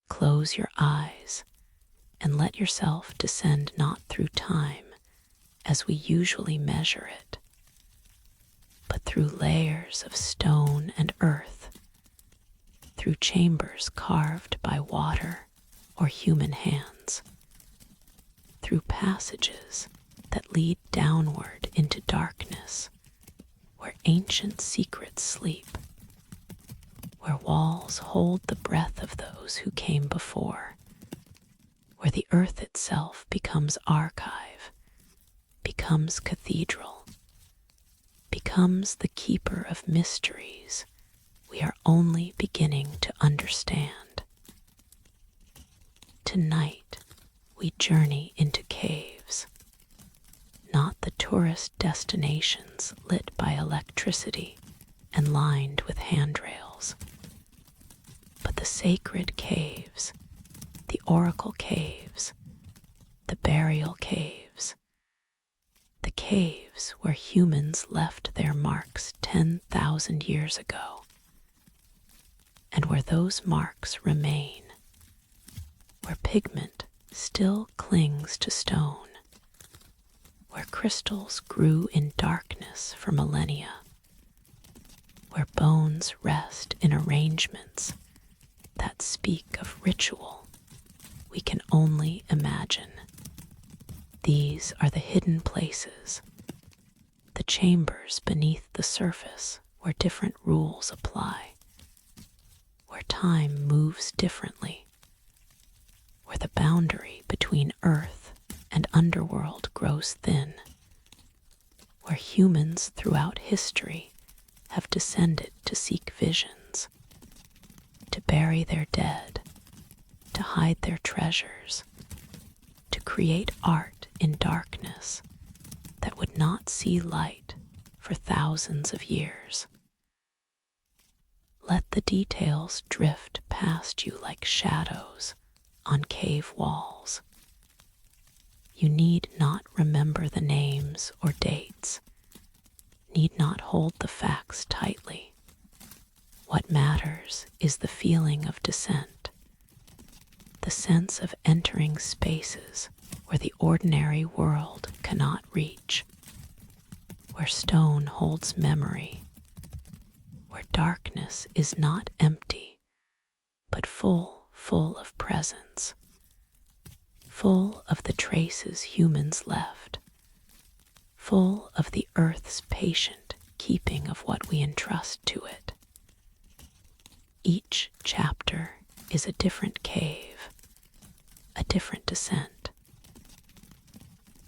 Close your eyes and let yourself descend not through time as we usually measure it, but through layers of stone and earth, through chambers carved by water or human hands, through passages that lead downward into darkness, where ancient secrets sleep, where walls hold the breath of those who came before, where the earth itself becomes archive, becomes cathedral, becomes the keeper of mysteries we are only beginning to understand. Tonight, we journey into caves, not the tourist destinations lit by electricity and lined with handrails, but the sacred caves, the oracle caves, the burial caves, the caves where humans left their marks 10,000 years ago, and where those marks remain, where pigment still clings to stone, where crystals grew in darkness for millennia, where bones rest in arrangements that speak of ritual we can only imagine. These are the hidden places, the chambers beneath the surface where different rules apply, where time moves differently, where the boundary between earth and underworld grows thin, where humans throughout history have descended to seek visions, to bury their dead, to hide their treasures, to create art in darkness that would not see light for thousands of years. Let the details drift past you like shadows on cave walls. You need not remember the names or dates, need not hold the facts tightly. What matters is the feeling of descent, the sense of entering spaces where the ordinary world cannot reach, where stone holds memory, where darkness is not empty, but full of presence, full of the traces humans left, full of the earth's patient keeping of what we entrust to it. Each chapter is a different cave, a different descent.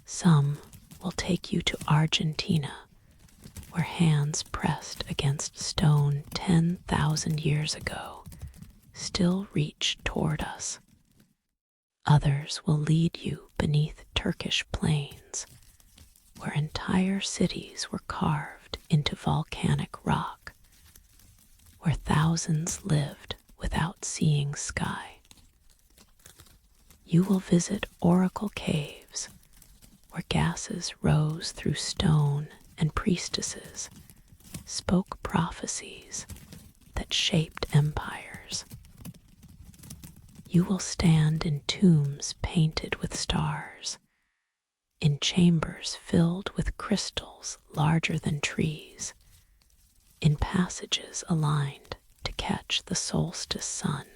Some will take you to Argentina, where hands pressed against stone 10,000 years ago still reach toward us. Others will lead you beneath Turkish plains, where entire cities were carved into volcanic rock, where thousands lived without seeing sky. You will visit oracle caves, where gases rose through stone and priestesses spoke prophecies that shaped empires. You will stand in tombs painted with stars, in chambers filled with crystals larger than trees, in passages aligned to catch the solstice sun.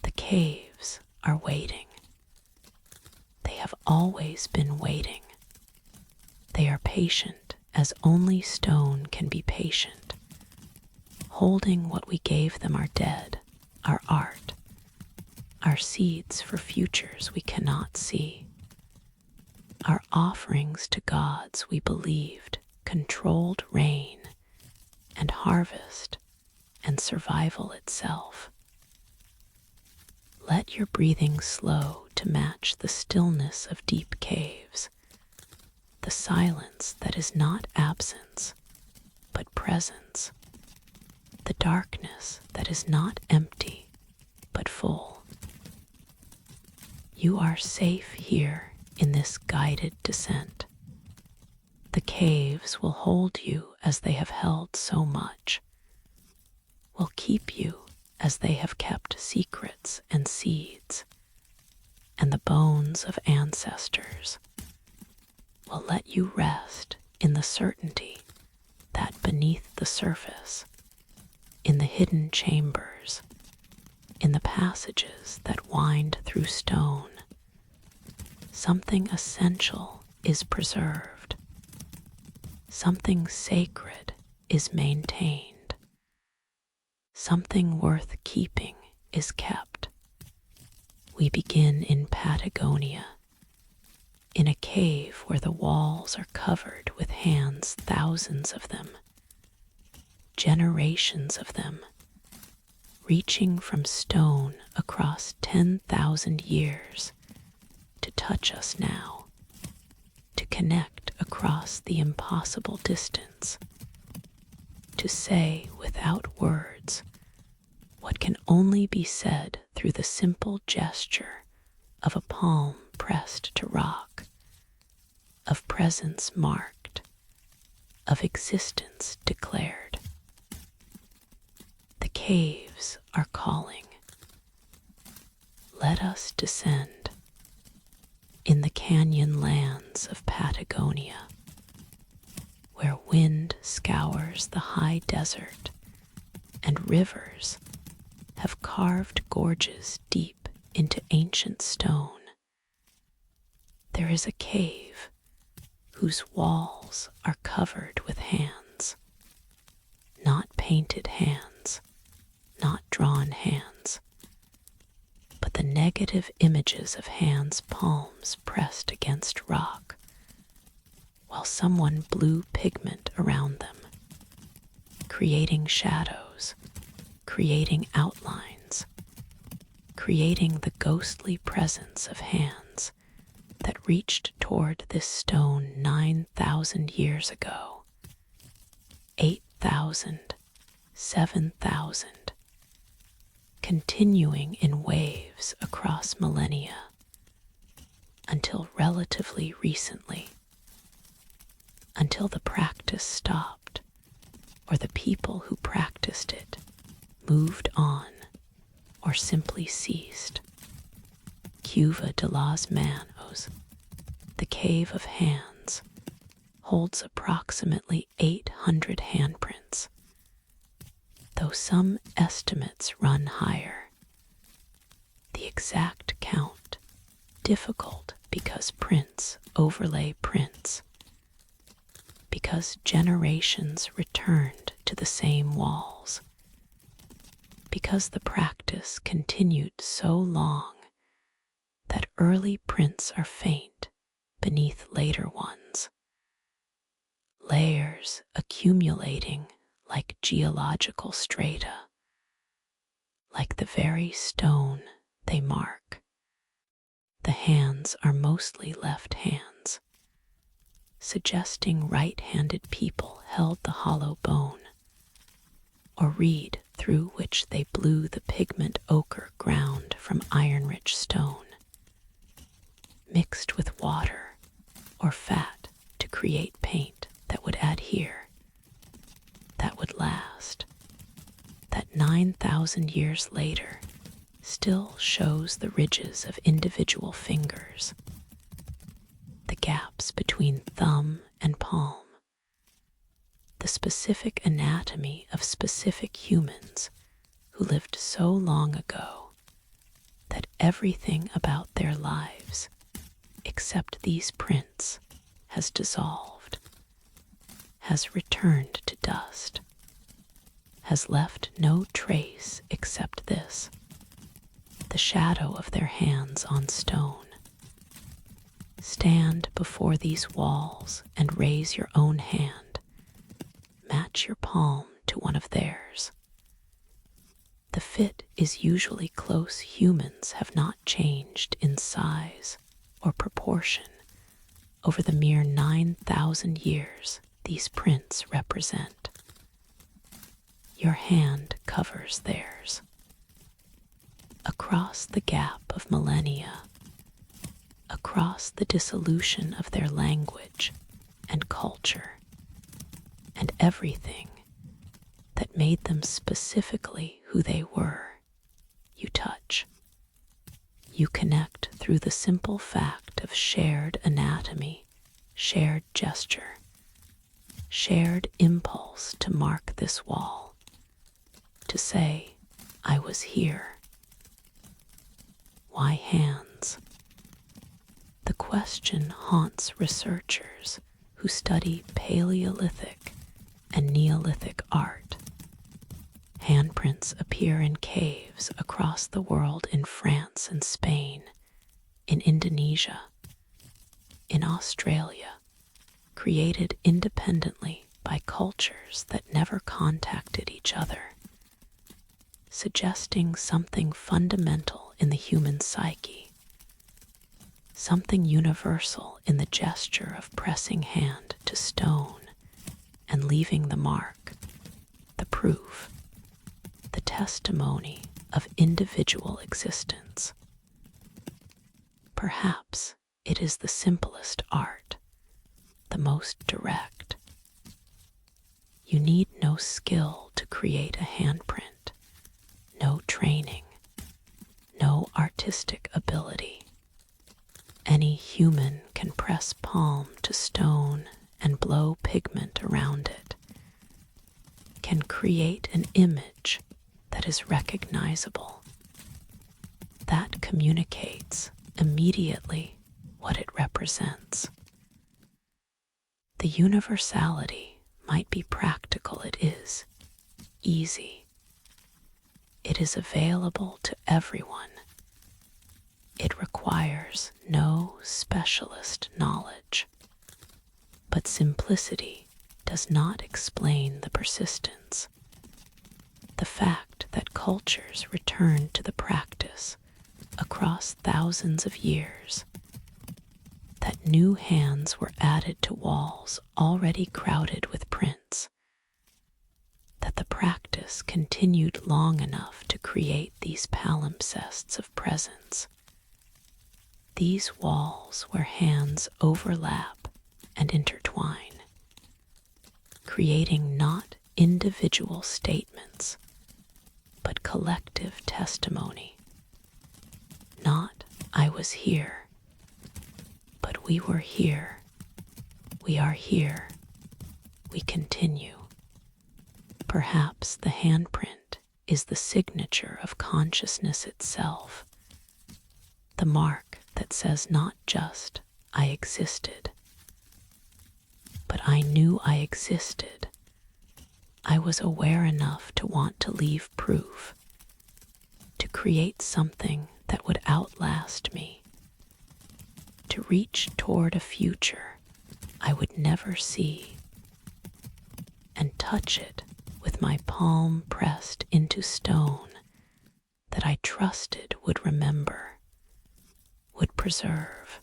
The caves are waiting. They have always been waiting. They are patient as only stone can be patient, holding what we gave them, our dead, our art, our seeds for futures we cannot see, our offerings to gods we believed controlled rain and harvest and survival itself. Let your breathing slow to match the stillness of deep caves, the silence that is not absence, but presence, the darkness that is not empty, but full. You are safe here in this guided descent. The caves will hold you as they have held so much, will keep you as they have kept secrets and seeds, and the bones of ancestors will let you rest in the certainty that beneath the surface, in the hidden chambers, in the passages that wind through stone, something essential is preserved, something sacred is maintained, something worth keeping is kept. We begin in Patagonia, in a cave where the walls are covered with hands, thousands of them, generations of them, reaching from stone across 10,000 years to touch us now, to connect across the impossible distance, to say without words what can only be said through the simple gesture of a palm pressed to rock, of presence marked, of existence declared. The caves are calling. Let us descend in the canyon lands of Patagonia, where wind scours the high desert and rivers have carved gorges deep into ancient stone. There is a cave whose walls are covered with hands, not painted hands, not drawn hands, but the negative images of hands' palms pressed against rock, while someone blew pigment around them, creating shadows, creating outlines, creating the ghostly presence of hands that reached toward this stone 9,000 years ago, 8,000, 7,000, continuing in waves across millennia, until relatively recently, until the practice stopped, or the people who practiced it moved on, or simply ceased. Cuva de las Manos, the Cave of Hands, holds approximately 800 handprints, though some estimates run higher. The exact count difficult because prints overlay prints, because generations returned to the same walls, because the practice continued so long that early prints are faint beneath later ones, layers accumulating like geological strata, like the very stone they mark. The hands are mostly left hands, suggesting right-handed people held the hollow bone, or reed through which they blew the pigment ochre ground from iron-rich stone, mixed with water or fat to create paint that would adhere, that would last, that 9,000 years later still shows the ridges of individual fingers, the gaps between thumb and palm, the specific anatomy of specific humans who lived so long ago that everything about their lives, except these prints, has dissolved, has returned to dust, has left no trace except this, the shadow of their hands on stone. Stand before these walls and raise your own hand. Match your palm to one of theirs. The fit is usually close. Humans have not changed in size or proportion over the mere 9,000 years these prints represent. Your hand covers theirs. Across the gap of millennia, across the dissolution of their language and culture, and everything that made them specifically who they were, you touch. You connect through the simple fact of shared anatomy, shared gesture, shared impulse to mark this wall, to say, I was here. Why hands? The question haunts researchers who study Paleolithic and Neolithic art. Handprints appear in caves across the world in France and Spain, in Indonesia, in Australia, created independently by cultures that never contacted each other, suggesting something fundamental in the human psyche, something universal in the gesture of pressing hand to stone and leaving the mark, the proof, the testimony of individual existence. Perhaps it is the simplest art, the most direct. You need no skill to create a handprint, no training, no artistic ability. Any human can press palm to stone and blow pigment around it, can create an image that is recognizable, that communicates immediately what it represents. The universality might be practical, it is easy. It is available to everyone. It requires no specialist knowledge. But simplicity does not explain the persistence. The fact that cultures return to the practice across thousands of years, that new hands were added to walls already crowded with prints, that the practice continued long enough to create these palimpsests of presence, these walls where hands overlap and intertwine, creating not individual statements, but collective testimony. Not, I was here, but we were here, we are here, we continue. Perhaps the handprint is the signature of consciousness itself, the mark that says not just, I existed, but I knew I existed. I was aware enough to want to leave proof, to create something that would outlast me, to reach toward a future I would never see, and touch it with my palm pressed into stone that I trusted would remember, would preserve,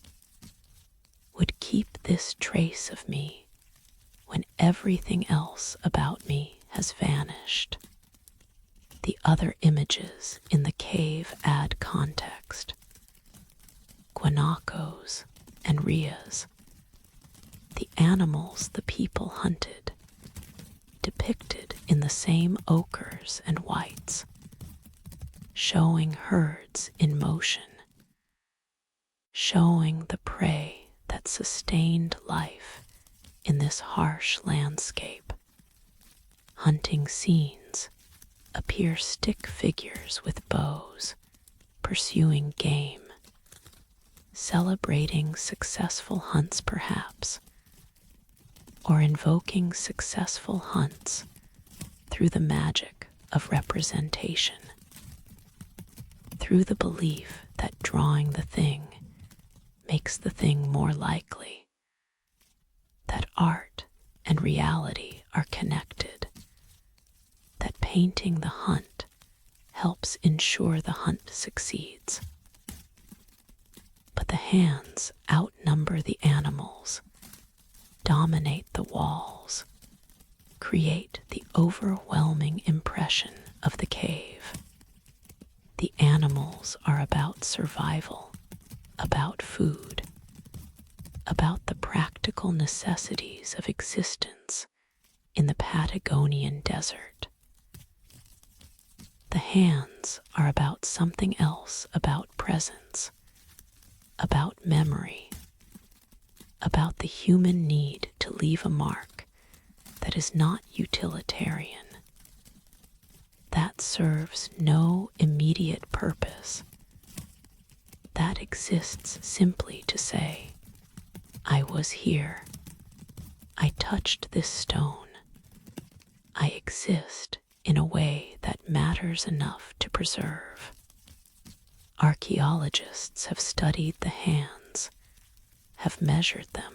would keep this trace of me when everything else about me has vanished. The other images in the cave add context. Guanacos and rheas, the animals the people hunted, depicted in the same ochres and whites, showing herds in motion, showing the prey that sustained life in this harsh landscape. Hunting scenes appear stick figures with bows, pursuing game, celebrating successful hunts perhaps, or invoking successful hunts through the magic of representation, through the belief that drawing the thing makes the thing more likely, that art and reality are connected, that painting the hunt helps ensure the hunt succeeds. But the hands outnumber the animals, dominate the walls, create the overwhelming impression of the cave. The animals are about survival, about food, about the practical necessities of existence in the Patagonian desert. The hands are about something else, about presence, about memory, about the human need to leave a mark that is not utilitarian, that serves no immediate purpose, that exists simply to say, I was here, I touched this stone, I exist in a way that matters enough to preserve. Archaeologists have studied the hands, have measured them,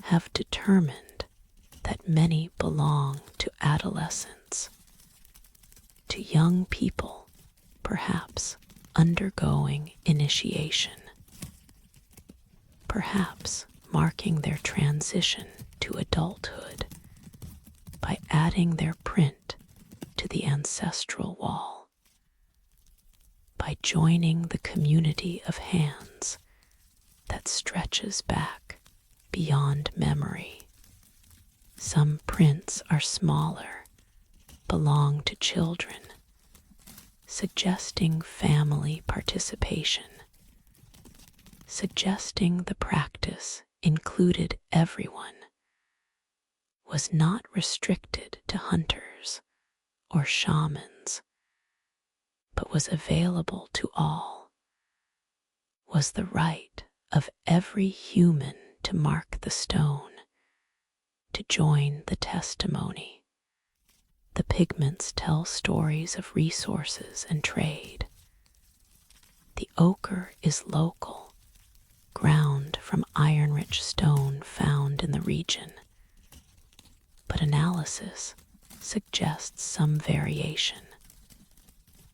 have determined that many belong to adolescence, to young people, perhaps undergoing initiation, perhaps marking their transition to adulthood by adding their print to the ancestral wall, by joining the community of hands that stretches back beyond memory. Some prints are smaller, belong to children, suggesting family participation, suggesting the practice included everyone, was not restricted to hunters or shamans, but was available to all, was the right of every human to mark the stone, to join the testimony. The pigments tell stories of resources and trade. The ochre is local, ground from iron-rich stone found in the region, but analysis suggests some variation,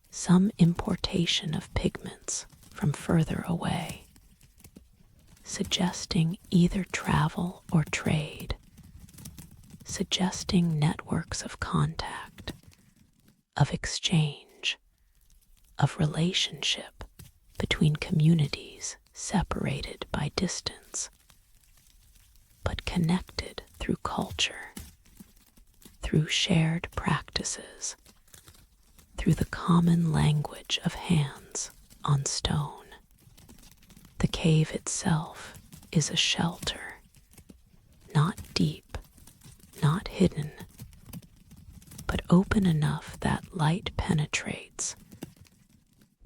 some importation of pigments from further away, suggesting either travel or trade, suggesting networks of contact, of exchange, of relationship between communities separated by distance, but connected through culture, through shared practices, through the common language of hands on stone. The cave itself is a shelter, not deep, not hidden, but open enough that light penetrates,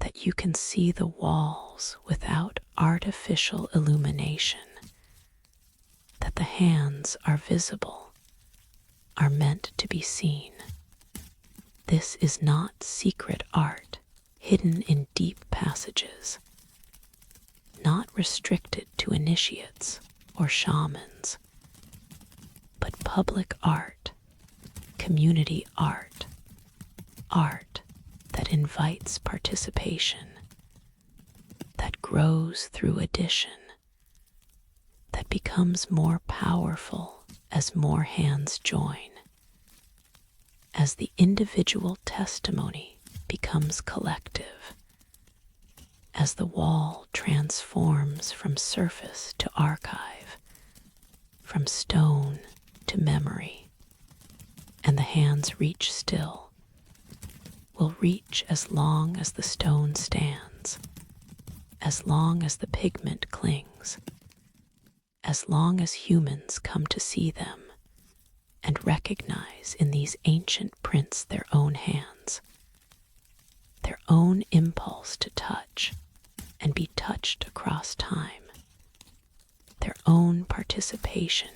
that you can see the walls without artificial illumination, that the hands are visible, are meant to be seen. This is not secret art hidden in deep passages, not restricted to initiates or shamans, but public art, community art, art that invites participation, that grows through addition, that becomes more powerful as more hands join, as the individual testimony becomes collective, as the wall transforms from surface to archive, from stone to memory, and the hands reach still, will reach as long as the stone stands, as long as the pigment clings, as long as humans come to see them and recognize in these ancient prints their own hands, their own impulse to touch and be touched across time, their own participation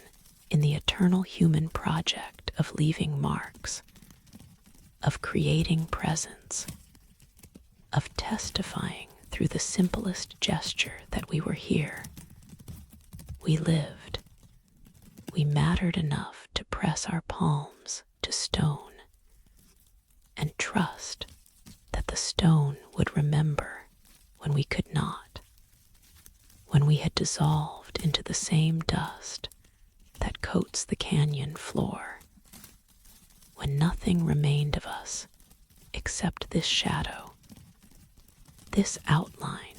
in the eternal human project of leaving marks, of creating presence, of testifying through the simplest gesture that we were here. We lived. We mattered enough to press our palms to stone and trust that the stone would remember when we could not, when we had dissolved into the same dust that coats the canyon floor, when nothing remained of us except this shadow, this outline,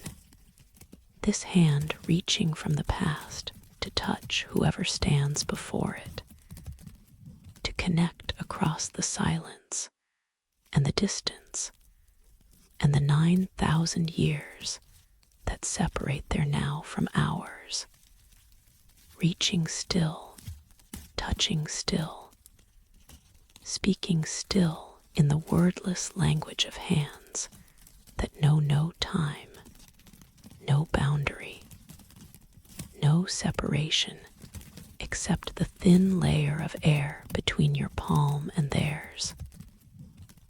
this hand reaching from the past to touch whoever stands before it, to connect across the silence, and the distance, and the 9,000 years that separate their now from ours, reaching still, touching still, speaking still in the wordless language of hands that know no time, no boundary, no separation except the thin layer of air between your palm and theirs,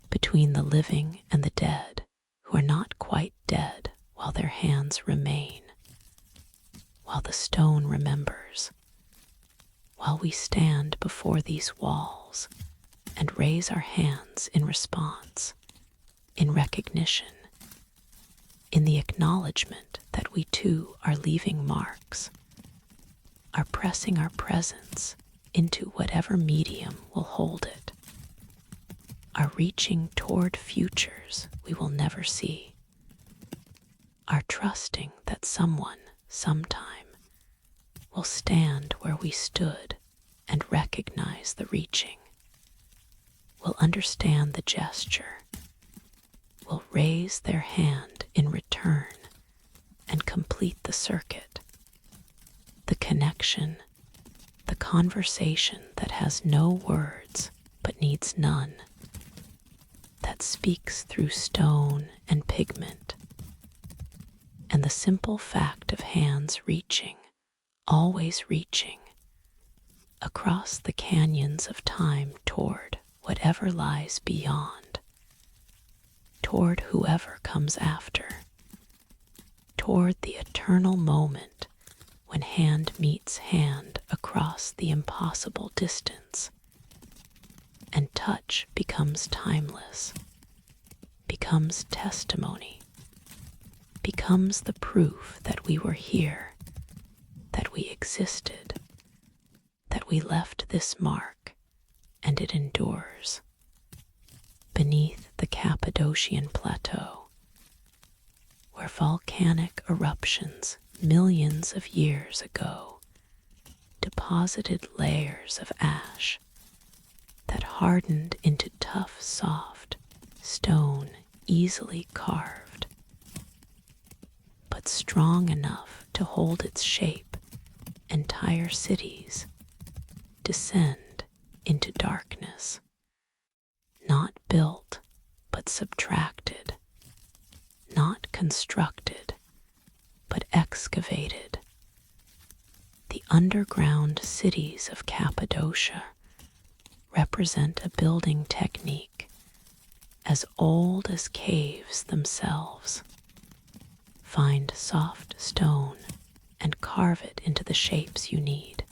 between the living and the dead who are not quite dead while their hands remain, while the stone remembers, while we stand before these walls and raise our hands in response, in recognition, in the acknowledgement that we too are leaving marks, are pressing our presence into whatever medium will hold it, are reaching toward futures we will never see, are trusting that someone, sometime, will stand where we stood and recognize the reaching, will understand the gesture, will raise their hand in return and complete the circuit, the connection, the conversation that has no words but needs none, that speaks through stone and pigment, and the simple fact of hands reaching, always reaching, across the canyons of time toward whatever lies beyond, toward whoever comes after, toward the eternal moment when hand meets hand across the impossible distance, and touch becomes timeless, becomes testimony, becomes the proof that we were here, that we existed, that we left this mark, and it endures. Beneath the Cappadocian Plateau, where volcanic eruptions millions of years ago deposited layers of ash that hardened into tough, soft stone easily carved, but strong enough to hold its shape, entire cities descend into darkness, not built but subtracted, not constructed but excavated. The underground cities of Cappadocia represent a building technique as old as caves themselves. Find soft stone and carve it into the shapes you need.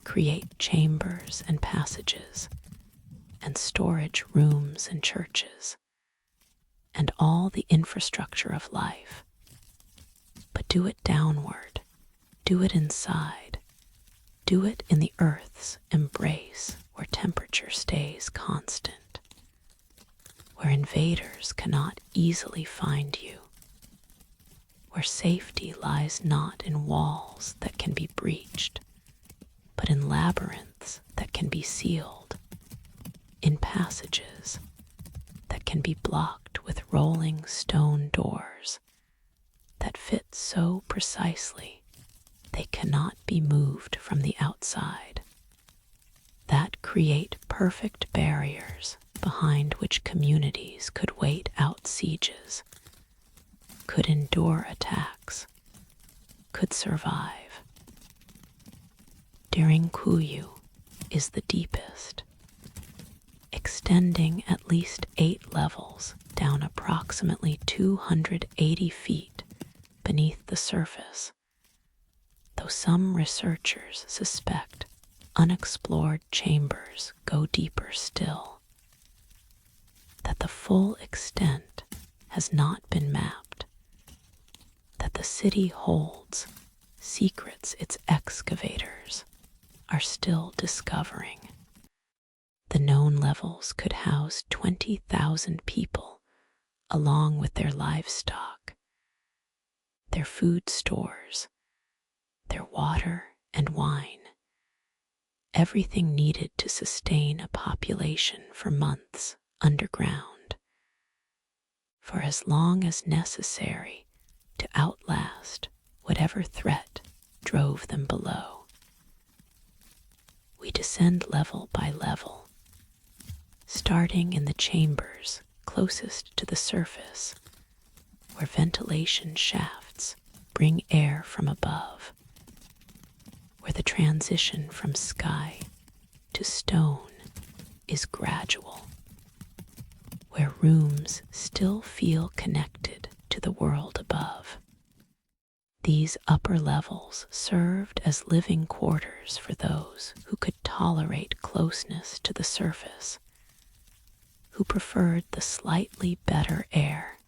Create chambers and passages, and storage rooms and churches, and all the infrastructure of life. But do it downward, do it inside, do it in the earth's embrace where temperature stays constant, where invaders cannot easily find you, where safety lies not in walls that can be breached, but in labyrinths that can be sealed, in passages that can be blocked with rolling stone doors that fit so precisely they cannot be moved from the outside, that create perfect barriers behind which communities could wait out sieges, could endure attacks, could survive. Derinkuyu is the deepest, extending at least 8 levels down approximately 280 feet beneath the surface, though some researchers suspect unexplored chambers go deeper still, that the full extent has not been mapped, that the city holds secrets its excavators are still discovering. The known levels could house 20,000 people along with their livestock, their food stores, their water and wine, everything needed to sustain a population for months underground for as long as necessary to outlast whatever threat drove them below. We descend level by level, starting in the chambers closest to the surface, where ventilation shafts bring air from above, where the transition from sky to stone is gradual, where rooms still feel connected to the world above. These upper levels served as living quarters for those who could tolerate closeness to the surface, who preferred the slightly better air,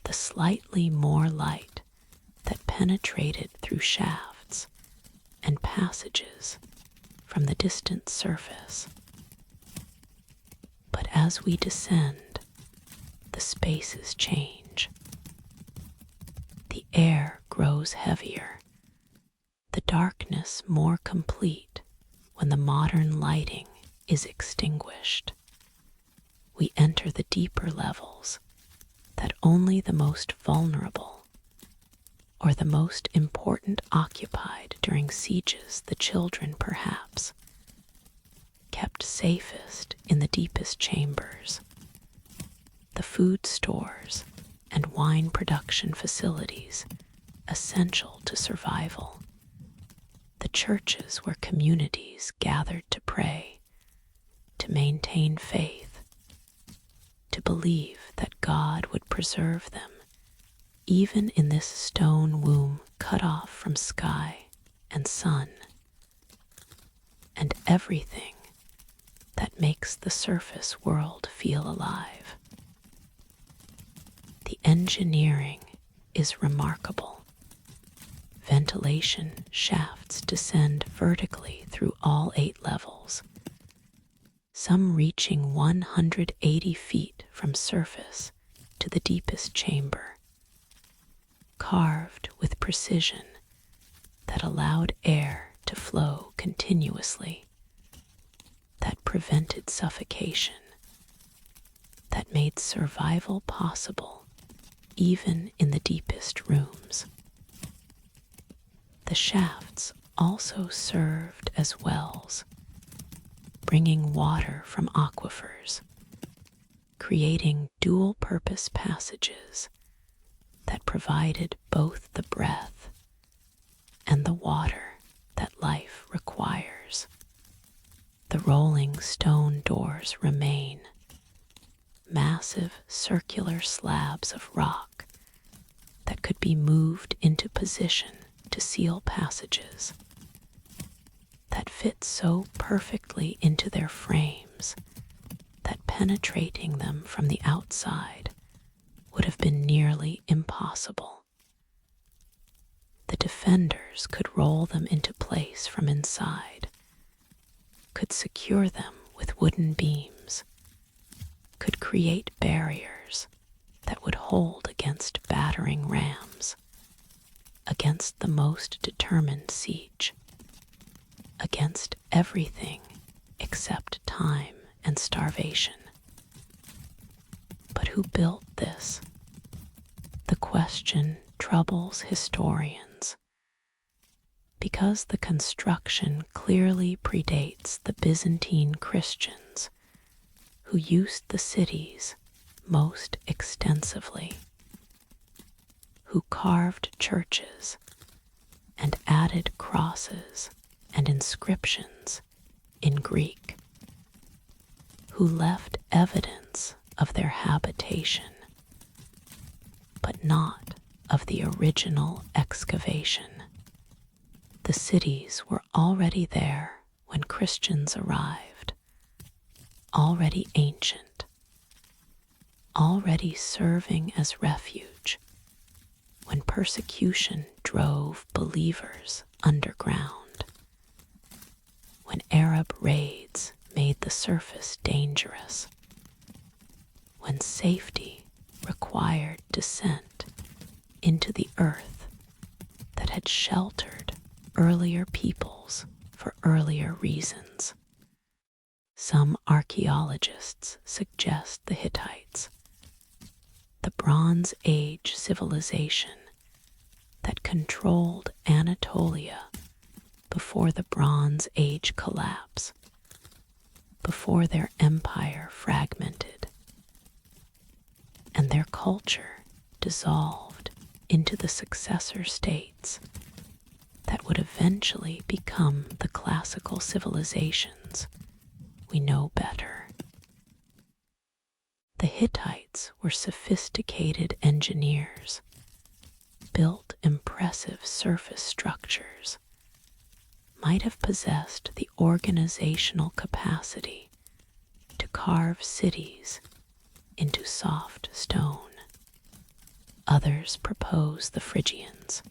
the slightly more light that penetrated through shafts and passages from the distant surface. But as we descend, the spaces change. The air grows heavier, the darkness more complete when the modern lighting is extinguished. We enter the deeper levels that only the most vulnerable or the most important occupied during sieges, the children perhaps, kept safest in the deepest chambers, the food stores and wine production facilities essential to survival, the churches where communities gathered to pray, to maintain faith, to believe that God would preserve them, even in this stone womb cut off from sky and sun, and everything that makes the surface world feel alive. The engineering is remarkable. Ventilation shafts descend vertically through all 8 levels, some reaching 180 feet from surface to the deepest chamber, carved with precision that allowed air to flow continuously, that prevented suffocation, that made survival possible even in the deepest rooms. The shafts also served as wells, bringing water from aquifers, creating dual-purpose passages that provided both the breath and the water that life requires. The rolling stone doors remain, massive circular slabs of rock that could be moved into position to seal passages, that fit so perfectly into their frames that penetrating them from the outside would have been nearly impossible. The defenders could roll them into place from inside, could secure them with wooden beams, could create barriers that would hold against battering rams, against the most determined siege, against everything except time and starvation. But who built this? The question troubles historians, because the construction clearly predates the Byzantine Christians who used the cities most extensively, who carved churches and added crosses and inscriptions in Greek, who left evidence of their habitation, but not of the original excavation. The cities were already there when Christians arrived, already ancient, already serving as refuge when persecution drove believers underground, when Arab raids made the surface dangerous, when safety required descent into the earth that had sheltered earlier peoples for earlier reasons. Some archaeologists suggest the Hittites, the Bronze Age civilization that controlled Anatolia before the Bronze Age collapse, before their empire fragmented and their culture dissolved into the successor states that would eventually become the classical civilizations we know better. The Hittites were sophisticated engineers, built impressive surface structures, might have possessed the organizational capacity to carve cities into soft stone. Others propose the Phrygians,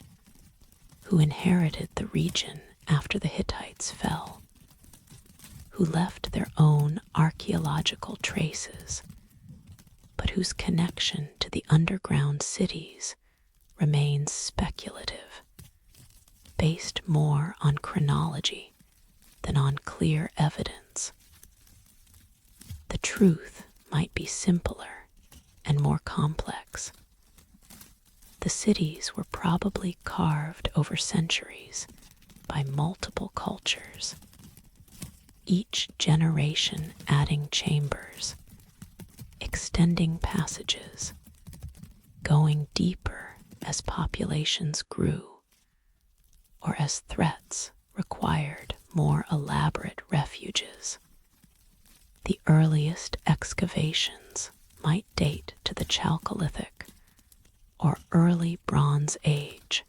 who inherited the region after the Hittites fell, who left their own archaeological traces, but whose connection to the underground cities remains speculative, based more on chronology than on clear evidence. The truth might be simpler and more complex. The cities were probably carved over centuries by multiple cultures, each generation adding chambers, extending passages, going deeper as populations grew, or as threats required more elaborate refuges. The earliest excavations might date to the Chalcolithic or early Bronze Age.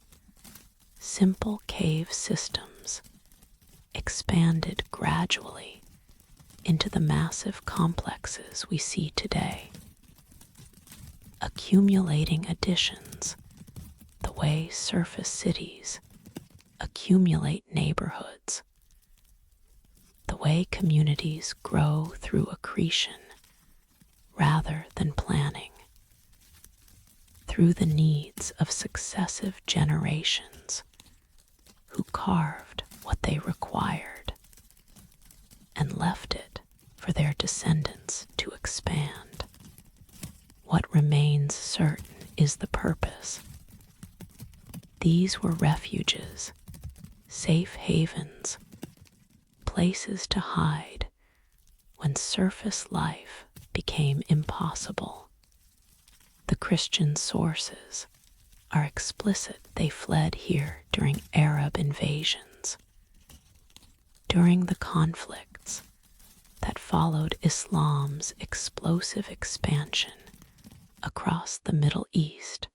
Simple cave systems expanded gradually into the massive complexes we see today, accumulating additions the way surface cities accumulate neighborhoods, the way communities grow through accretion rather than planning, through the needs of successive generations who carved what they required and left it for their descendants to expand. What remains certain is the purpose. These were refuges, safe havens, places to hide when surface life became impossible. The Christian sources are explicit they fled here during Arab invasions. During the conflicts that followed Islam's explosive expansion across the Middle East,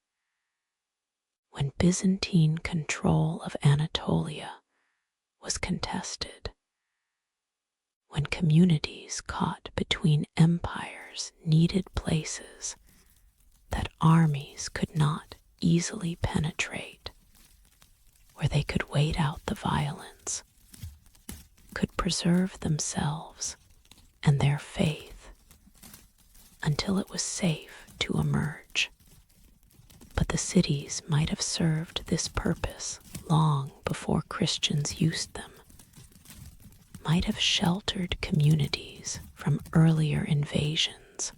when Byzantine control of Anatolia was contested, when communities caught between empires needed places that armies could not easily penetrate, where they could wait out the violence, could preserve themselves and their faith until it was safe to emerge. But the cities might have served this purpose long before Christians used them, might have sheltered communities from earlier invasions,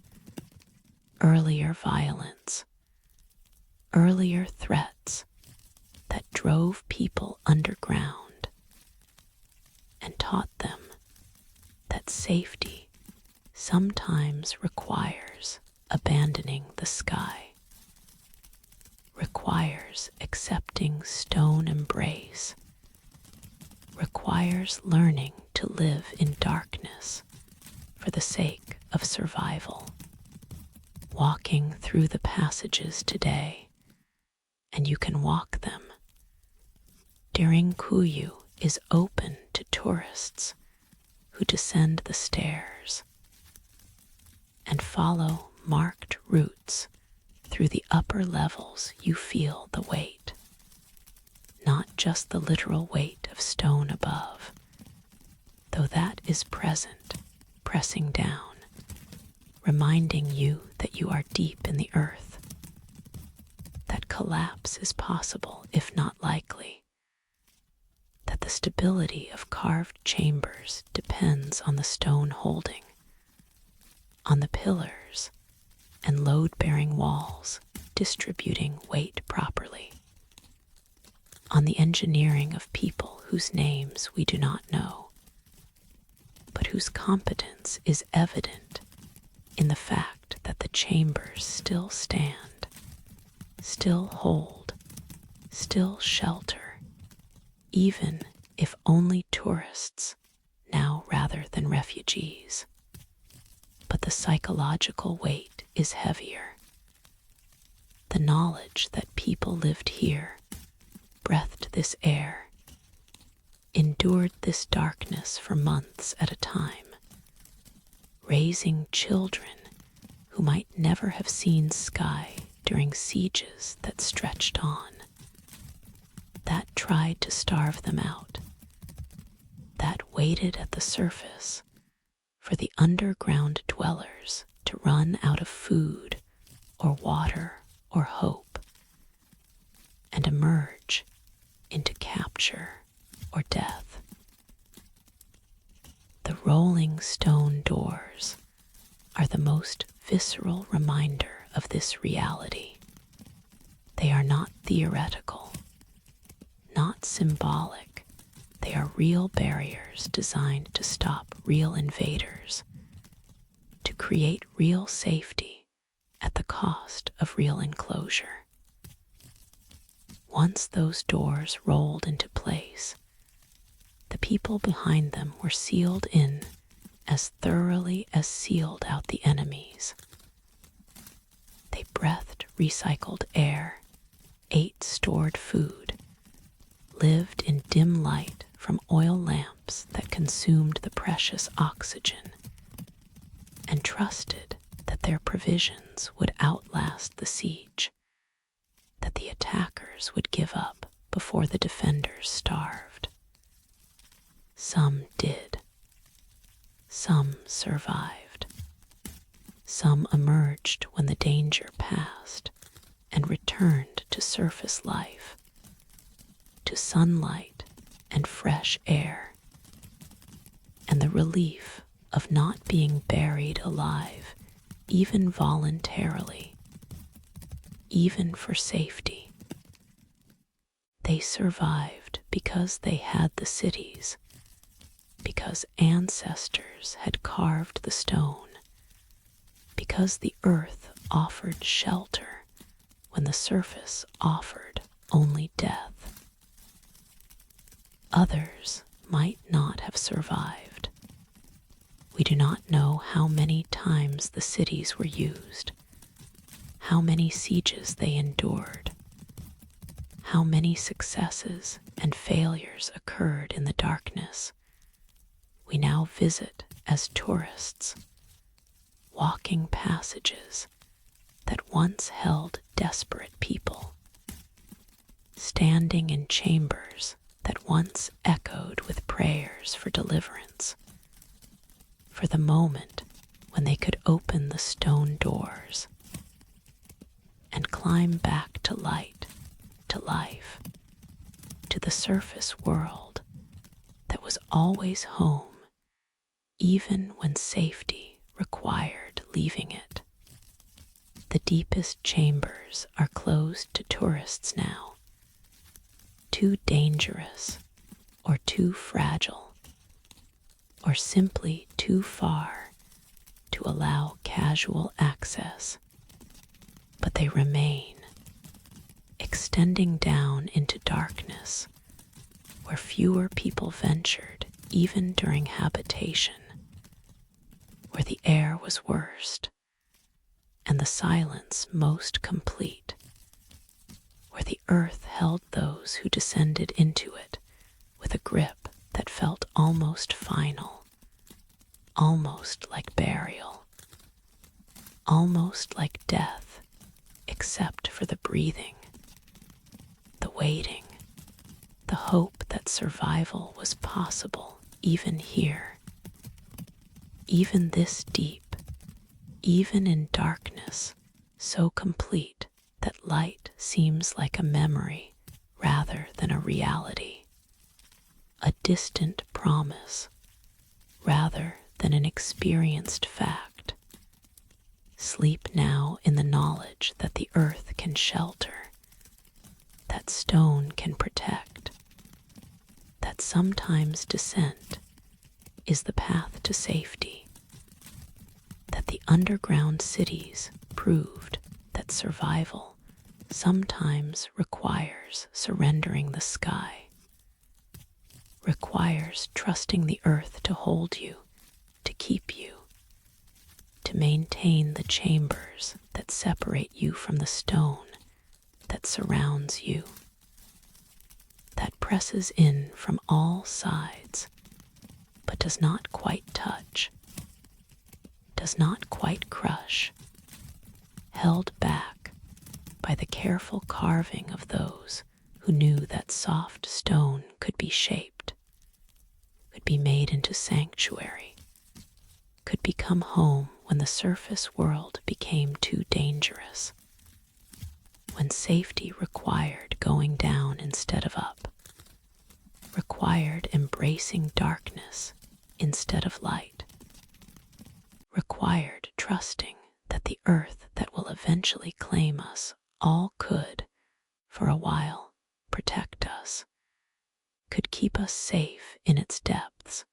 earlier violence, earlier threats that drove people underground and taught them that safety sometimes requires abandoning the sky, requires accepting stone embrace, requires learning to live in darkness for the sake of survival. Walking through the passages today, and you can walk them. Kuyu is open to tourists who descend the stairs and follow marked routes through the upper levels. You feel the weight, not just the literal weight of stone above, though that is present, pressing down, reminding you that you are deep in the earth, that collapse is possible if not likely, that the stability of carved chambers depends on the stone holding, on the pillars and load-bearing walls distributing weight properly, on the engineering of people whose names we do not know, but whose competence is evident in the fact that the chambers still stand, still hold, still shelter, even if only tourists, now rather than refugees. But the psychological weight is heavier. The knowledge that people lived here, breathed this air, endured this darkness for months at a time, raising children who might never have seen sky during sieges that stretched on, that tried to starve them out, that waited at the surface for the underground dwellers to run out of food or water or hope and emerge into capture or death. The rolling stone doors are the most visceral reminder of this reality. They are not theoretical, not symbolic. They are real barriers designed to stop real invaders, to create real safety at the cost of real enclosure. Once those doors rolled into place, the people behind them were sealed in as thoroughly as sealed out the enemies. They breathed recycled air, ate stored food, lived in dim light from oil lamps that consumed the precious oxygen, and trusted that their provisions would outlast the siege, that the attackers would give up before the defenders starved. Some did. Some survived. Some emerged when the danger passed and returned to surface life, to sunlight and fresh air, and the relief of not being buried alive, even voluntarily, even for safety. They survived because they had the cities, because ancestors had carved the stone, because the earth offered shelter when the surface offered only death. Others might not have survived. We do not know how many times the cities were used, how many sieges they endured, how many successes and failures occurred in the darkness. We now visit as tourists, walking passages that once held desperate people, standing in chambers that once echoed with prayers for deliverance, for the moment when they could open the stone doors and climb back to light, to life, to the surface world that was always home, even when safety required leaving it. The deepest chambers are closed to tourists now, too dangerous or too fragile, or simply too far to allow casual access. But they remain, extending down into darkness, where fewer people ventured even during habitation, where the air was worst and the silence most complete, where the earth held those who descended into it with a grip that felt almost final, almost like burial, almost like death, except for the breathing, the waiting, the hope that survival was possible even here, even this deep, even in darkness so complete that light seems like a memory rather than a reality, a distant promise rather than an experienced fact. Sleep now in the knowledge that the earth can shelter, that stone can protect, that sometimes descent is the path to safety, that the underground cities proved that survival sometimes requires surrendering the sky, requires trusting the earth to hold you, to keep you, to maintain the chambers that separate you from the stone that surrounds you, that presses in from all sides, but does not quite touch, does not quite crush, held back by the careful carving of those who knew that soft stone could be shaped, could be made into sanctuary, could become home when the surface world became too dangerous, when safety required going down instead of up, required embracing darkness instead of light, required trusting that the earth that will eventually claim us all could, for a while, protect us, could keep us safe in its depths,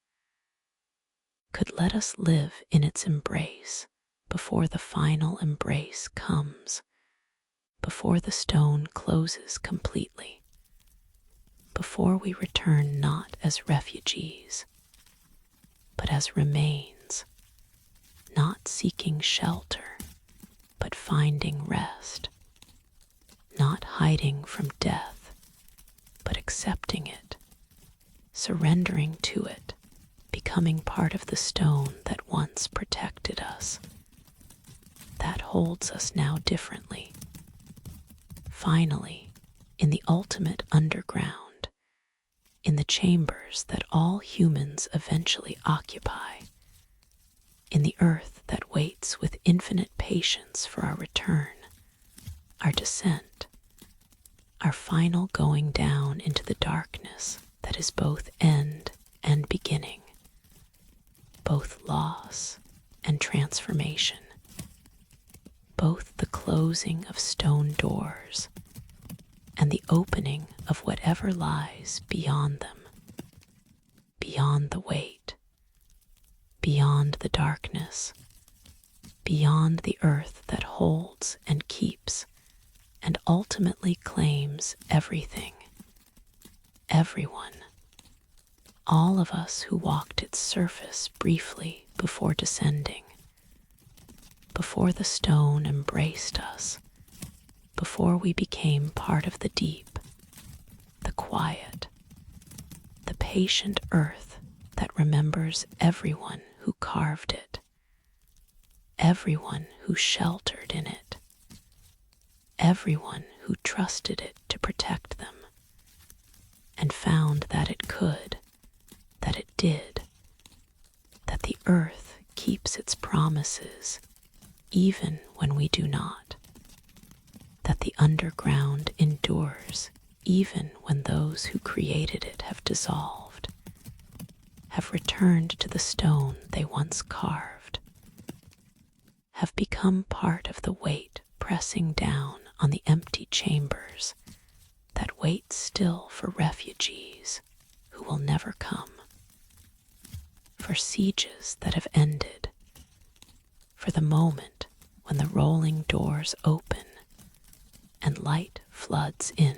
could let us live in its embrace before the final embrace comes, before the stone closes completely, before we return not as refugees, but as remains, not seeking shelter, but finding rest, not hiding from death, but accepting it, surrendering to it, becoming part of the stone that once protected us, that holds us now differently. Finally, in the ultimate underground, in the chambers that all humans eventually occupy, in the earth that waits with infinite patience for our return, our descent, our final going down into the darkness that is both end and beginning, both loss and transformation, both the closing of stone doors and the opening of whatever lies beyond them, beyond the weight, beyond the darkness, beyond the earth that holds and keeps and ultimately claims everything, everyone, all of us who walked its surface briefly before descending, before the stone embraced us, before we became part of the deep, the quiet, the patient earth that remembers everyone who carved it, everyone who sheltered in it, everyone who trusted it to protect them, and found that it could, that it did, that the earth keeps its promises even when we do not, that the underground endures even when those who created it have dissolved, have returned to the stone they once carved, have become part of the weight pressing down on the empty chambers that wait still for refugees who will never come, for sieges that have ended, for the moment when the rolling doors open and light floods in,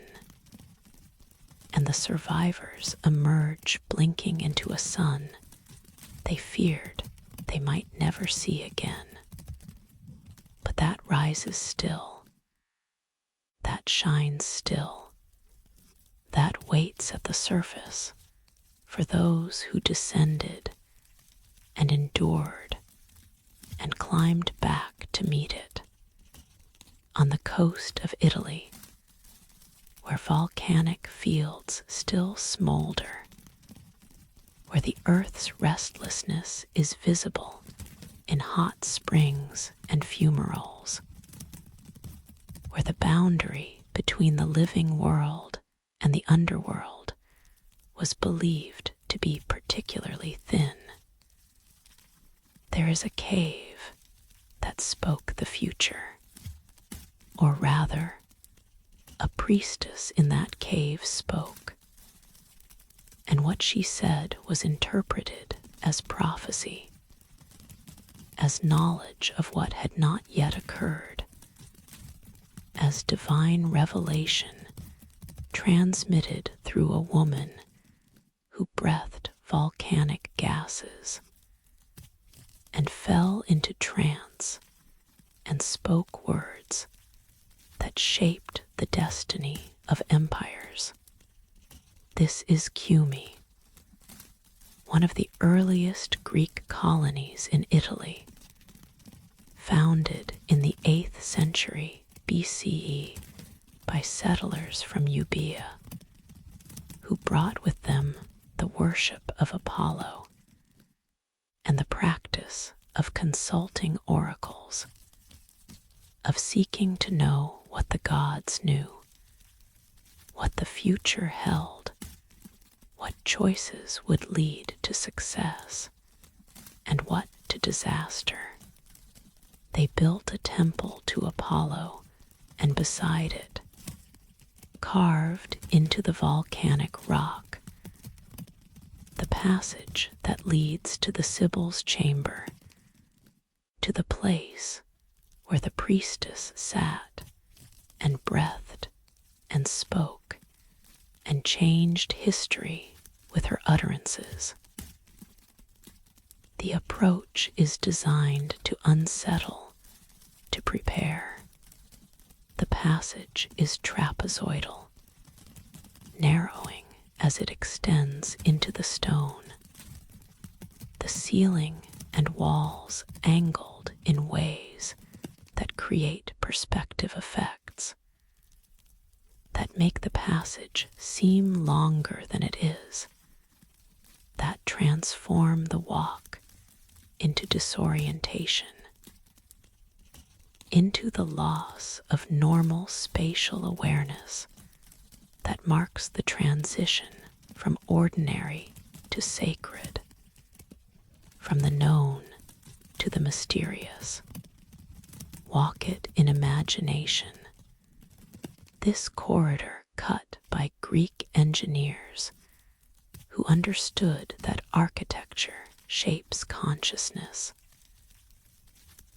and the survivors emerge blinking into a sun they feared they might never see again, but that rises still, that shines still, that waits at the surface for those who descended and endured and climbed back to meet it. On the coast of Italy, where volcanic fields still smolder, where the earth's restlessness is visible in hot springs and fumaroles, where the boundary between the living world and the underworld was believed to be particularly thin. There is a cave that spoke the future, or rather, a priestess in that cave spoke, and what she said was interpreted as prophecy, as knowledge of what had not yet occurred, as divine revelation transmitted through a woman who breathed volcanic gases and fell into trance and spoke words that shaped the destiny of empires. This is Cumae, one of the earliest Greek colonies in Italy, founded in the 8th century BCE by settlers from Euboea, who brought with them the worship of Apollo and the practice of consulting oracles, of seeking to know what the gods knew, what the future held, what choices would lead to success, and what to disaster. They built a temple to Apollo, and beside it, carved into the volcanic rock, the passage that leads to the Sibyl's chamber, to the place where the priestess sat and breathed and spoke and changed history with her utterances. The approach is designed to unsettle, to prepare. The passage is trapezoidal, narrowing as it extends into the stone. The ceiling and walls angled in ways that create perspective effects, that make the passage seem longer than it is, that transform the walk into disorientation, into the loss of normal spatial awareness that marks the transition from ordinary to sacred, from the known to the mysterious. Walk it in imagination. This corridor cut by Greek engineers who understood that architecture shapes consciousness,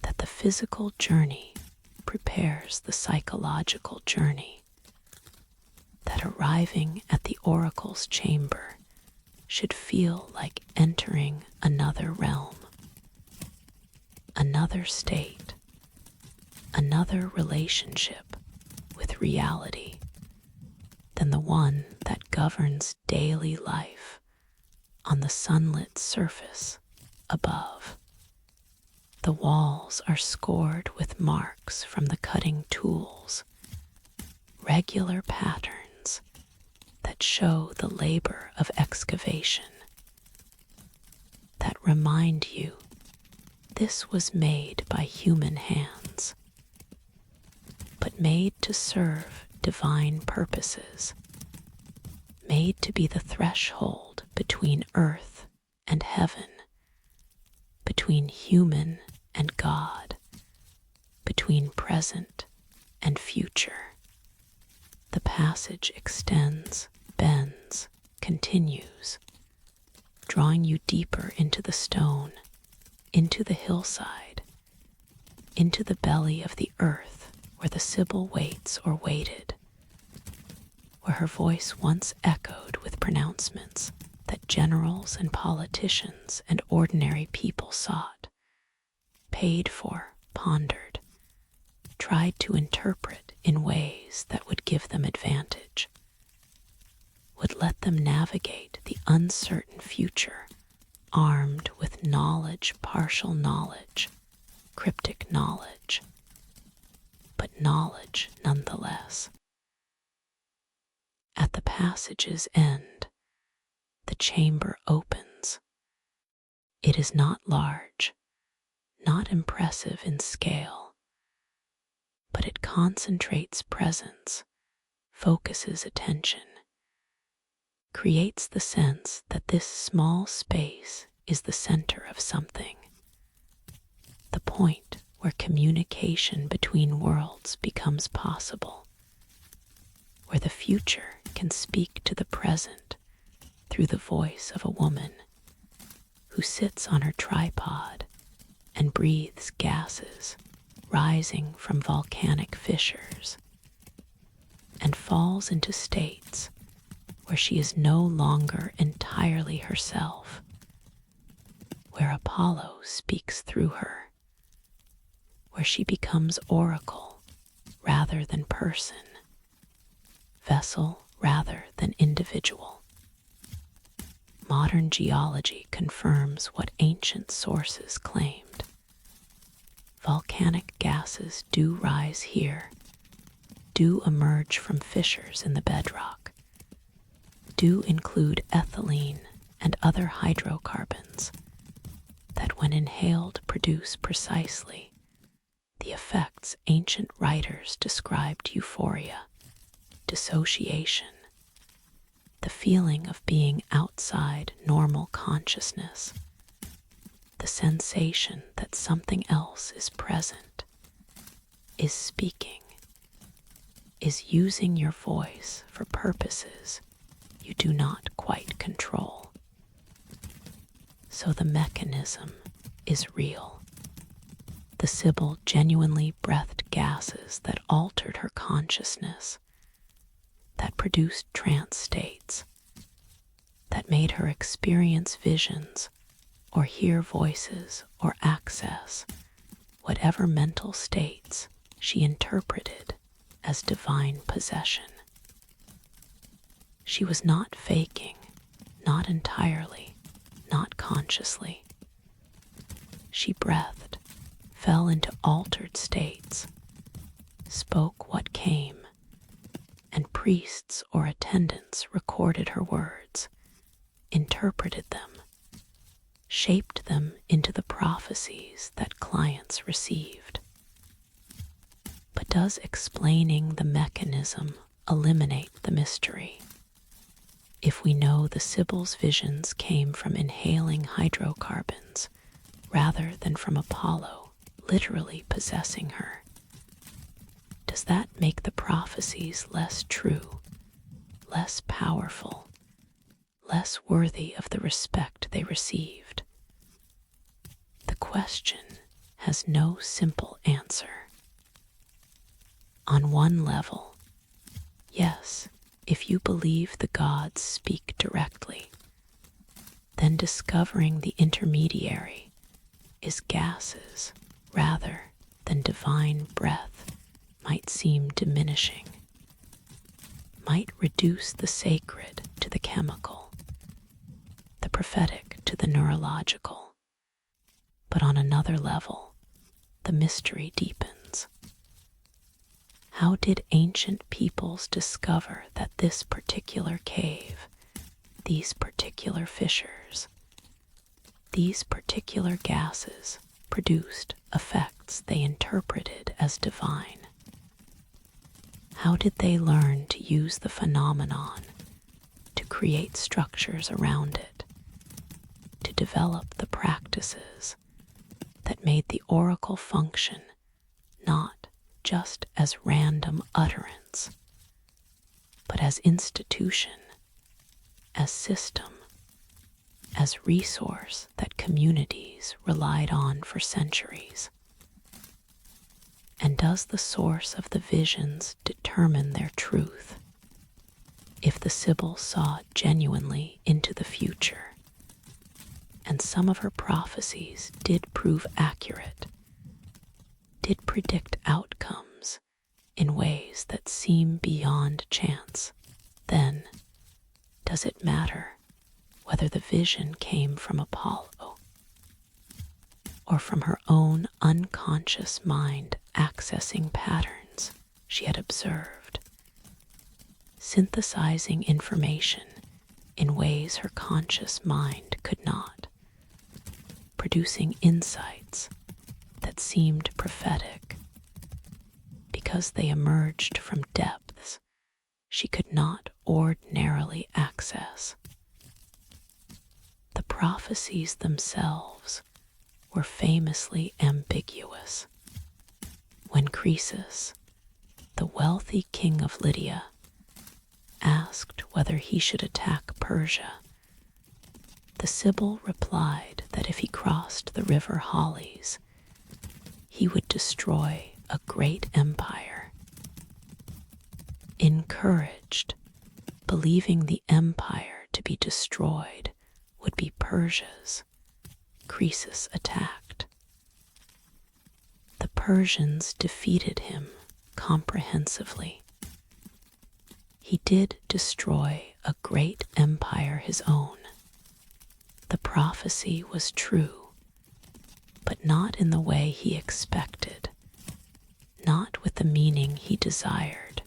that the physical journey prepares the psychological journey, that arriving at the oracle's chamber should feel like entering another realm, another state, another relationship with reality than the one that governs daily life on the sunlit surface above. The walls are scored with marks from the cutting tools, regular patterns that show the labor of excavation, that remind you this was made by human hands, but made to serve divine purposes, made to be the threshold between earth and heaven, between human and God, between present and future. The passage extends, bends, continues, drawing you deeper into the stone, into the hillside, into the belly of the earth where the Sibyl waits or waited, where her voice once echoed with pronouncements that generals and politicians and ordinary people sought, paid for, pondered, tried to interpret in ways that would give them advantage, would let them navigate the uncertain future armed with knowledge, partial knowledge, cryptic knowledge, but knowledge nonetheless. At the passage's end, the chamber opens. It is not large, not impressive in scale, but it concentrates presence, focuses attention. creates the sense that this small space is the center of something, the point where communication between worlds becomes possible, where the future can speak to the present through the voice of a woman who sits on her tripod and breathes gases rising from volcanic fissures and falls into states where she is no longer entirely herself, where Apollo speaks through her, where she becomes oracle rather than person, vessel rather than individual. Modern geology confirms what ancient sources claimed. Volcanic gases do rise here, do emerge from fissures in the bedrock, do include ethylene and other hydrocarbons that when inhaled produce precisely the effects ancient writers described: euphoria, dissociation, the feeling of being outside normal consciousness, the sensation that something else is present, is speaking, is using your voice for purposes you do not quite control. So the mechanism is real. The Sibyl genuinely breathed gases that altered her consciousness, that produced trance states, that made her experience visions or hear voices or access whatever mental states she interpreted as divine possession. She was not faking, not entirely, not consciously. She breathed, fell into altered states, spoke what came, and priests or attendants recorded her words, interpreted them, shaped them into the prophecies that clients received. But does explaining the mechanism eliminate the mystery? If we know the Sibyl's visions came from inhaling hydrocarbons rather than from Apollo literally possessing her, does that make the prophecies less true, less powerful, less worthy of the respect they received? The question has no simple answer. On one level, yes, if you believe the gods speak directly, then discovering the intermediary is gases rather than divine breath might seem diminishing, might reduce the sacred to the chemical, the prophetic to the neurological. But on another level, the mystery deepens. How did ancient peoples discover that this particular cave, these particular fissures, these particular gases produced effects they interpreted as divine? How did they learn to use the phenomenon to create structures around it, to develop the practices that made the oracle function not just as random utterance, but as institution, as system, as resource that communities relied on for centuries? And does the source of the visions determine their truth? If the Sibyl saw genuinely into the future, and some of her prophecies did prove accurate, did predict outcomes in ways that seem beyond chance, then does it matter whether the vision came from Apollo or from her own unconscious mind accessing patterns she had observed, synthesizing information in ways her conscious mind could not, producing insights that seemed prophetic because they emerged from depths she could not ordinarily access. The prophecies themselves were famously ambiguous. When Croesus, the wealthy king of Lydia, asked whether he should attack Persia, the Sibyl replied that if he crossed the river Halys, he would destroy a great empire. Encouraged, believing the empire to be destroyed would be Persia's, Croesus attacked. The Persians defeated him comprehensively. He did destroy a great empire his own. The prophecy was true, but not in the way he expected, not with the meaning he desired.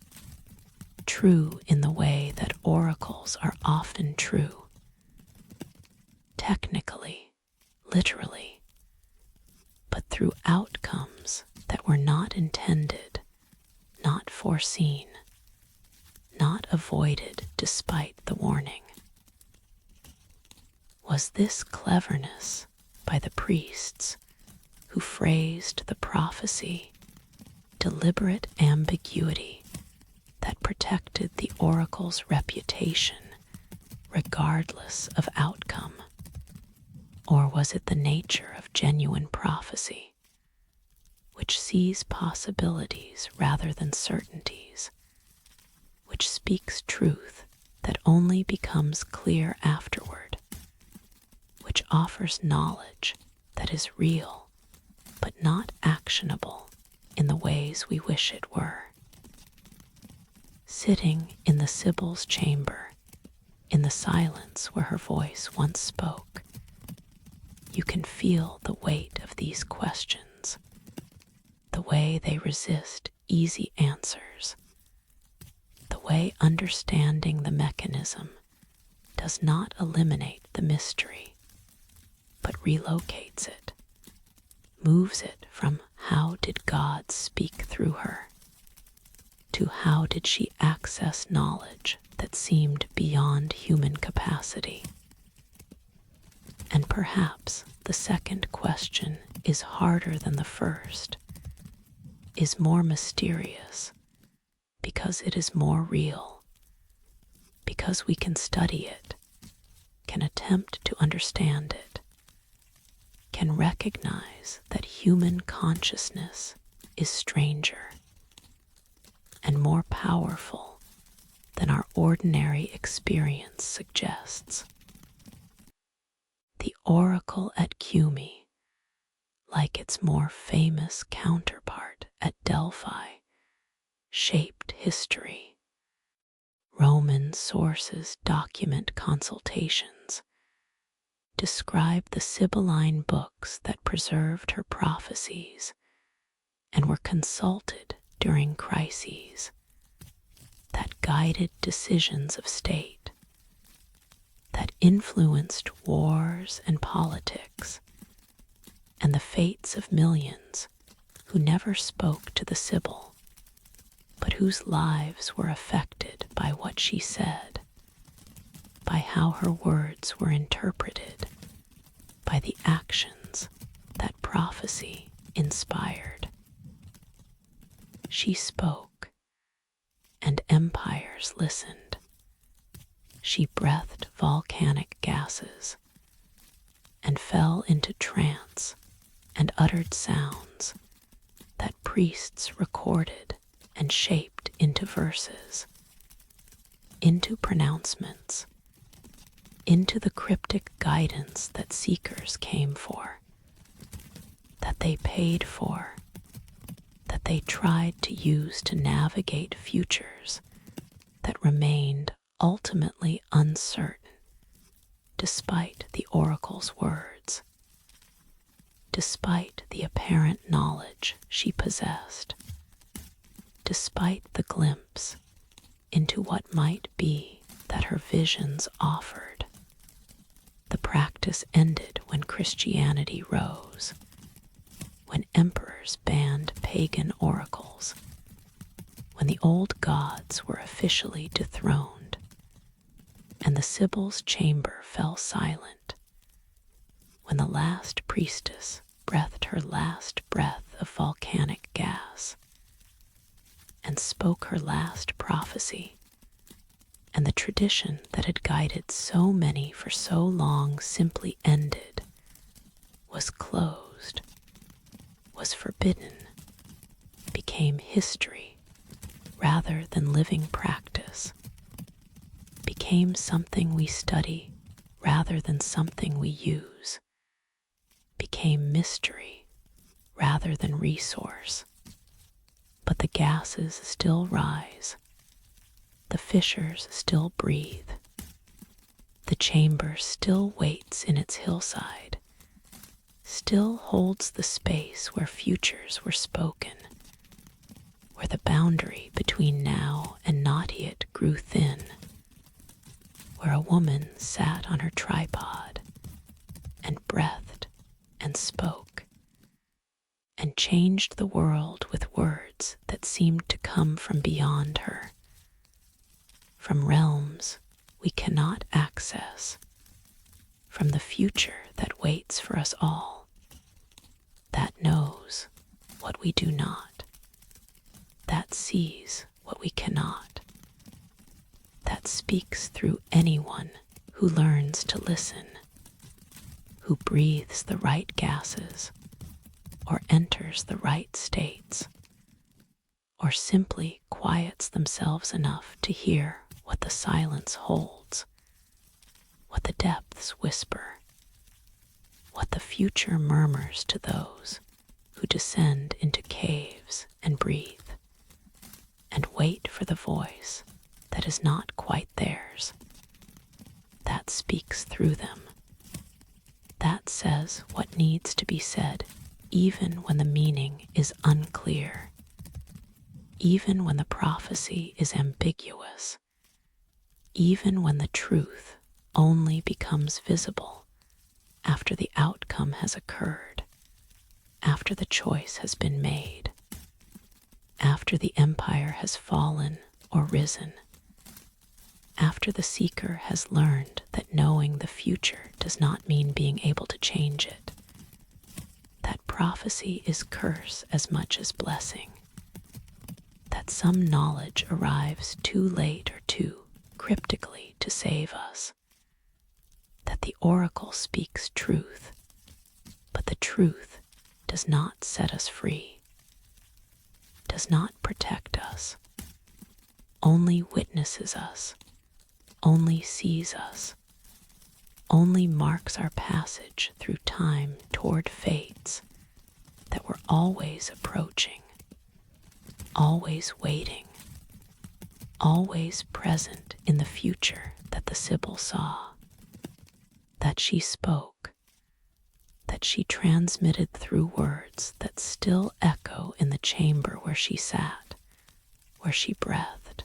True in the way that oracles are often true. Technically, literally, but through outcomes that were not intended, not foreseen, not avoided despite the warning. Was this cleverness by the priests who phrased the prophecy, deliberate ambiguity that protected the oracle's reputation regardless of outcome? Or was it the nature of genuine prophecy, which sees possibilities rather than certainties, which speaks truth that only becomes clear afterward, which offers knowledge that is real but not actionable in the ways we wish it were? Sitting in the Sibyl's chamber, in the silence where her voice once spoke, you can feel the weight of these questions, the way they resist easy answers, the way understanding the mechanism does not eliminate the mystery, but relocates it, moves it from how did God speak through her to how did she access knowledge that seemed beyond human capacity. And perhaps the second question is harder than the first, is more mysterious, because it is more real, because we can study it, can attempt to understand it, can recognize that human consciousness is stranger and more powerful than our ordinary experience suggests. The oracle at Cumae, like its more famous counterpart at Delphi, shaped history. Roman sources document consultations, describe the Sibylline books that preserved her prophecies and were consulted during crises, that guided decisions of state, that influenced wars and politics, and the fates of millions who never spoke to the Sibyl, but whose lives were affected by what she said, by how her words were interpreted, by the actions that prophecy inspired. She spoke, and empires listened. She breathed volcanic gases, and fell into trance, and uttered sounds that priests recorded and shaped into verses, into pronouncements, into the cryptic guidance that seekers came for, that they paid for, that they tried to use to navigate futures that remained ultimately uncertain despite the oracle's words, despite the apparent knowledge she possessed, despite the glimpse into what might be that her visions offered. The practice ended when Christianity rose, when emperors banned pagan oracles, when the old gods were officially dethroned, and the Sibyl's chamber fell silent when the last priestess breathed her last breath of volcanic gas and spoke her last prophecy, and the tradition that had guided so many for so long simply ended, was closed, was forbidden, became history rather than living practice, became something we study rather than something we use, became mystery rather than resource. But the gases still rise, the fissures still breathe, the chamber still waits in its hillside, still holds the space where futures were spoken, where the boundary between now and not yet grew thin, where a woman sat on her tripod and breathed and spoke and changed the world with words that seemed to come from beyond her, from realms we cannot access, from the future that waits for us all, that knows what we do not, that sees what we cannot, that speaks through anyone who learns to listen, who breathes the right gases, or enters the right states, or simply quiets themselves enough to hear what the silence holds, what the depths whisper, what the future murmurs to those who descend into caves and breathe, and wait for the voice that is not quite theirs, that speaks through them, that says what needs to be said even when the meaning is unclear, even when the prophecy is ambiguous, even when the truth only becomes visible after the outcome has occurred, after the choice has been made, after the empire has fallen or risen, after the seeker has learned that knowing the future does not mean being able to change it, that prophecy is curse as much as blessing, that some knowledge arrives too late or too cryptically to save us, that the oracle speaks truth, but the truth does not set us free, does not protect us, only witnesses us, only sees us, only marks our passage through time toward fates that were always approaching, always waiting, always present in the future that the Sibyl saw, that she spoke, that she transmitted through words that still echo in the chamber where she sat, where she breathed,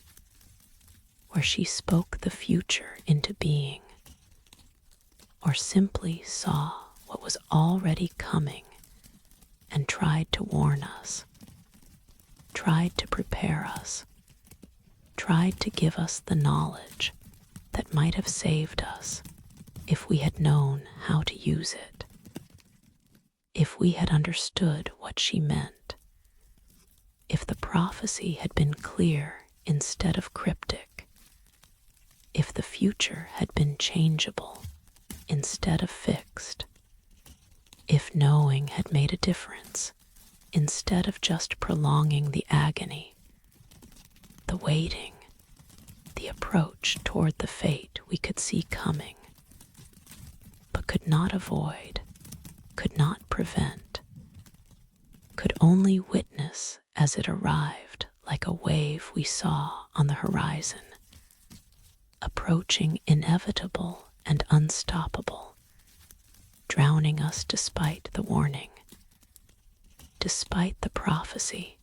where she spoke the future into being, or simply saw what was already coming and tried to warn us, tried to prepare us, tried to give us the knowledge that might have saved us if we had known how to use it, if we had understood what she meant, if the prophecy had been clear instead of cryptic, if the future had been changeable instead of fixed, if knowing had made a difference instead of just prolonging the agony, the waiting, the approach toward the fate we could see coming, but could not avoid, could not prevent, could only witness as it arrived like a wave we saw on the horizon, approaching inevitable and unstoppable, drowning us despite the warning, despite the prophecy,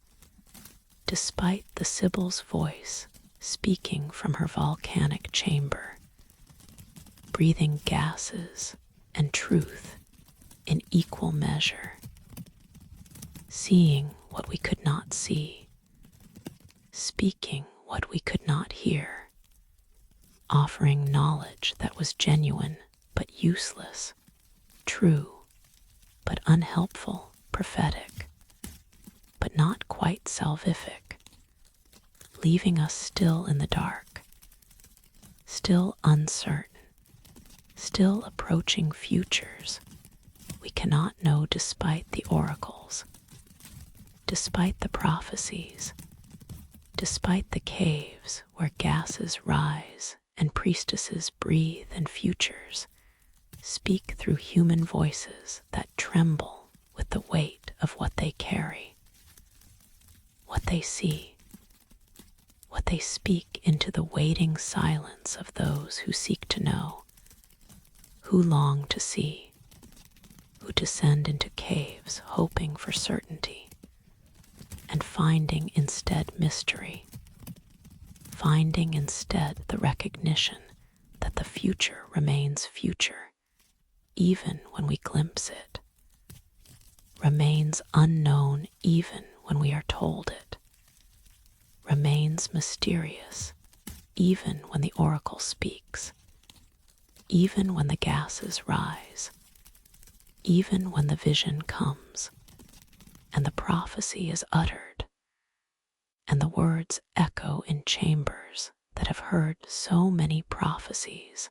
despite the Sibyl's voice speaking from her volcanic chamber, breathing gases and truth in equal measure, seeing what we could not see, speaking what we could not hear, offering knowledge that was genuine but useless, true but unhelpful, prophetic but not quite salvific, leaving us still in the dark, still uncertain, still approaching futures we cannot know despite the oracles, despite the prophecies, despite the caves where gases rise and priestesses breathe and futures speak through human voices that tremble with the weight of what they carry, what they see, what they speak into the waiting silence of those who seek to know, who long to see, who descend into caves hoping for certainty and finding instead mystery, finding instead the recognition that the future remains future even when we glimpse it, remains unknown even when we are told it, remains mysterious even when the oracle speaks, even when the gases rise, even when the vision comes and the prophecy is uttered and the words echo in chambers that have heard so many prophecies,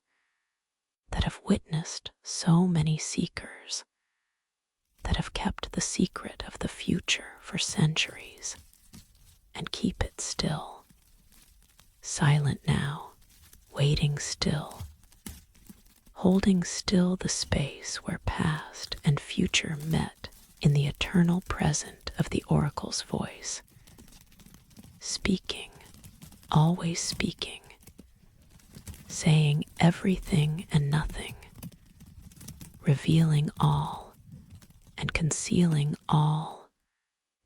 that have witnessed so many seekers, that have kept the secret of the future for centuries and keep it still, silent now, waiting still, holding still the space where past and future met in the eternal present of the oracle's voice, speaking, always speaking, saying everything and nothing, revealing all and concealing all,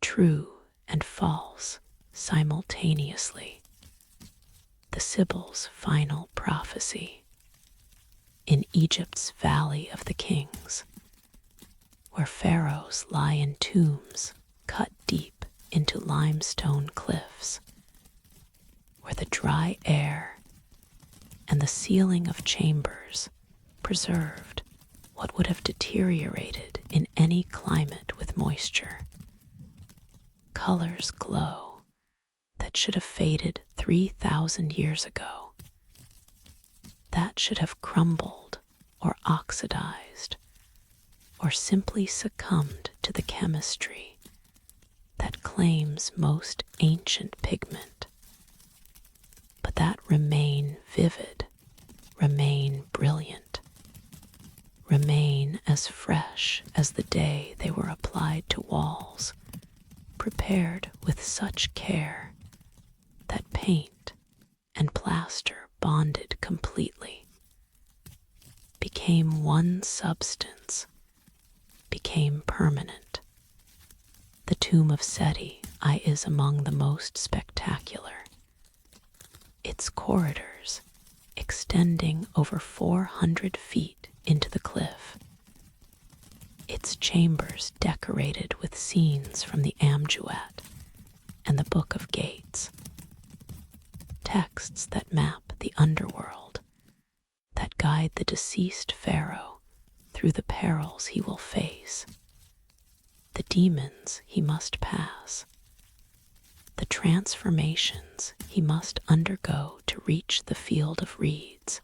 true and false simultaneously. The Sibyl's final prophecy in Egypt's Valley of the Kings, where pharaohs lie in tombs cut deep into limestone cliffs, where the dry air and the ceiling of chambers preserved what would have deteriorated in any climate with moisture. Colors glow that should have faded 3,000 years ago, that should have crumbled or oxidized or simply succumbed to the chemistry that claims most ancient pigment, but that remain vivid, remain brilliant, remain as fresh as the day they were applied to walls, prepared with such care that paint and plaster bonded completely, became one substance, became permanent. The tomb of Seti is among the most spectacular. Its corridors, extending over 400 feet into the cliff, its chambers decorated with scenes from the Amjuat and the Book of Gates, texts that map the underworld, that guide the deceased pharaoh through the perils he will face, the demons he must pass, the transformations he must undergo to reach the field of reeds,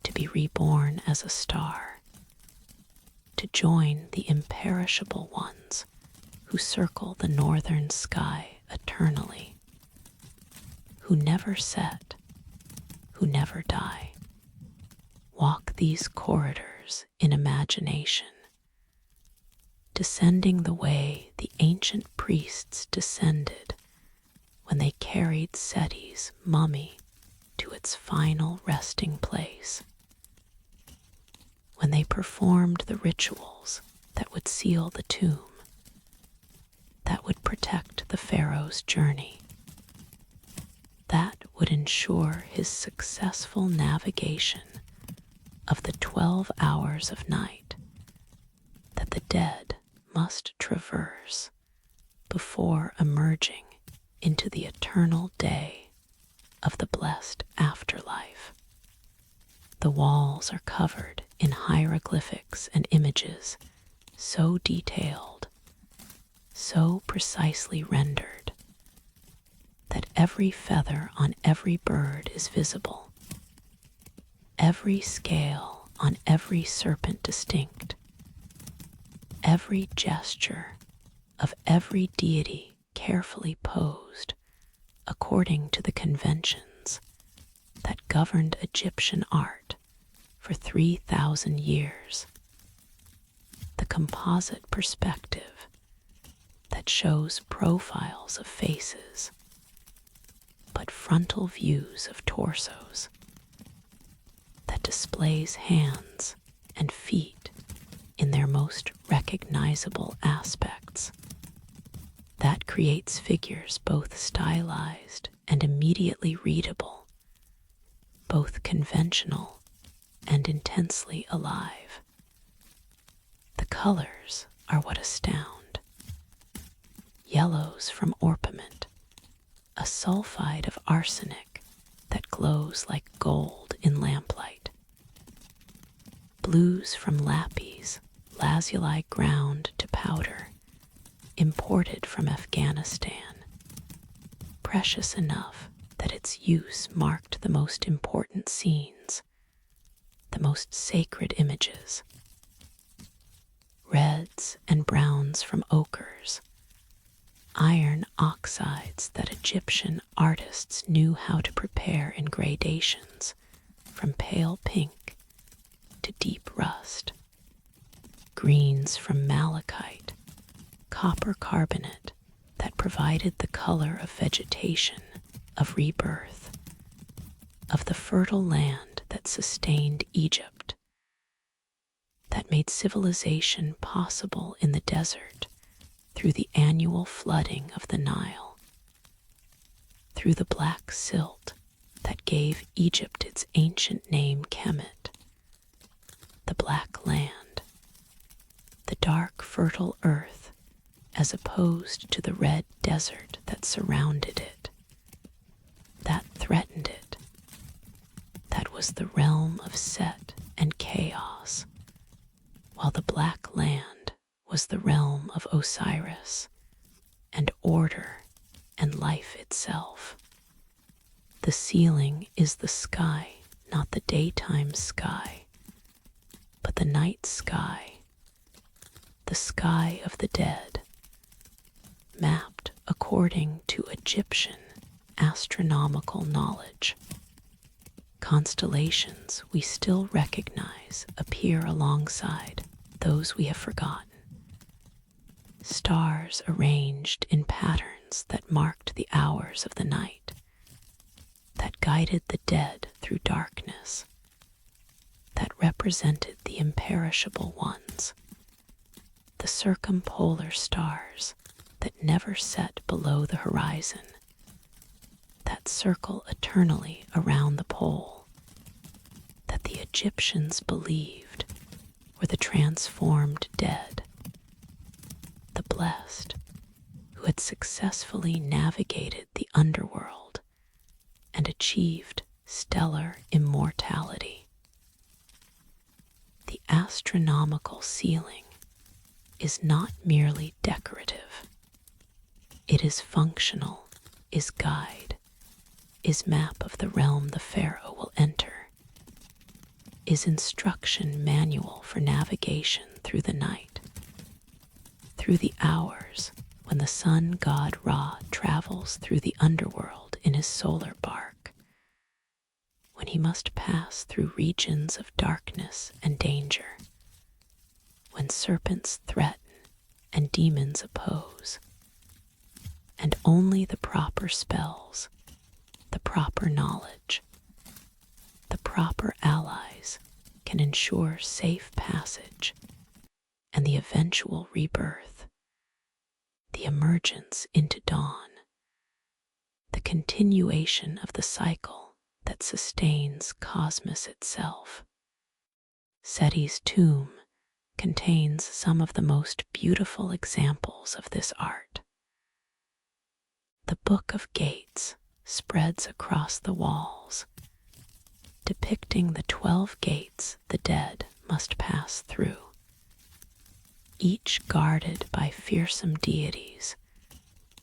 to be reborn as a star, to join the imperishable ones who circle the northern sky eternally, who never set, who never die. Walk these corridors in imagination, descending the way the ancient priests descended when they carried Seti's mummy to its final resting place, when they performed the rituals that would seal the tomb, that would protect the pharaoh's journey, that would ensure his successful navigation of the 12 hours of night that the dead must traverse before emerging into the eternal day of the blessed afterlife. The walls are covered in hieroglyphics and images so detailed, so precisely rendered, that every feather on every bird is visible, every scale on every serpent distinct, every gesture of every deity carefully posed according to the conventions that governed Egyptian art for 3,000 years. The composite perspective that shows profiles of faces, but frontal views of torsos, that displays hands and feet in their most recognizable aspects, that creates figures both stylized and immediately readable, both conventional and intensely alive. The colors are what astound. Yellows from orpiment, a sulfide of arsenic that glows like gold in lamplight. Blues from lapis, lazuli ground to powder, imported from Afghanistan, precious enough that its use marked the most important scenes, the most sacred images. Reds and browns from ochres, iron oxides that Egyptian artists knew how to prepare in gradations from pale pink to deep rust. Greens from malachite, copper carbonate that provided the color of vegetation, of rebirth, of the fertile land that sustained Egypt, that made civilization possible in the desert through the annual flooding of the Nile, through the black silt that gave Egypt its ancient name Kemet, the black land, the dark fertile earth as opposed to the red desert that surrounded it, that threatened it, that was the realm of Set and chaos, while the black land was the realm of Osiris and order and life itself. The ceiling is the sky, not the daytime sky, but the night sky, the sky of the dead, mapped according to Egyptian astronomical knowledge. Constellations we still recognize appear alongside those we have forgotten. Stars arranged in patterns that marked the hours of the night, that guided the dead through darkness, that represented the imperishable ones, the circumpolar stars that never set below the horizon, that circle eternally around the pole, that the Egyptians believed were the transformed dead, the blessed who had successfully navigated the underworld and achieved stellar immortality. The astronomical ceiling is not merely decorative. It is functional, is guide, is map of the realm the pharaoh will enter, is instruction manual for navigation through the night, through the hours when the sun god Ra travels through the underworld in his solar bark, when he must pass through regions of darkness and danger, when serpents threaten and demons oppose, and only the proper spells, the proper knowledge, the proper allies can ensure safe passage and the eventual rebirth, the emergence into dawn, the continuation of the cycle that sustains cosmos itself. Seti's tomb contains some of the most beautiful examples of this art. The Book of Gates spreads across the walls, depicting the 12 gates the dead must pass through, each guarded by fearsome deities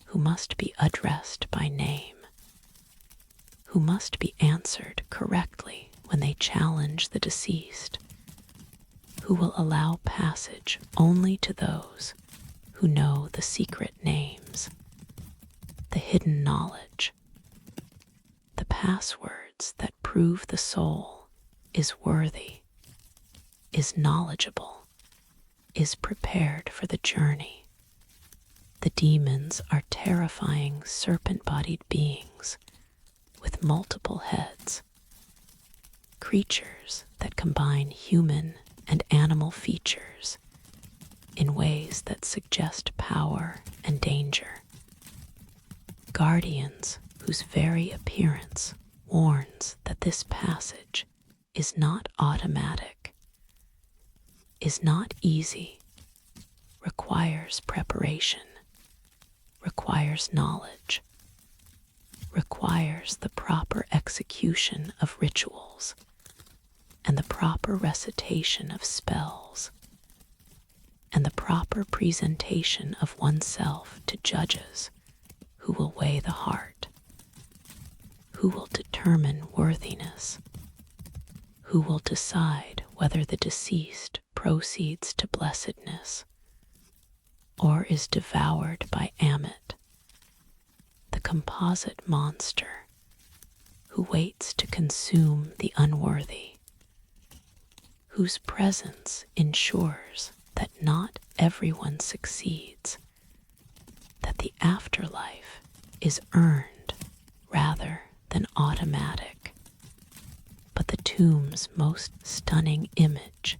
who must be addressed by name, who must be answered correctly when they challenge the deceased, who will allow passage only to those who know the secret names, the hidden knowledge, the passwords that prove the soul is worthy, is knowledgeable, is prepared for the journey. The demons are terrifying serpent-bodied beings with multiple heads, creatures that combine human and animal features in ways that suggest power and danger. Guardians whose very appearance warns that this passage is not automatic, is not easy, requires preparation, requires knowledge, requires the proper execution of rituals and the proper recitation of spells and the proper presentation of oneself to judges who will weigh the heart, who will determine worthiness, who will decide whether the deceased proceeds to blessedness or is devoured by Amit, the composite monster who waits to consume the unworthy, whose presence ensures that not everyone succeeds, that the afterlife is earned rather than automatic. But the tomb's most stunning image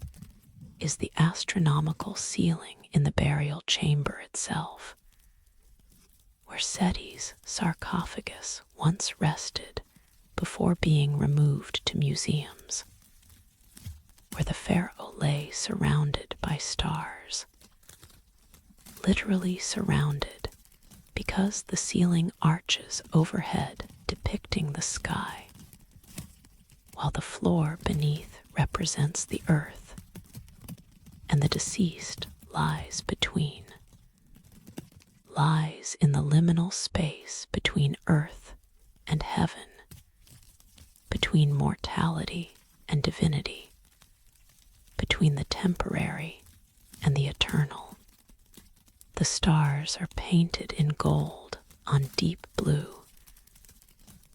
is the astronomical ceiling in the burial chamber itself, where Seti's sarcophagus once rested before being removed to museums, where the pharaoh lay surrounded by stars, literally surrounded because the ceiling arches overhead depicting the sky, while the floor beneath represents the earth, and the deceased lies between, lies in the liminal space between earth and heaven, between mortality and divinity, between the temporary and the eternal. The stars are painted in gold on deep blue,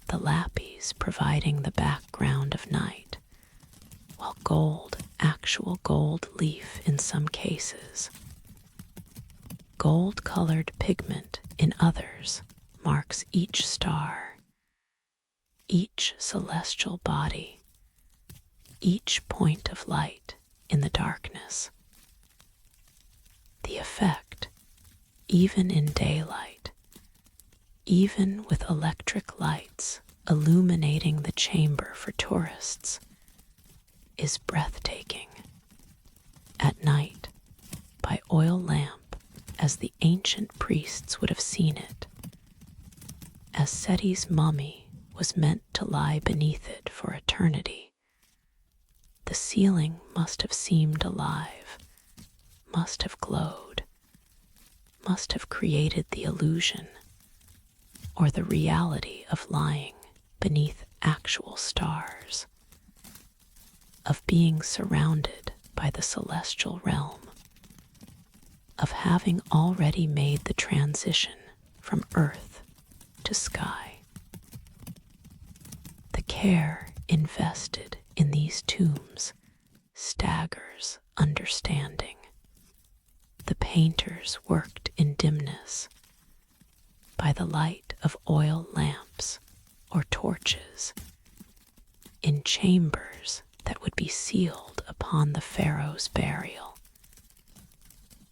the lapis providing the background of night, while gold, actual gold leaf in some cases, gold-colored pigment in others, marks each star, each celestial body, each point of light in the darkness. The effect, even in daylight, even with electric lights illuminating the chamber for tourists, is breathtaking. At night, by oil lamp, as the ancient priests would have seen it, as Seti's mummy was meant to lie beneath it for eternity, the ceiling must have seemed alive, must have glowed, must have created the illusion or the reality of lying beneath actual stars, of being surrounded by the celestial realm, of having already made the transition from earth to sky. The care invested in these tombs staggers understanding. The painters worked in dimness, by the light of oil lamps or torches, in chambers that would be sealed upon the pharaoh's burial,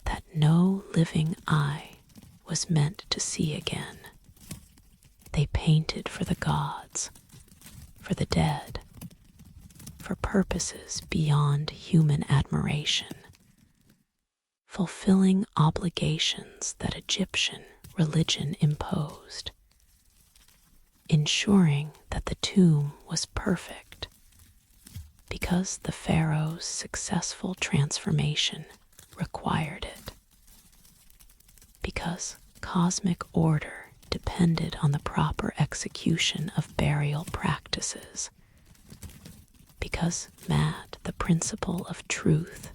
that no living eye was meant to see again. They painted for the gods, for the dead, for purposes beyond human admiration, fulfilling obligations that Egyptian religion imposed. ensuring that the tomb was perfect, because the pharaoh's successful transformation required it, because cosmic order depended on the proper execution of burial practices, because Mad, the principle of truth,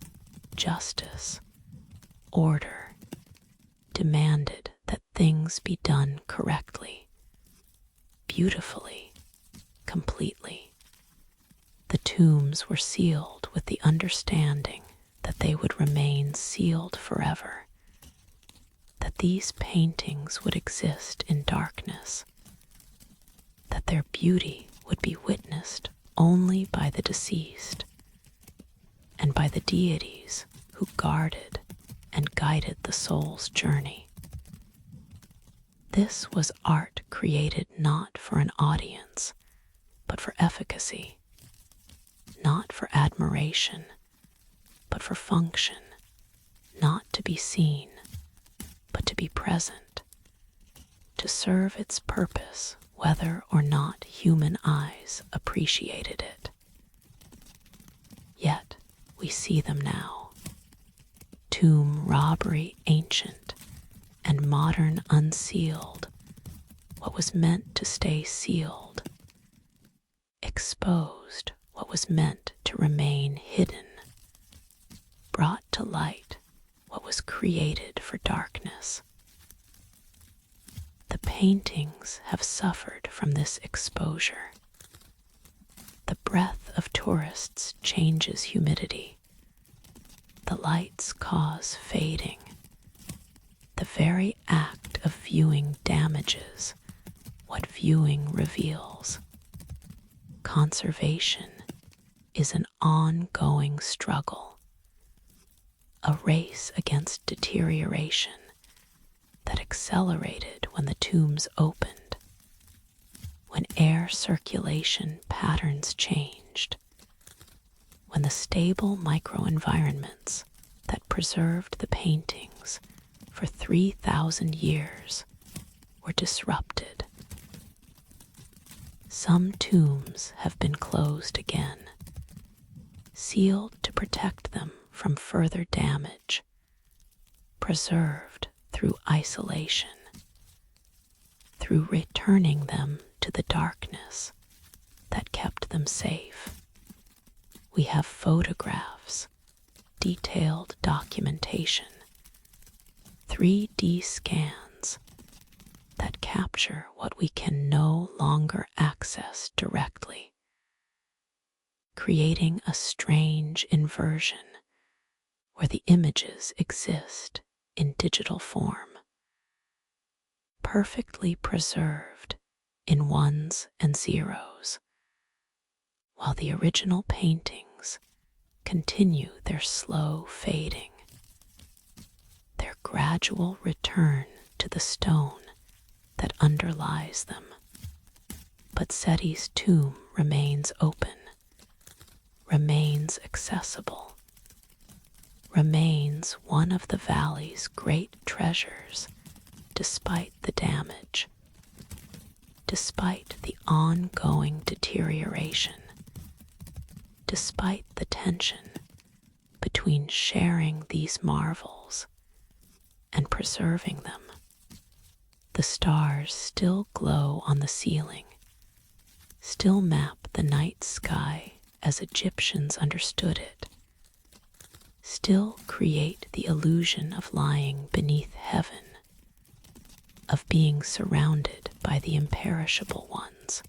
justice, order, demanded that things be done correctly, beautifully, completely. The tombs were sealed with the understanding that they would remain sealed forever, that these paintings would exist in darkness, that their beauty would be witnessed only by the deceased and by the deities who guarded and guided the soul's journey. This was art created not for an audience, but for efficacy, not for admiration, but for function, not to be seen, but to be present, to serve its purpose whether or not human eyes appreciated it. Yet we see them now, tomb robbery ancient and modern unsealed, what was meant to stay sealed, exposed what was meant to remain hidden, brought to light what was created for darkness. The paintings have suffered from this exposure. The breath of tourists changes humidity. The lights cause fading. The very act of viewing damages what viewing reveals. Conservation is an ongoing struggle, a race against deterioration that accelerated when the tombs opened, when air circulation patterns changed, when the stable microenvironments that preserved the paintings for 3,000 years were disrupted. Some tombs have been closed again, sealed to protect them from further damage, preserved through isolation, through returning them to the darkness that kept them safe. We have photographs, detailed documentation, 3D scans that capture what we can no longer access directly, creating a strange inversion where the images exist in digital form, perfectly preserved in ones and zeros, while the original paintings continue their slow fading, their gradual return to the stone that underlies them. But Seti's tomb remains open, remains accessible, remains one of the valley's great treasures despite the damage, despite the ongoing deterioration, despite the tension between sharing these marvels and preserving them. The stars still glow on the ceiling, still map the night sky as Egyptians understood it, still create the illusion of lying beneath heaven, of being surrounded by the imperishable ones,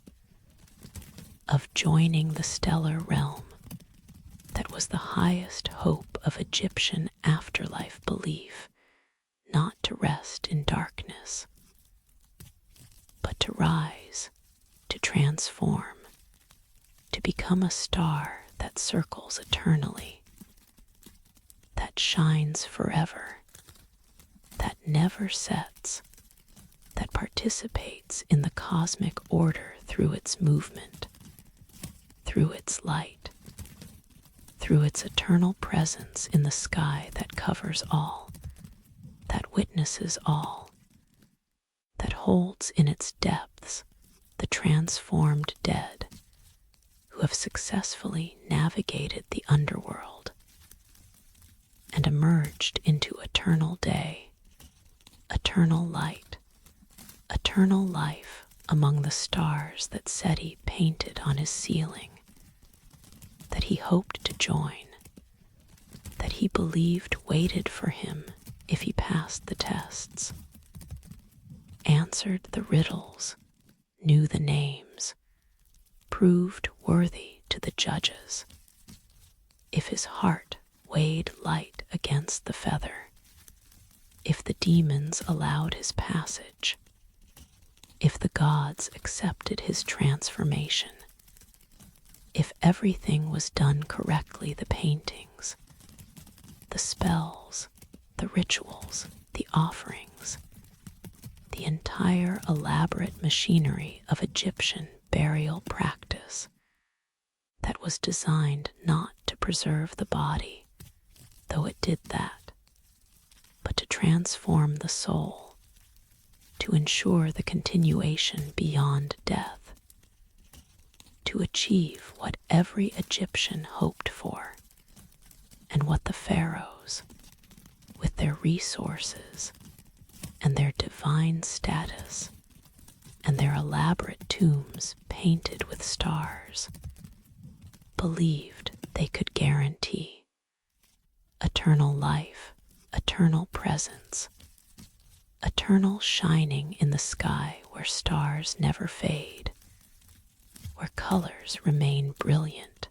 of joining the stellar realm that was the highest hope of Egyptian afterlife belief, not to rest in darkness, but to rise, to transform, to become a star that circles eternally, that shines forever, that never sets, that participates in the cosmic order through its movement, through its light, through its eternal presence in the sky that covers all, that witnesses all, that holds in its depths the transformed dead who have successfully navigated the underworld and emerged into eternal day, eternal light, eternal life among the stars that Seti painted on his ceiling, that he hoped to join, that he believed waited for him if he passed the tests, answered the riddles, knew the names, proved worthy to the judges, if his heart weighed light against the feather, if the demons allowed his passage, if the gods accepted his transformation, if everything was done correctly, the paintings, the spells, the rituals, the offerings, the entire elaborate machinery of Egyptian burial practice that was designed not to preserve the body, though it did that, but to transform the soul, to ensure the continuation beyond death, to achieve what every Egyptian hoped for, and what the pharaohs, with their resources and their divine status and their elaborate tombs painted with stars, believed they could guarantee: eternal life, eternal presence, eternal shining in the sky where stars never fade, where colors remain brilliant,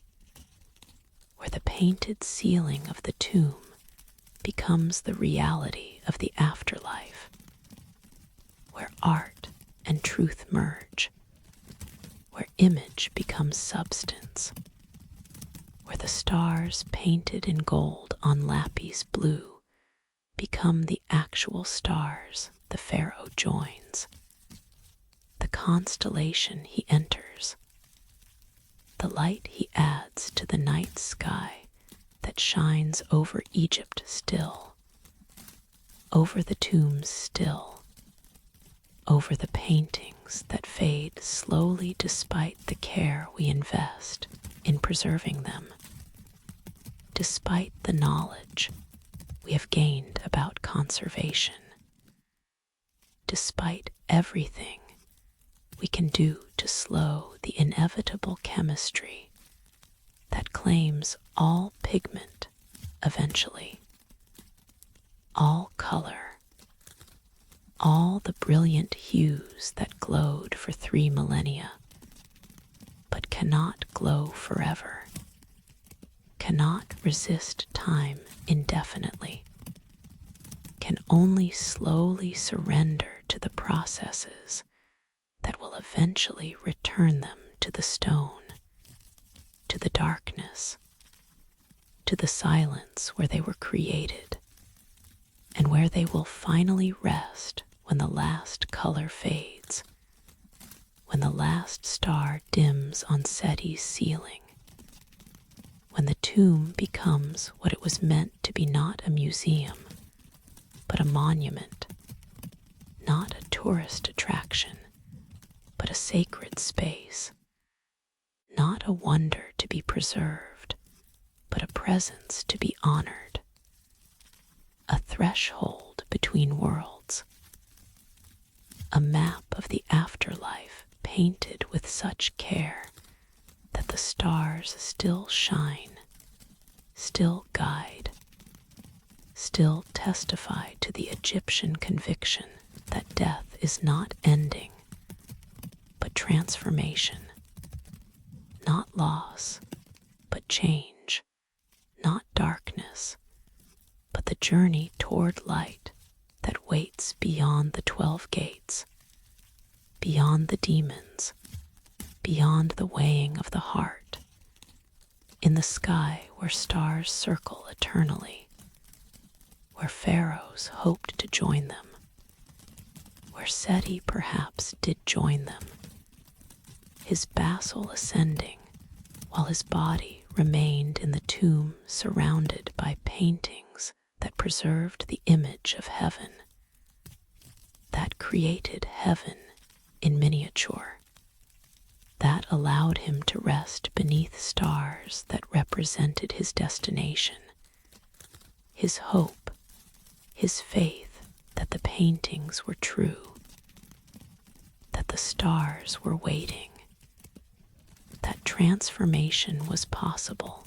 where the painted ceiling of the tomb becomes the reality of the afterlife, where art and truth merge, where image becomes substance, where the stars painted in gold on lapis blue become the actual stars the pharaoh joins, the constellation he enters, the light he adds to the night sky that shines over Egypt still, over the tombs still, over the paintings that fade slowly despite the care we invest in preserving them, despite the knowledge we have gained about conservation, despite everything we can do to slow the inevitable chemistry that claims all pigment eventually, all color, all the brilliant hues that glowed for 3 millennia, but cannot glow forever, cannot resist time indefinitely, can only slowly surrender to the processes that will eventually return them to the stone, to the darkness, to the silence where they were created, and where they will finally rest when the last color fades, when the last star dims on Seti's ceiling, when the tomb becomes what it was meant to be: not a museum, but a monument, not a tourist attraction, but a sacred space, not a wonder to be preserved, but a presence to be honored, a threshold between worlds, a map of the afterlife painted with such care that the stars still shine, still guide, still testify to the Egyptian conviction that death is not ending, but transformation, not loss, but change, not darkness, but the journey toward light that waits beyond the 12 gates, beyond the demons, beyond the weighing of the heart, in the sky where stars circle eternally, where pharaohs hoped to join them, where Seti perhaps did join them, his basil ascending while his body remained in the tomb surrounded by paintings that preserved the image of heaven, that created heaven in miniature, that allowed him to rest beneath stars that represented his destination, his hope, his faith that the paintings were true, that the stars were waiting, that transformation was possible,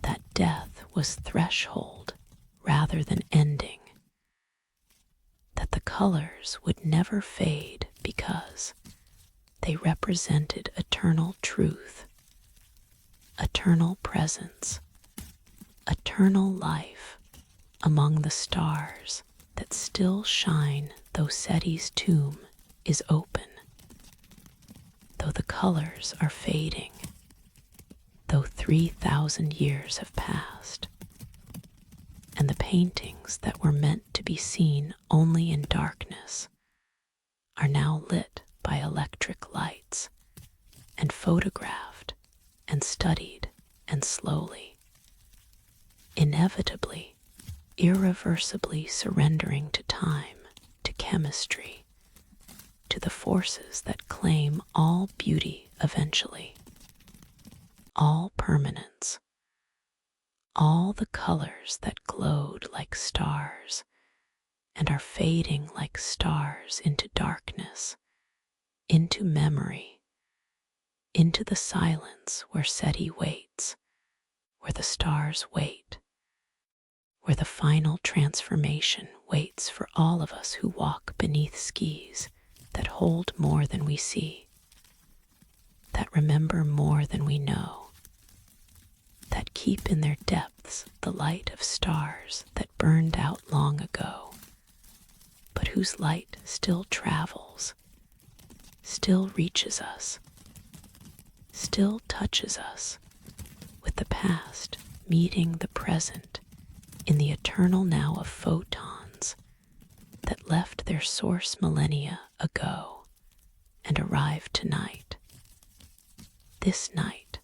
that death was threshold rather than ending, that the colors would never fade because they represented eternal truth, eternal presence, eternal life among the stars that still shine though Seti's tomb is open, though the colors are fading, though 3,000 years have passed, and the paintings that were meant to be seen only in darkness are now lit by electric lights and photographed and studied and slowly, inevitably, irreversibly surrendering to time, to chemistry, to the forces that claim all beauty eventually, all permanence, all the colors that glowed like stars and are fading like stars into darkness, into memory, into the silence where Seti waits, where the stars wait, where the final transformation waits for all of us who walk beneath skis that hold more than we see, that remember more than we know, that keep in their depths the light of stars that burned out long ago, but whose light still travels, still reaches us, still touches us, with the past meeting the present in the eternal now of photons that left their source millennia ago and arrived tonight. This night,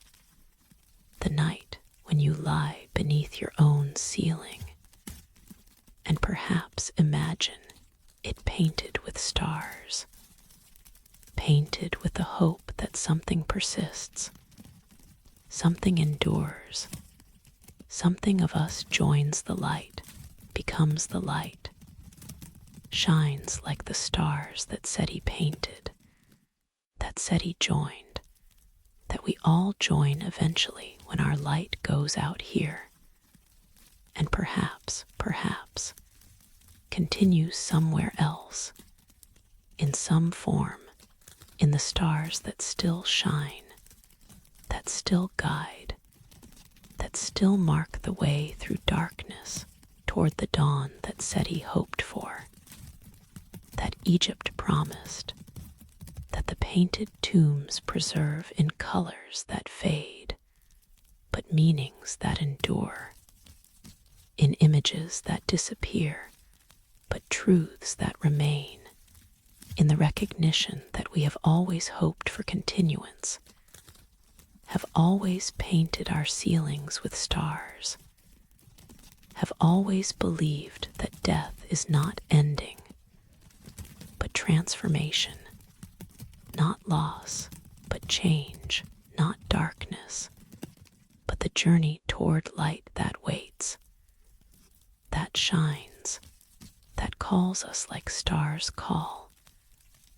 the night when you lie beneath your own ceiling and perhaps imagine it painted with stars, painted with the hope that something persists, something endures, something of us joins the light, becomes the light, shines like the stars that Seti painted, that Seti joined, that we all join eventually when our light goes out here, and perhaps, continues somewhere else, in some form, in the stars that still shine, that still guide, that still mark the way through darkness toward the dawn that Seti hoped for, that Egypt promised, that the painted tombs preserve in colors that fade, but meanings that endure, in images that disappear, but truths that remain, in the recognition that we have always hoped for continuance, have always painted our ceilings with stars, have always believed that death is not ending, but transformation, not loss, but change, not darkness, but the journey toward light that waits, that shines, that calls us like stars call,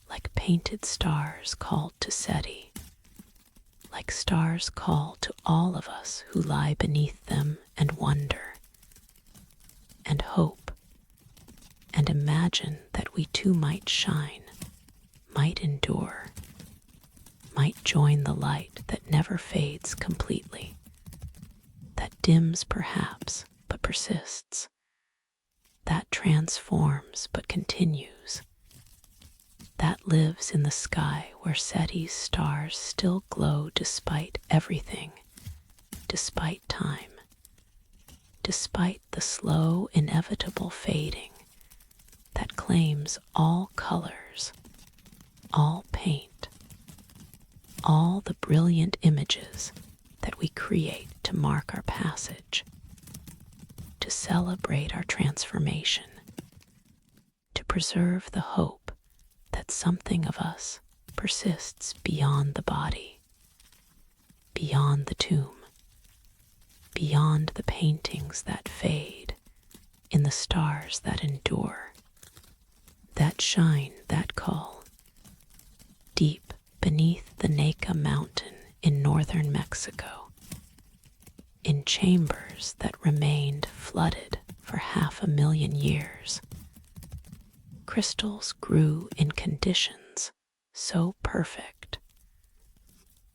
like painted stars called to Seti, like stars call to all of us who lie beneath them and wonder, and hope, and imagine that we too might shine, might endure, might join the light that never fades completely, that dims perhaps but persists, that transforms but continues, that lives in the sky where Seti's stars still glow despite everything, despite time, despite the slow, inevitable fading that claims all colors, all paint, all the brilliant images that we create to mark our passage, to celebrate our transformation, to preserve the hope that something of us persists beyond the body, beyond the tomb, beyond the paintings that fade, in the stars that endure, that shine, that call, deep beneath the Naka mountain in northern Mexico, in chambers that remained flooded for 500,000 years. Crystals grew in conditions so perfect,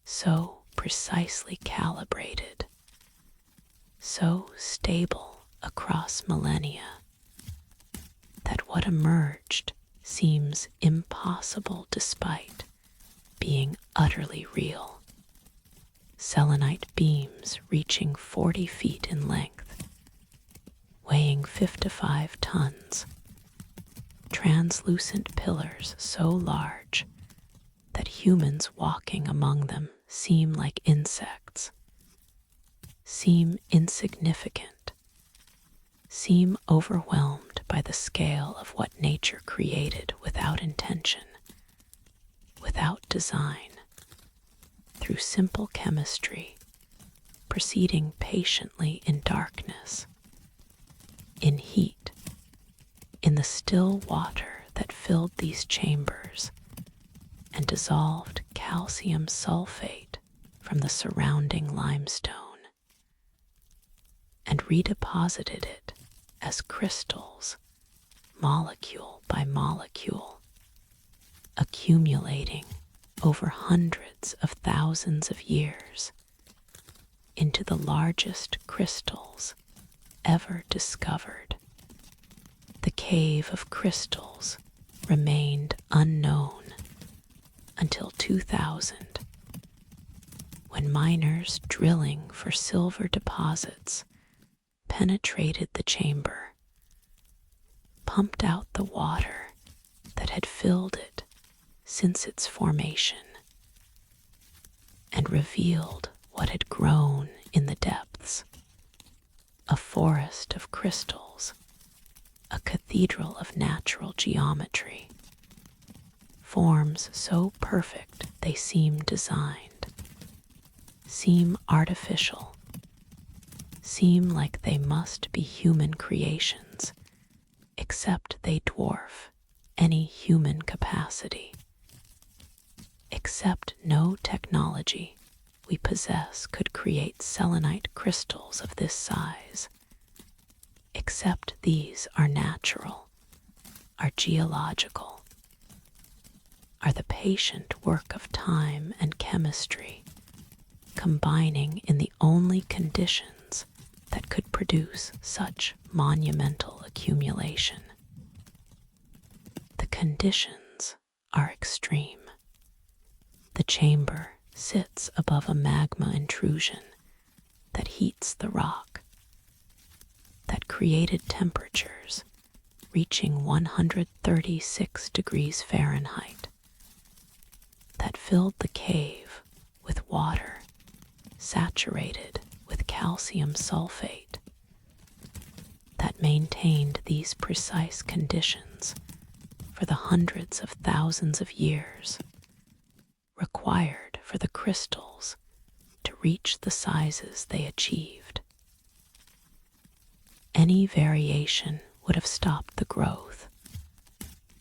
so precisely calibrated, so stable across millennia, that what emerged seems impossible despite being utterly real. Selenite beams reaching 40 feet in length, weighing 55 tons, translucent pillars so large that humans walking among them seem like insects, seem insignificant, seem overwhelmed by the scale of what nature created without intention, without design, through simple chemistry, proceeding patiently in darkness, in heat, in the still water that filled these chambers and dissolved calcium sulfate from the surrounding limestone and redeposited it as crystals, molecule by molecule, accumulating over hundreds of thousands of years into the largest crystals ever discovered. The cave of crystals remained unknown until 2000, when miners drilling for silver deposits penetrated the chamber, pumped out the water that had filled it since its formation, and revealed what had grown in the depths: a forest of crystals, a cathedral of natural geometry, forms so perfect they seem designed, seem artificial, seem like they must be human creations, except they dwarf any human capacity, except no technology we possess could create selenite crystals of this size, except these are natural, are geological, are the patient work of time and chemistry, combining in the only conditions that could produce such monumental accumulation. The conditions are extreme. The chamber sits above a magma intrusion that heats the rock, that created temperatures reaching 136 degrees Fahrenheit, that filled the cave with water saturated with calcium sulfate, that maintained these precise conditions for the hundreds of thousands of years required for the crystals to reach the sizes they achieved. Any variation would have stopped the growth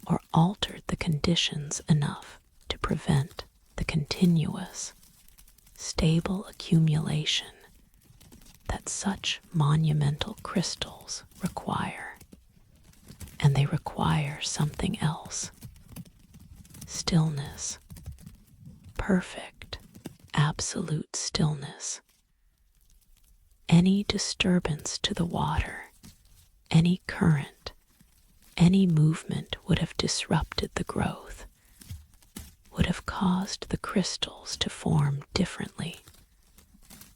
or altered the conditions enough to prevent the continuous, stable accumulation that such monumental crystals require. And they require something else: stillness, perfect, absolute stillness. Any disturbance to the water, any current, any movement would have disrupted the growth, would have caused the crystals to form differently,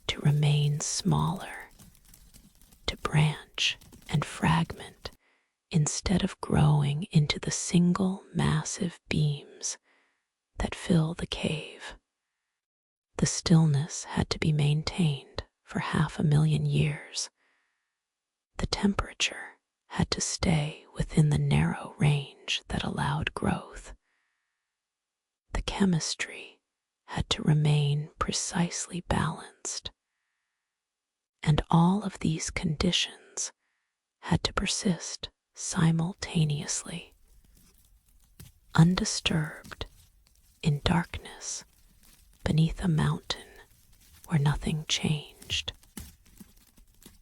to remain smaller, to branch and fragment instead of growing into the single massive beams that fill the cave. The stillness had to be maintained for 500,000 years. The temperature had to stay within the narrow range that allowed growth. The chemistry had to remain precisely balanced, and all of these conditions had to persist simultaneously, undisturbed, in darkness, beneath a mountain where nothing changed,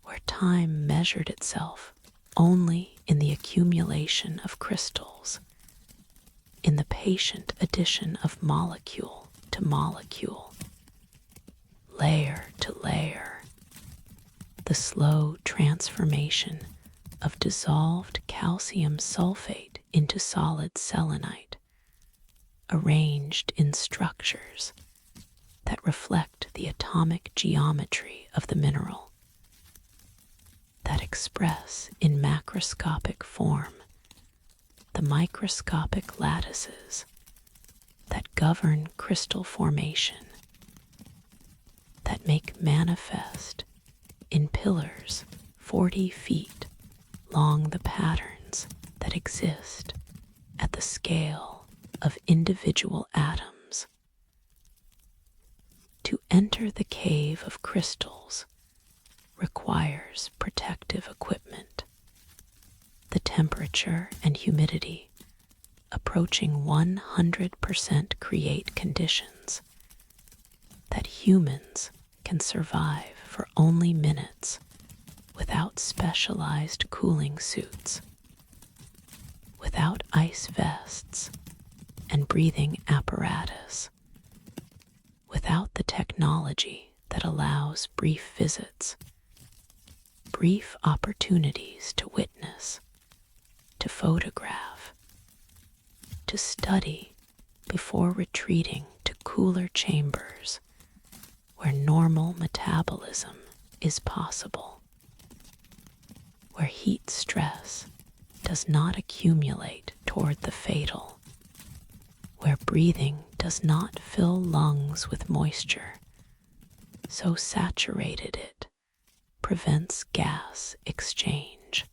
where time measured itself only in the accumulation of crystals, in the patient addition of molecule to molecule, layer to layer, the slow transformation of dissolved calcium sulfate into solid selenite, arranged in structures that reflect the atomic geometry of the mineral, that express in macroscopic form the microscopic lattices that govern crystal formation, that make manifest in pillars 40 feet long the patterns that exist at the scale of individual atoms. To enter the cave of crystals requires protective equipment. The temperature and humidity approaching 100% create conditions that humans can survive for only minutes without specialized cooling suits, without ice vests and breathing apparatus, without the technology that allows brief visits, brief opportunities to witness, to photograph, to study before retreating to cooler chambers where normal metabolism is possible, where heat stress does not accumulate toward the fatal, where breathing does not fill lungs with moisture so saturated it prevents gas exchange.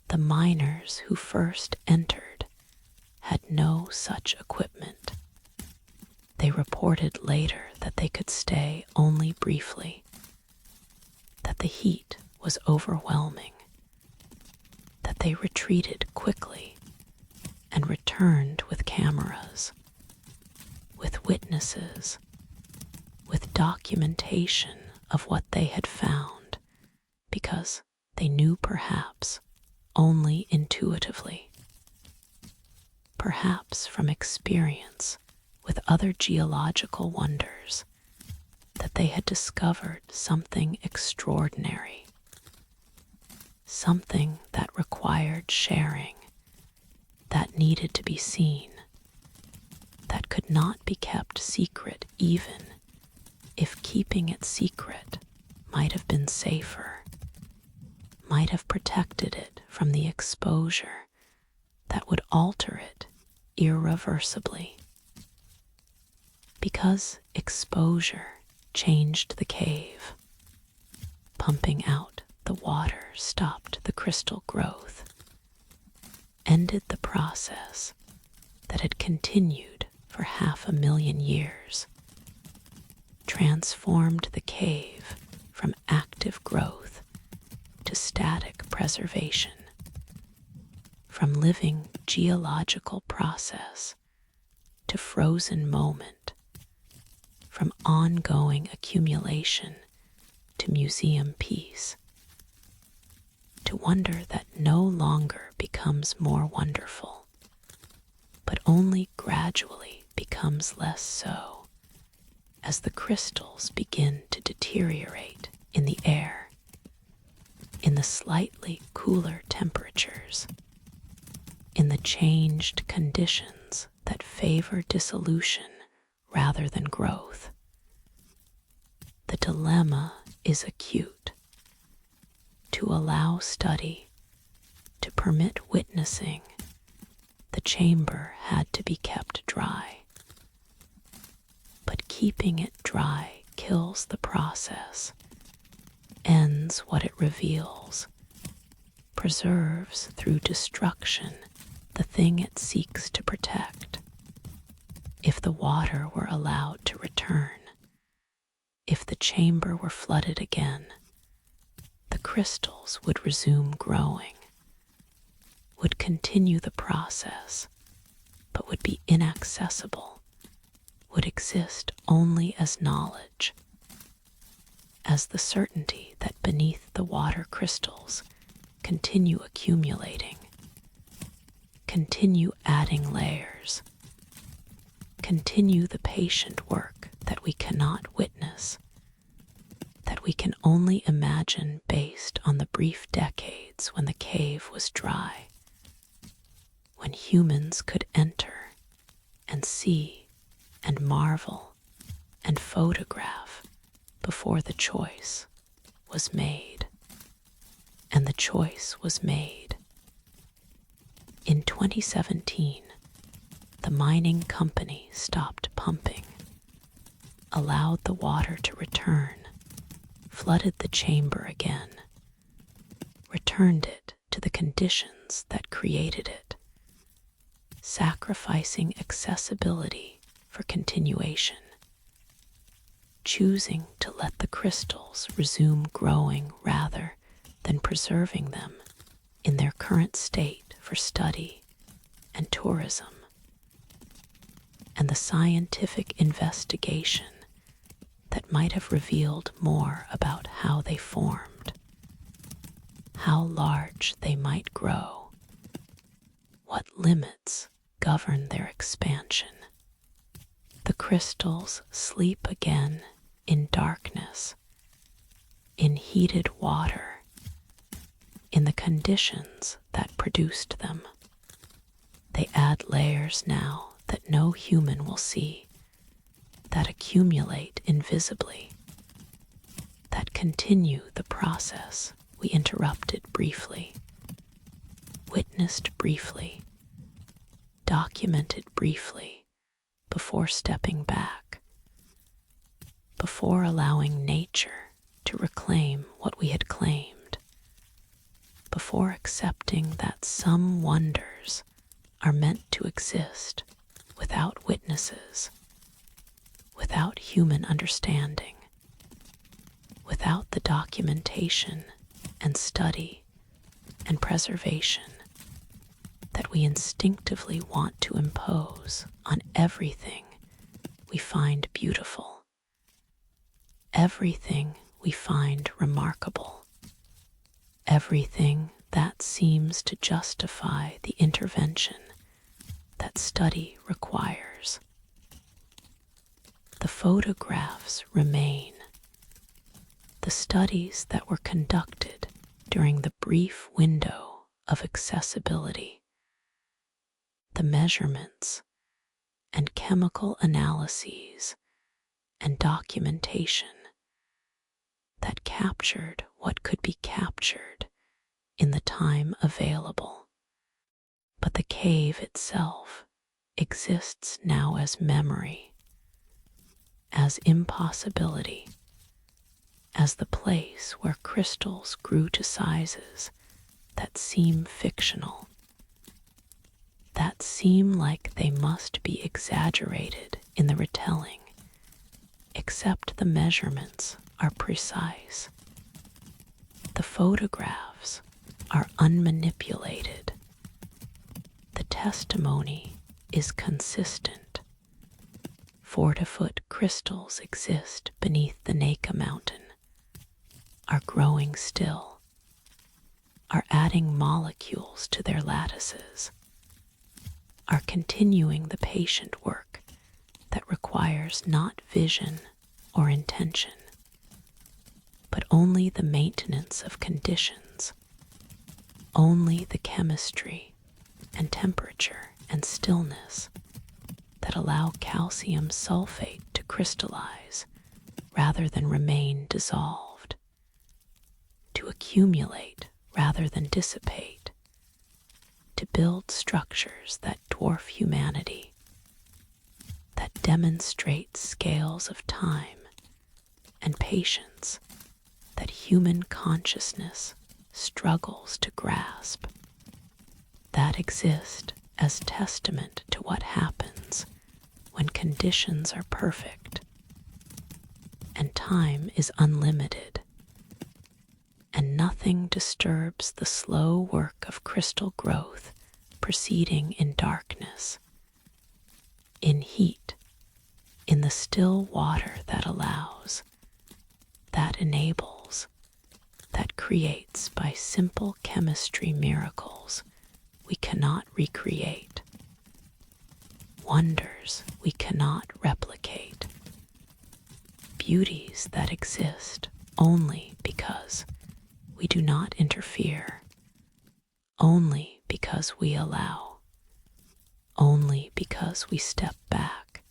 The miners who first entered had no such equipment. They reported later that they could stay only briefly, that the heat was overwhelming, that they retreated quickly and returned with cameras, with witnesses, with documentation of what they had found, because they knew perhaps only intuitively, perhaps from experience with other geological wonders, that they had discovered something extraordinary, something that required sharing, that needed to be seen, that could not be kept secret even if keeping it secret might have been safer, might have protected it from the exposure that would alter it irreversibly. Because exposure changed the cave, pumping out the water stopped the crystal growth, ended the process that had continued for 500,000 years, transformed the cave from active growth to static preservation, from living geological process to frozen moment, from ongoing accumulation to museum piece, to wonder that no longer becomes more wonderful, but only gradually becomes less so as the crystals begin to deteriorate in the air, in the slightly cooler temperatures, in the changed conditions that favor dissolution rather than growth. The dilemma is acute. To allow study, to permit witnessing, the chamber had to be kept dry. But keeping it dry kills the process, ends what it reveals, preserves through destruction the thing it seeks to protect. If the water were allowed to return, if the chamber were flooded again, the crystals would resume growing, would continue the process, but would be inaccessible, would exist only as knowledge, as the certainty that beneath the water crystals continue accumulating, continue adding layers, continue the patient work that we cannot witness, that we can only imagine based on the brief decades when the cave was dry, when humans could enter and see and marvel and photograph before the choice was made. And the choice was made. In 2017, the mining company stopped pumping, allowed the water to return, flooded the chamber again, returned it to the conditions that created it, sacrificing accessibility for continuation, choosing to let the crystals resume growing rather than preserving them in their current state for study and tourism. And the scientific investigation that might have revealed more about how they formed, how large they might grow, what limits govern their expansion. The crystals sleep again in darkness, in heated water, in the conditions that produced them. They add layers now that no human will see, that accumulate invisibly, that continue the process we interrupted briefly, witnessed briefly, documented briefly before stepping back, before allowing nature to reclaim what we had claimed, before accepting that some wonders are meant to exist without witnesses, without human understanding, without the documentation and study and preservation that we instinctively want to impose on everything we find beautiful, everything we find remarkable, everything that seems to justify the intervention that study requires. The photographs remain, the studies that were conducted during the brief window of accessibility, the measurements and chemical analyses and documentation that captured what could be captured in the time available. But the cave itself exists now as memory, as impossibility, as the place where crystals grew to sizes that seem fictional, that seem like they must be exaggerated in the retelling, except the measurements are precise. The photographs are unmanipulated. The testimony is consistent. 4-foot crystals exist beneath the Naka mountain, are growing still, are adding molecules to their lattices, are continuing the patient work that requires not vision or intention, but only the maintenance of conditions, only the chemistry and temperature and stillness that allow calcium sulfate to crystallize rather than remain dissolved, to accumulate rather than dissipate, to build structures that dwarf humanity, that demonstrate scales of time and patience that human consciousness struggles to grasp, that exist as testament to what happens when conditions are perfect and time is unlimited, and nothing disturbs the slow work of crystal growth proceeding in darkness, in heat, in the still water that allows, that enables, that creates by simple chemistry miracles we cannot recreate, wonders we cannot replicate, beauties that exist only because we do not interfere, only because we allow, only because we step back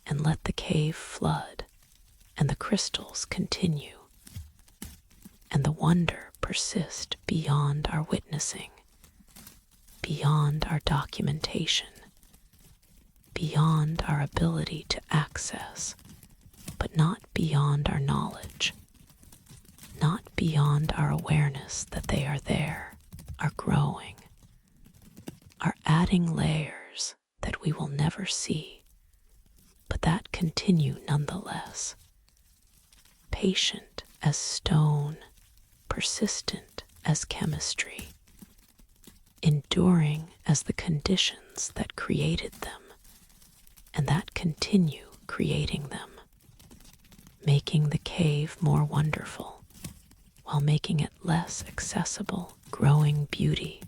and let the cave flood and the crystals continue, and the wonder persist beyond our witnessing, beyond our documentation, beyond our ability to access, but not beyond our knowledge, not beyond our awareness that they are there, are growing, are adding layers that we will never see, but that continue nonetheless, patient as stone, persistent as chemistry, enduring as the conditions that created them and that continue creating them, making the cave more wonderful while making it less accessible, growing beauty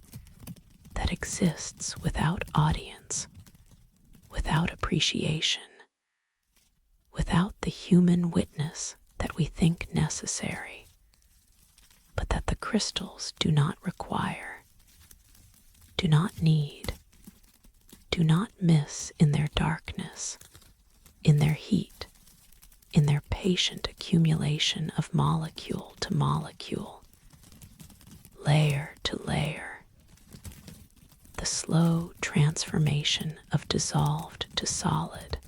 that exists without audience, without appreciation, without the human witness that we think necessary, but that the crystals do not require, do not need, do not miss in their darkness, in their heat, in their patient accumulation of molecule to molecule, layer to layer, the slow transformation of dissolved to solid,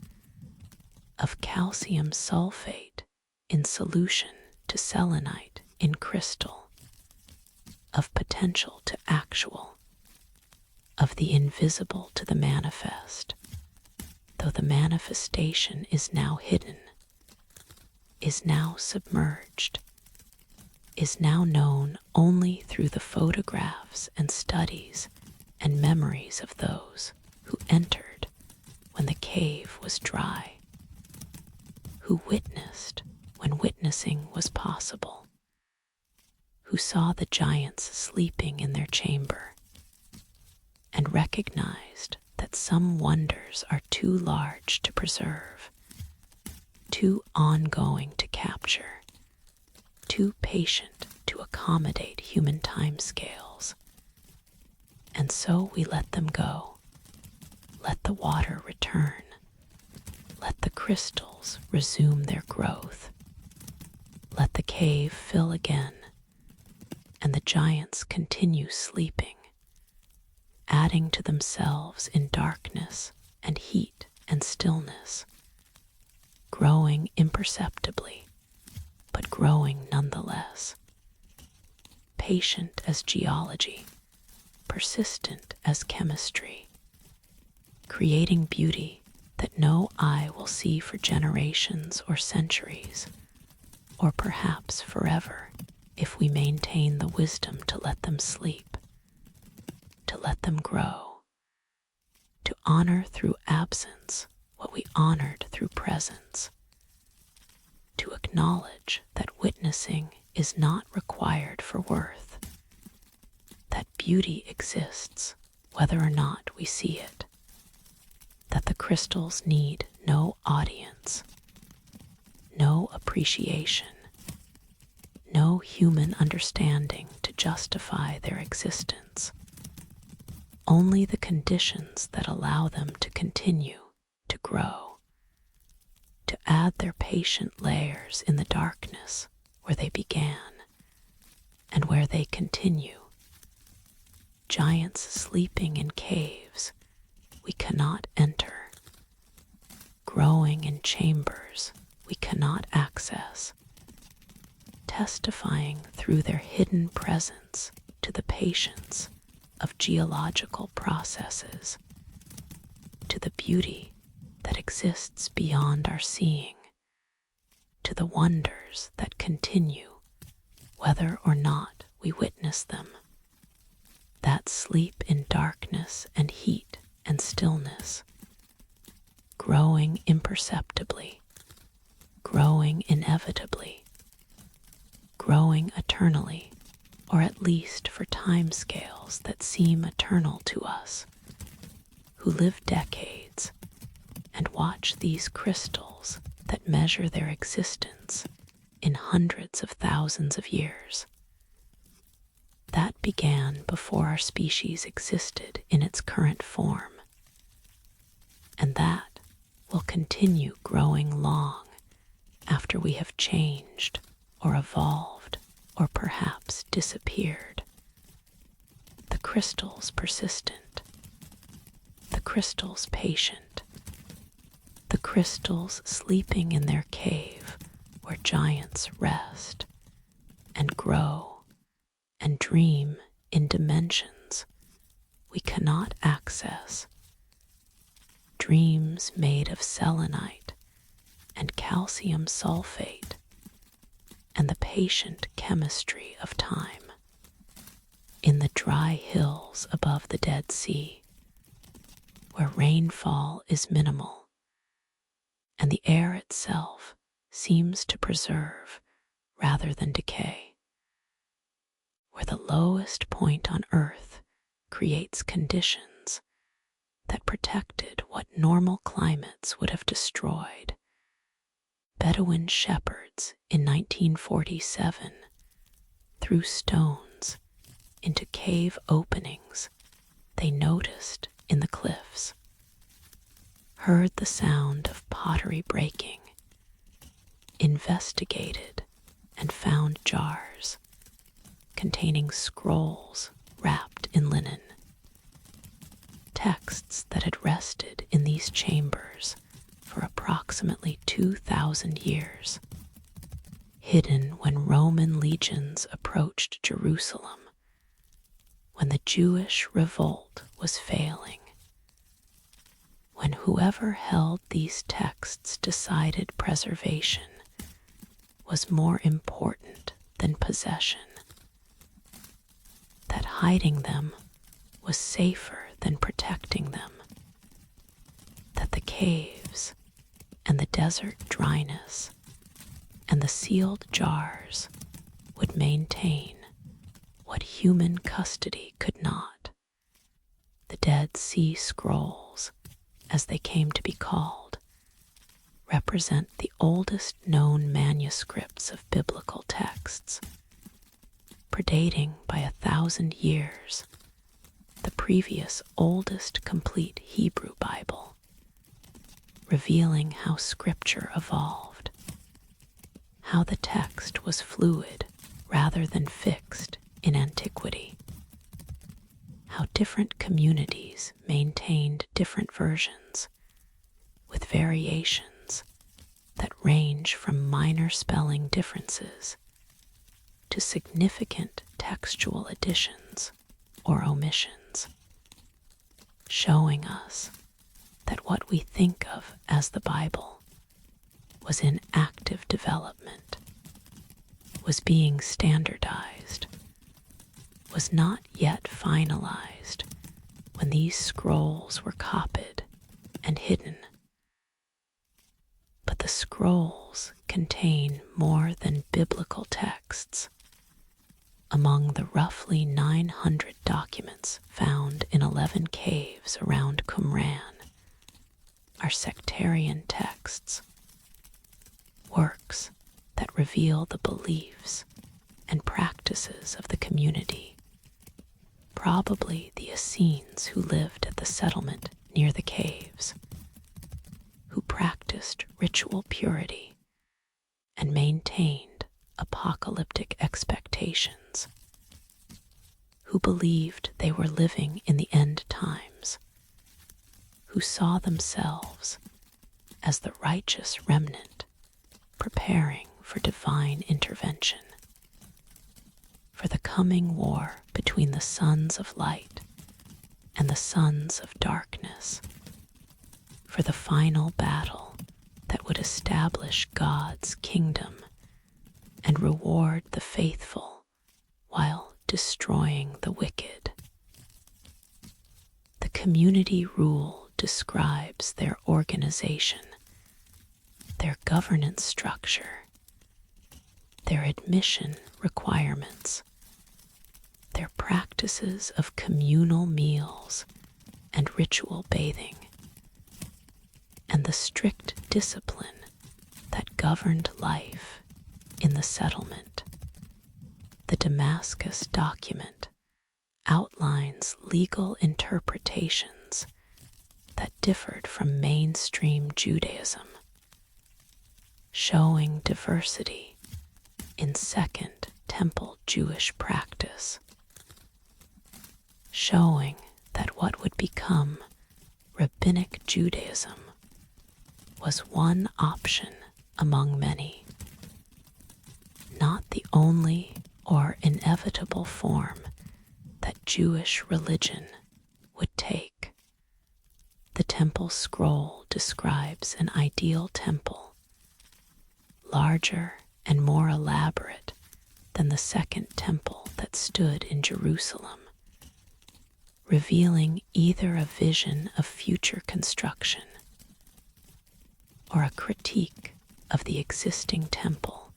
of calcium sulfate in solution to selenite in crystal, of potential to actual, of the invisible to the manifest, though the manifestation is now hidden, is now submerged, is now known only through the photographs and studies and memories of those who entered when the cave was dry, who witnessed when witnessing was possible, who saw the giants sleeping in their chamber and recognized that some wonders are too large to preserve, too ongoing to capture, too patient to accommodate human timescales. And so we let them go. Let the water return. Let the crystals resume their growth. Let the cave fill again, and the giants continue sleeping, adding to themselves in darkness and heat and stillness, growing imperceptibly, but growing nonetheless, patient as geology, persistent as chemistry, creating beauty that no eye will see for generations or centuries, or perhaps forever, if we maintain the wisdom to let them sleep, to let them grow, to honor through absence what we honored through presence, to acknowledge that witnessing is not required for worth, that beauty exists whether or not we see it, that the crystals need no audience, no appreciation, no human understanding to justify their existence, only the conditions that allow them to continue to grow, to add their patient layers in the darkness where they began and where they continue. Giants sleeping in caves we cannot enter, growing in chambers we cannot access, testifying through their hidden presence to the patience of geological processes, to the beauty that exists beyond our seeing, to the wonders that continue whether or not we witness them, that sleep in darkness and heat and stillness, growing imperceptibly, growing inevitably, growing eternally, or at least for time scales that seem eternal to us, who live decades and watch these crystals that measure their existence in hundreds of thousands of years. That began before our species existed in its current form, and that will continue growing long after we have changed or evolved or perhaps disappeared. The crystals persistent, the crystals patient, the crystals sleeping in their cave where giants rest and grow and dream in dimensions we cannot access, dreams made of selenite and calcium sulfate and the patient chemistry of time. In the dry hills above the Dead Sea, where rainfall is minimal and the air itself seems to preserve rather than decay, where the lowest point on earth creates conditions that protected what normal climates would have destroyed. Bedouin shepherds in 1947 threw stones into cave openings they noticed in the cliffs, heard the sound of pottery breaking, investigated and found jars containing scrolls wrapped in linen, texts that had rested in these chambers for approximately 2,000 years, hidden when Roman legions approached Jerusalem, when the Jewish revolt was failing, when whoever held these texts decided preservation was more important than possession, that hiding them was safer than protecting them, that the caves and the desert dryness and the sealed jars would maintain what human custody could not. The Dead Sea Scrolls, as they came to be called, represent the oldest known manuscripts of biblical texts, predating by 1,000 years the previous oldest complete Hebrew Bible, revealing how Scripture evolved, how the text was fluid rather than fixed in antiquity, how different communities maintained different versions with variations that range from minor spelling differences to significant textual additions or omissions, showing us that what we think of as the Bible was in active development, was being standardized, was not yet finalized when these scrolls were copied and hidden. But the scrolls contain more than biblical texts. Among the roughly 900 documents found in 11 caves around Qumran are sectarian texts, works that reveal the beliefs and practices of the community, probably the Essenes who lived at the settlement near the caves, who practiced ritual purity and maintained apocalyptic expectations, who believed they were living in the end times, who saw themselves as the righteous remnant preparing for divine intervention, for the coming war between the sons of light and the sons of darkness, for the final battle that would establish God's kingdom and reward the faithful while destroying the wicked. The community rule describes their organization, their governance structure, their admission requirements, their practices of communal meals and ritual bathing, and the strict discipline that governed life in the settlement. The Damascus document outlines legal interpretations that differed from mainstream Judaism, showing diversity in Second Temple Jewish practice, showing that what would become Rabbinic Judaism was one option among many, not the only or inevitable form that Jewish religion would take. The temple scroll describes an ideal temple, larger and more elaborate than the second temple that stood in Jerusalem, revealing either a vision of future construction or a critique of the existing temple,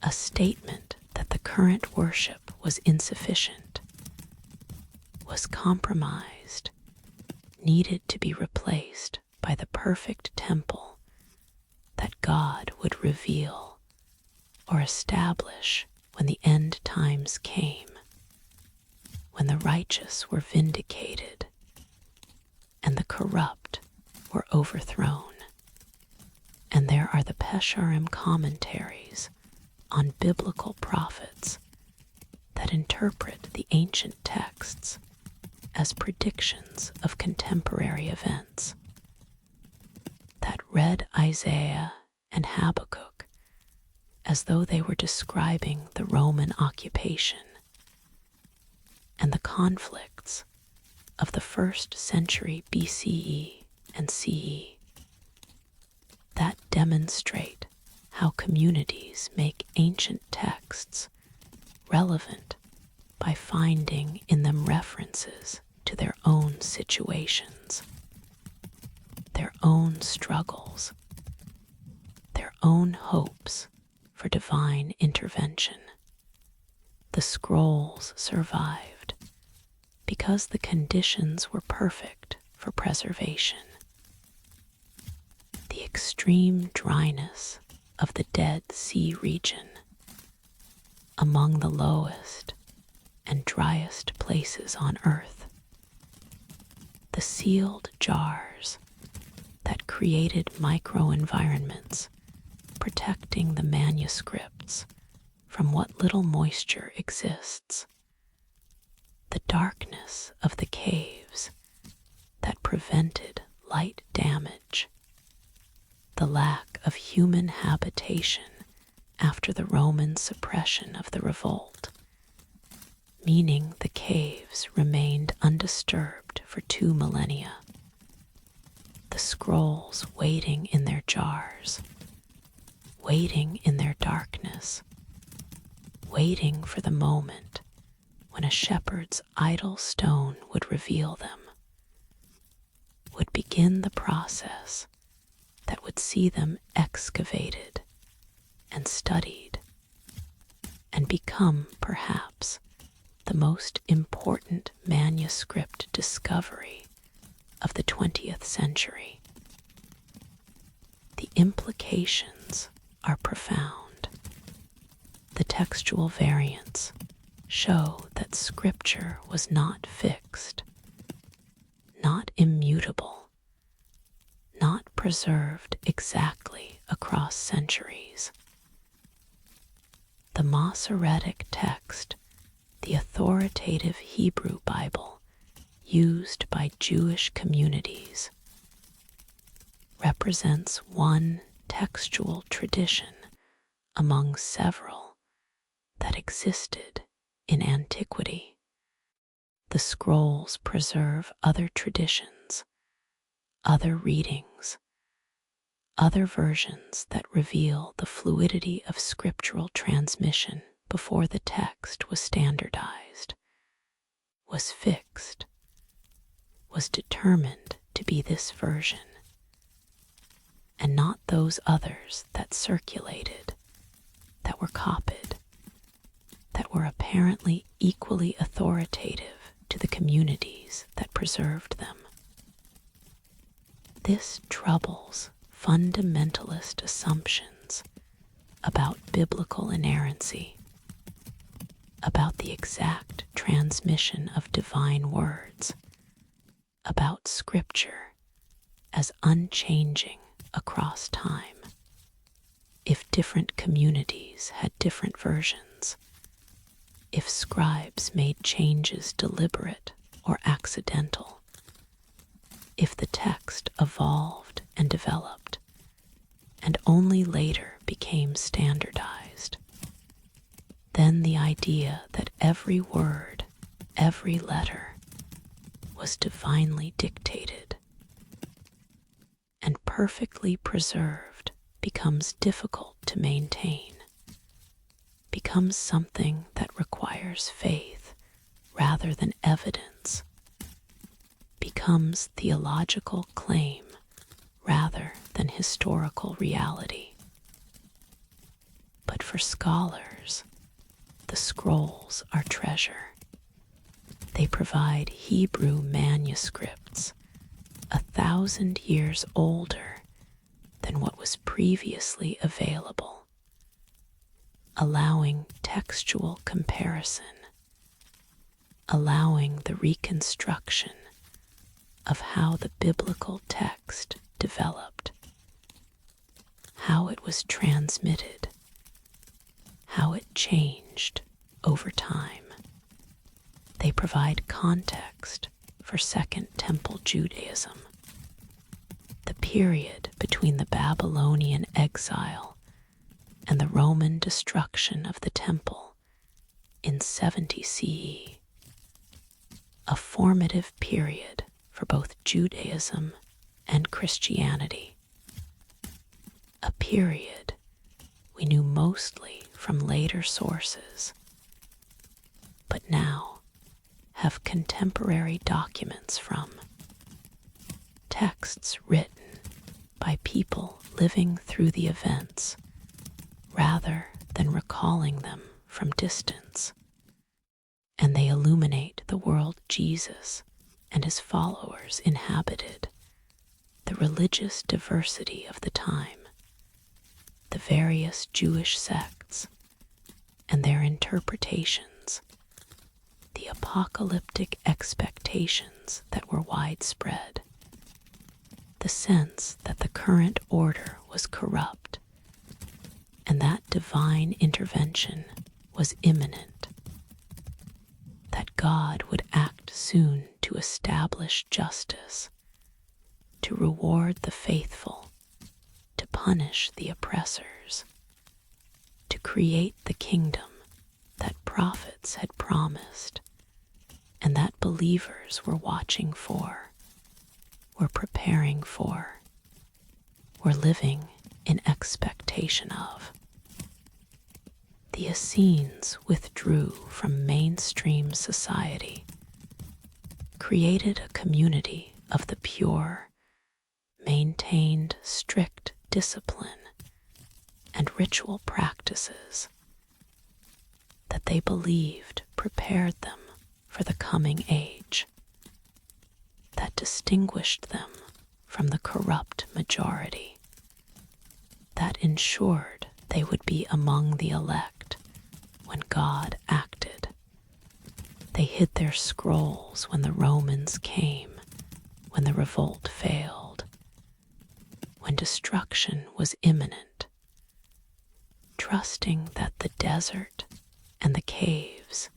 a statement that the current worship was insufficient, was compromised, needed to be replaced by the perfect temple that God would reveal or establish when the end times came, when the righteous were vindicated and the corrupt were overthrown. And there are the Pesharim commentaries on biblical prophets that interpret the ancient texts as predictions of contemporary events, that read Isaiah and Habakkuk as though they were describing the Roman occupation and the conflicts of the 1st century BCE and CE, that demonstrate how communities make ancient texts relevant by finding in them references to their own situations, their own struggles, their own hopes for divine intervention. The scrolls survived because the conditions were perfect for preservation. The extreme dryness of the Dead Sea region, among the lowest and driest places on earth, the sealed jars that created microenvironments protecting the manuscripts from what little moisture exists, the darkness of the caves that prevented light damage, the lack of human habitation after the Roman suppression of the revolt, meaning the caves remained undisturbed for 2 millennia. The scrolls waiting in their jars, waiting in their darkness, waiting for the moment when a shepherd's idle stone would reveal them, would begin the process that would see them excavated and studied and become perhaps the most important manuscript discovery of the 20th century. The implications are profound. The textual variants show that Scripture was not fixed, not immutable, not preserved exactly across centuries. The Masoretic text, the authoritative Hebrew Bible used by Jewish communities, represents one textual tradition among several that existed in antiquity. The scrolls preserve other traditions, other readings, other versions that reveal the fluidity of scriptural transmission before the text was standardized, was fixed, was determined to be this version, and not those others that circulated, that were copied, that were apparently equally authoritative to the communities that preserved them. This troubles fundamentalist assumptions about biblical inerrancy, about the exact transmission of divine words, about Scripture as unchanging across time. If different communities had different versions, if scribes made changes deliberate or accidental, if the text evolved and developed and only later became standardized, then the idea that every word, every letter was divinely dictated and perfectly preserved becomes difficult to maintain, becomes something that requires faith rather than evidence, becomes theological claim rather than historical reality. But for scholars, the scrolls are treasure. They provide Hebrew manuscripts 1,000 years older than what was previously available, allowing textual comparison, allowing the reconstruction of how the biblical text developed, how it was transmitted, how it changed over time. They provide context for Second Temple Judaism, the period between the Babylonian exile and the Roman destruction of the temple in 70 CE, a formative period for both Judaism and Christianity, a period we knew mostly from later sources, but now have contemporary documents from, texts written by people living through the events rather than recalling them from distance, and they illuminate the world Jesus and his followers inhabited, the religious diversity of the time, the various Jewish sects and their interpretations, the apocalyptic expectations that were widespread, the sense that the current order was corrupt and that divine intervention was imminent, that God would act soon to establish justice, to reward the faithful, to punish the oppressors, to create the kingdom that prophets had promised and that believers were watching for, were preparing for, were living in expectation of. The Essenes withdrew from mainstream society, created a community of the pure, maintained strict discipline and ritual practices that they believed prepared them for the coming age, that distinguished them from the corrupt majority, that ensured they would be among the elect when God acted. They hid their scrolls when the Romans came, when the revolt failed, when destruction was imminent, trusting that the desert and the caves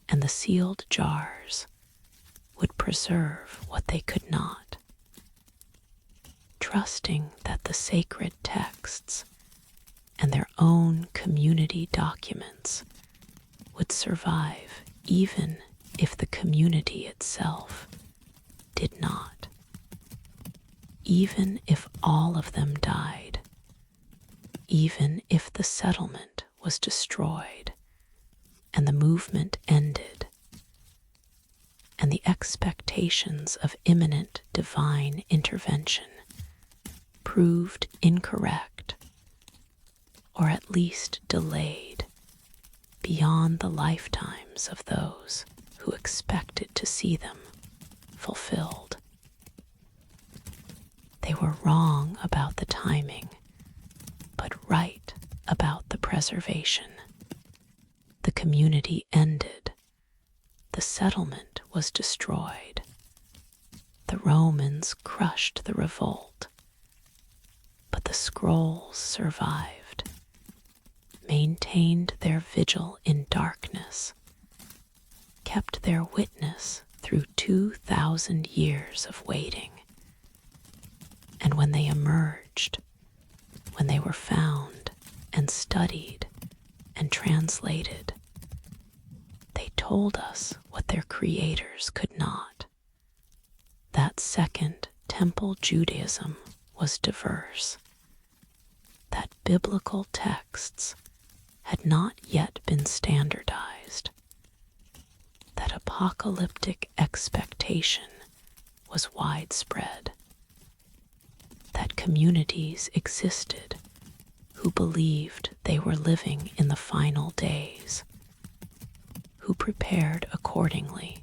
and the sealed jars would preserve what they could not, trusting that the sacred texts and their own community documents would survive even if the community itself did not. even if all of them died, even if the settlement was destroyed and the movement ended, and the expectations of imminent divine intervention proved incorrect, or at least delayed beyond the lifetimes of those who expected to see them fulfilled. They were wrong about the timing, but right about the preservation. The community ended. The settlement was destroyed. The Romans crushed the revolt. But the scrolls survived, maintained their vigil in darkness, kept their witness through 2,000 years of waiting. And when they emerged, when they were found and studied and translated, they told us what their creators could not. That second temple Judaism was diverse, that biblical texts had not yet been standardized, that apocalyptic expectation was widespread, that communities existed who believed they were living in the final days, who prepared accordingly,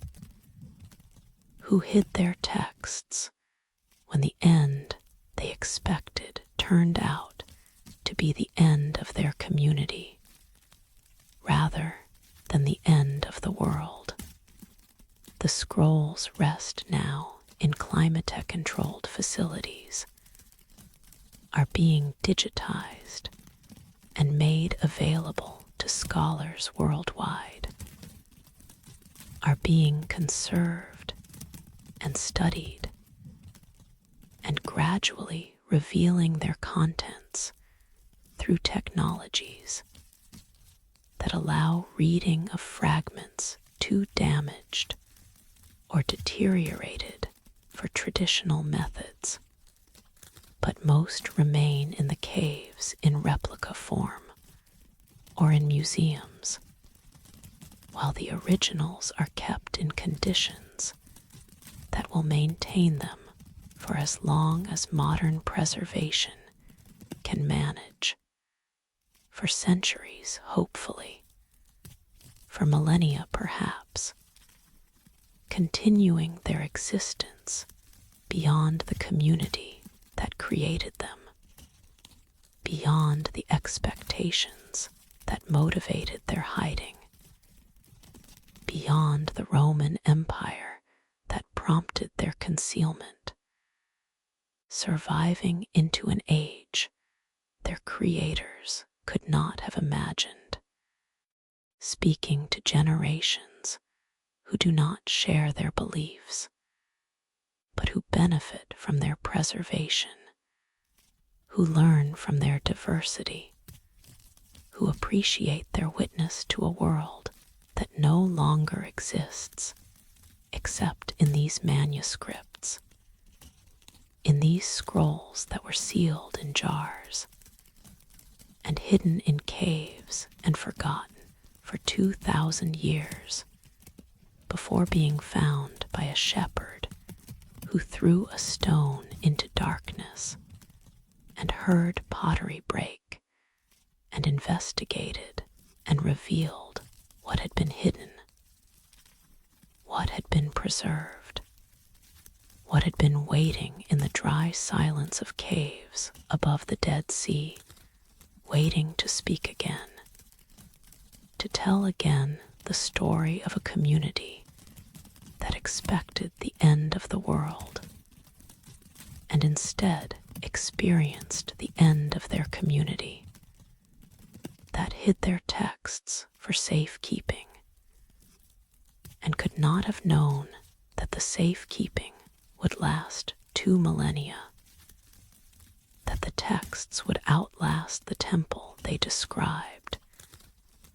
who hid their texts when the end they expected turned out to be the end of their community rather than the end of the world. The scrolls rest now in climate-controlled facilities, are being digitized and made available to scholars worldwide, are being conserved and studied, and gradually revealing their contents through technologies that allow reading of fragments too damaged or deteriorated for traditional methods, but most remain in the caves in replica form or in museums, while the originals are kept in conditions that will maintain them for as long as modern preservation can manage. For centuries, hopefully, for millennia perhaps, continuing their existence beyond the community that created them, beyond the expectations that motivated their hiding, beyond the Roman Empire that prompted their concealment, surviving into an age their creators could not have imagined, speaking to generations who do not share their beliefs, but who benefit from their preservation, who learn from their diversity, who appreciate their witness to a world that no longer exists except in these manuscripts, in these scrolls that were sealed in jars and hidden in caves and forgotten for 2,000 years before being found by a shepherd who threw a stone into darkness and heard pottery break and investigated and revealed what had been hidden, what had been preserved, what had been waiting in the dry silence of caves above the Dead Sea, waiting to speak again, to tell again the story of a community that expected the end of the world and instead experienced the end of their community, that hid their texts for safekeeping and could not have known that the safekeeping would last 2 millennia, that the texts would outlast the temple they described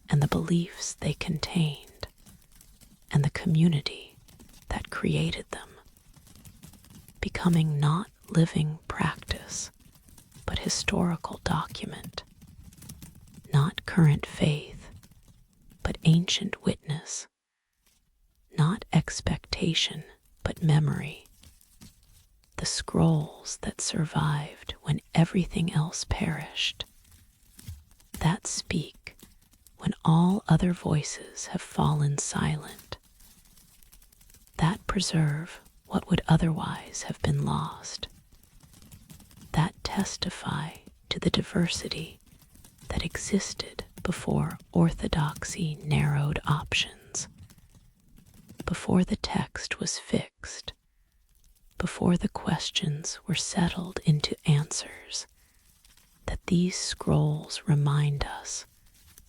and the beliefs they contained and the community that created them, becoming not living practice, but historical document. Not current faith, but ancient witness. Not expectation, but memory. The scrolls that survived when everything else perished. That speak when all other voices have fallen silent. That preserve what would otherwise have been lost. That testify to the diversity that existed before orthodoxy narrowed options, before the text was fixed, before the questions were settled into answers, that these scrolls remind us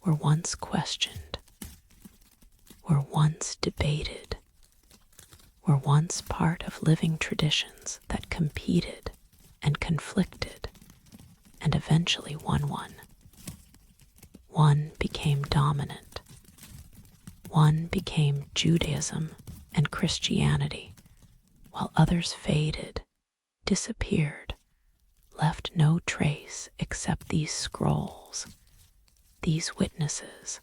were once questioned, were once debated, were once part of living traditions that competed and conflicted and eventually won one. One became dominant. One became Judaism and Christianity, while others faded, disappeared, left no trace except these scrolls, these witnesses,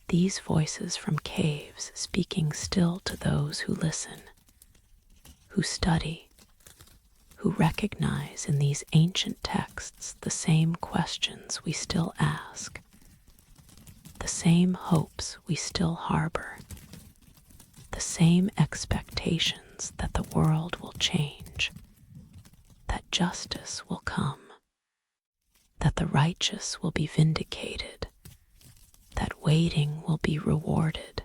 these voices from caves speaking still to those who listen, who study, who recognize in these ancient texts the same questions we still ask, the same hopes we still harbor, the same expectations that the world will change, that justice will come, that the righteous will be vindicated, that waiting will be rewarded,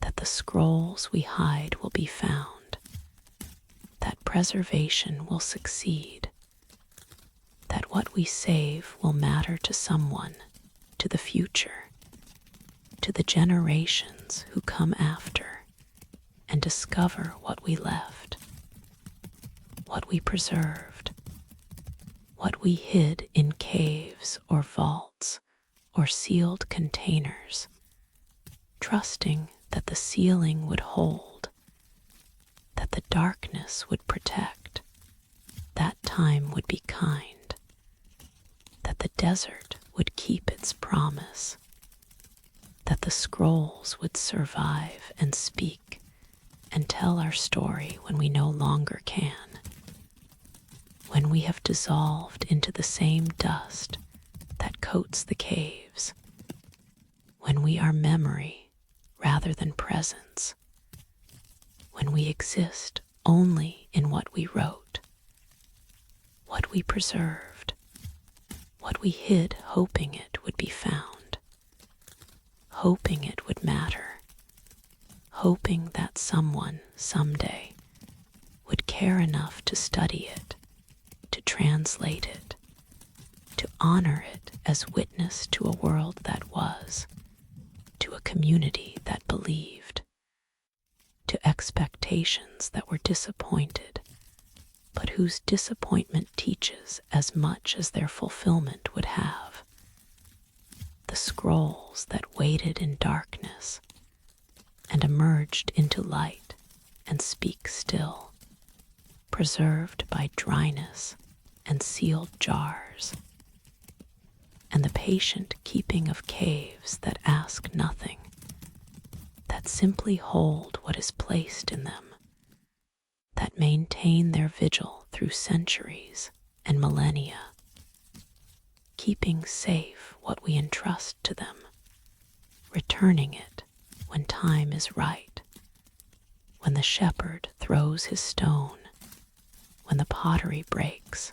that the scrolls we hide will be found, that preservation will succeed, that what we save will matter to someone, to the future, to the generations who come after and discover what we left, what we preserved, what we hid in caves or vaults or sealed containers, trusting that the sealing would hold, that the darkness would protect, that time would be kind, that the desert would keep its promise, that the scrolls would survive and speak and tell our story when we no longer can, when we have dissolved into the same dust that coats the caves, when we are memory rather than presence, when we exist only in what we wrote, what we preserved, what we hid hoping it would be found, hoping it would matter, hoping that someone someday would care enough to study it, to translate it, to honor it as witness to a world that was, to a community that believed, to expectations that were disappointed, but whose disappointment teaches as much as their fulfillment would have. The scrolls that waited in darkness and emerged into light and speak still, preserved by dryness and sealed jars, and the patient keeping of caves that ask nothing, that simply hold what is placed in them, that maintain their vigil through centuries and millennia, keeping safe what we entrust to them, returning it when time is right, when the shepherd throws his stone, when the pottery breaks,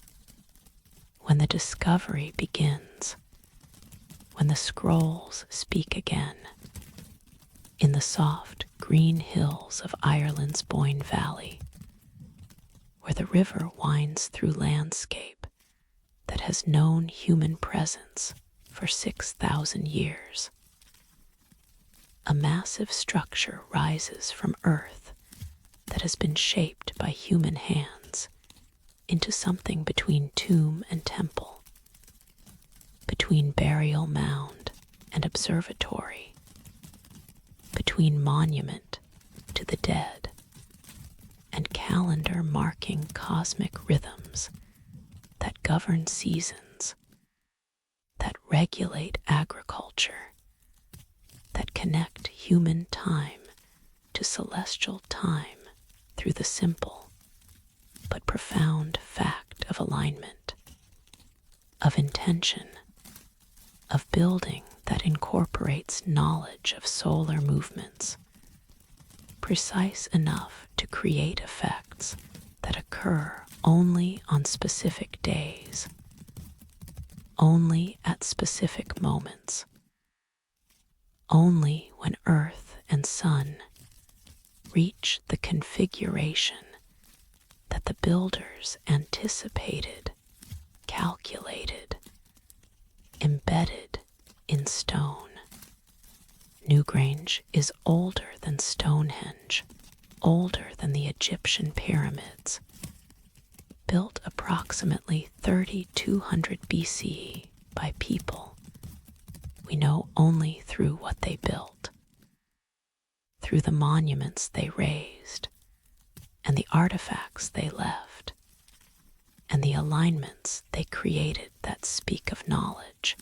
when the discovery begins, when the scrolls speak again, in the soft green hills of Ireland's Boyne Valley, where the river winds through landscape that has known human presence for 6,000 years. A massive structure rises from earth that has been shaped by human hands into something between tomb and temple, between burial mound and observatory, between monument to the dead and calendar marking cosmic rhythms that govern seasons, that regulate agriculture, that connect human time to celestial time through the simple but profound fact of alignment, of intention, of building that incorporates knowledge of solar movements, precise enough to create effects that occur only on specific days, only at specific moments, only when Earth and Sun reach the configuration that the builders anticipated, calculated, embedded in stone. Newgrange is older than Stonehenge, older than the Egyptian pyramids, built approximately 3200 BCE by people we know only through what they built, through the monuments they raised, and the artifacts they left, and the alignments they created that speak of knowledge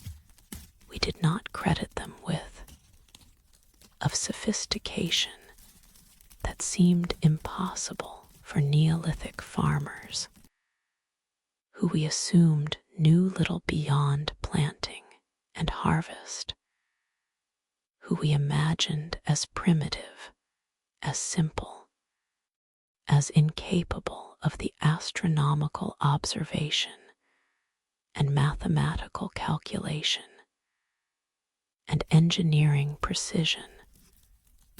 we did not credit them with, of sophistication that seemed impossible for Neolithic farmers, who we assumed knew little beyond planting and harvest, who we imagined as primitive, as simple, as incapable of the astronomical observation and mathematical calculation and engineering precision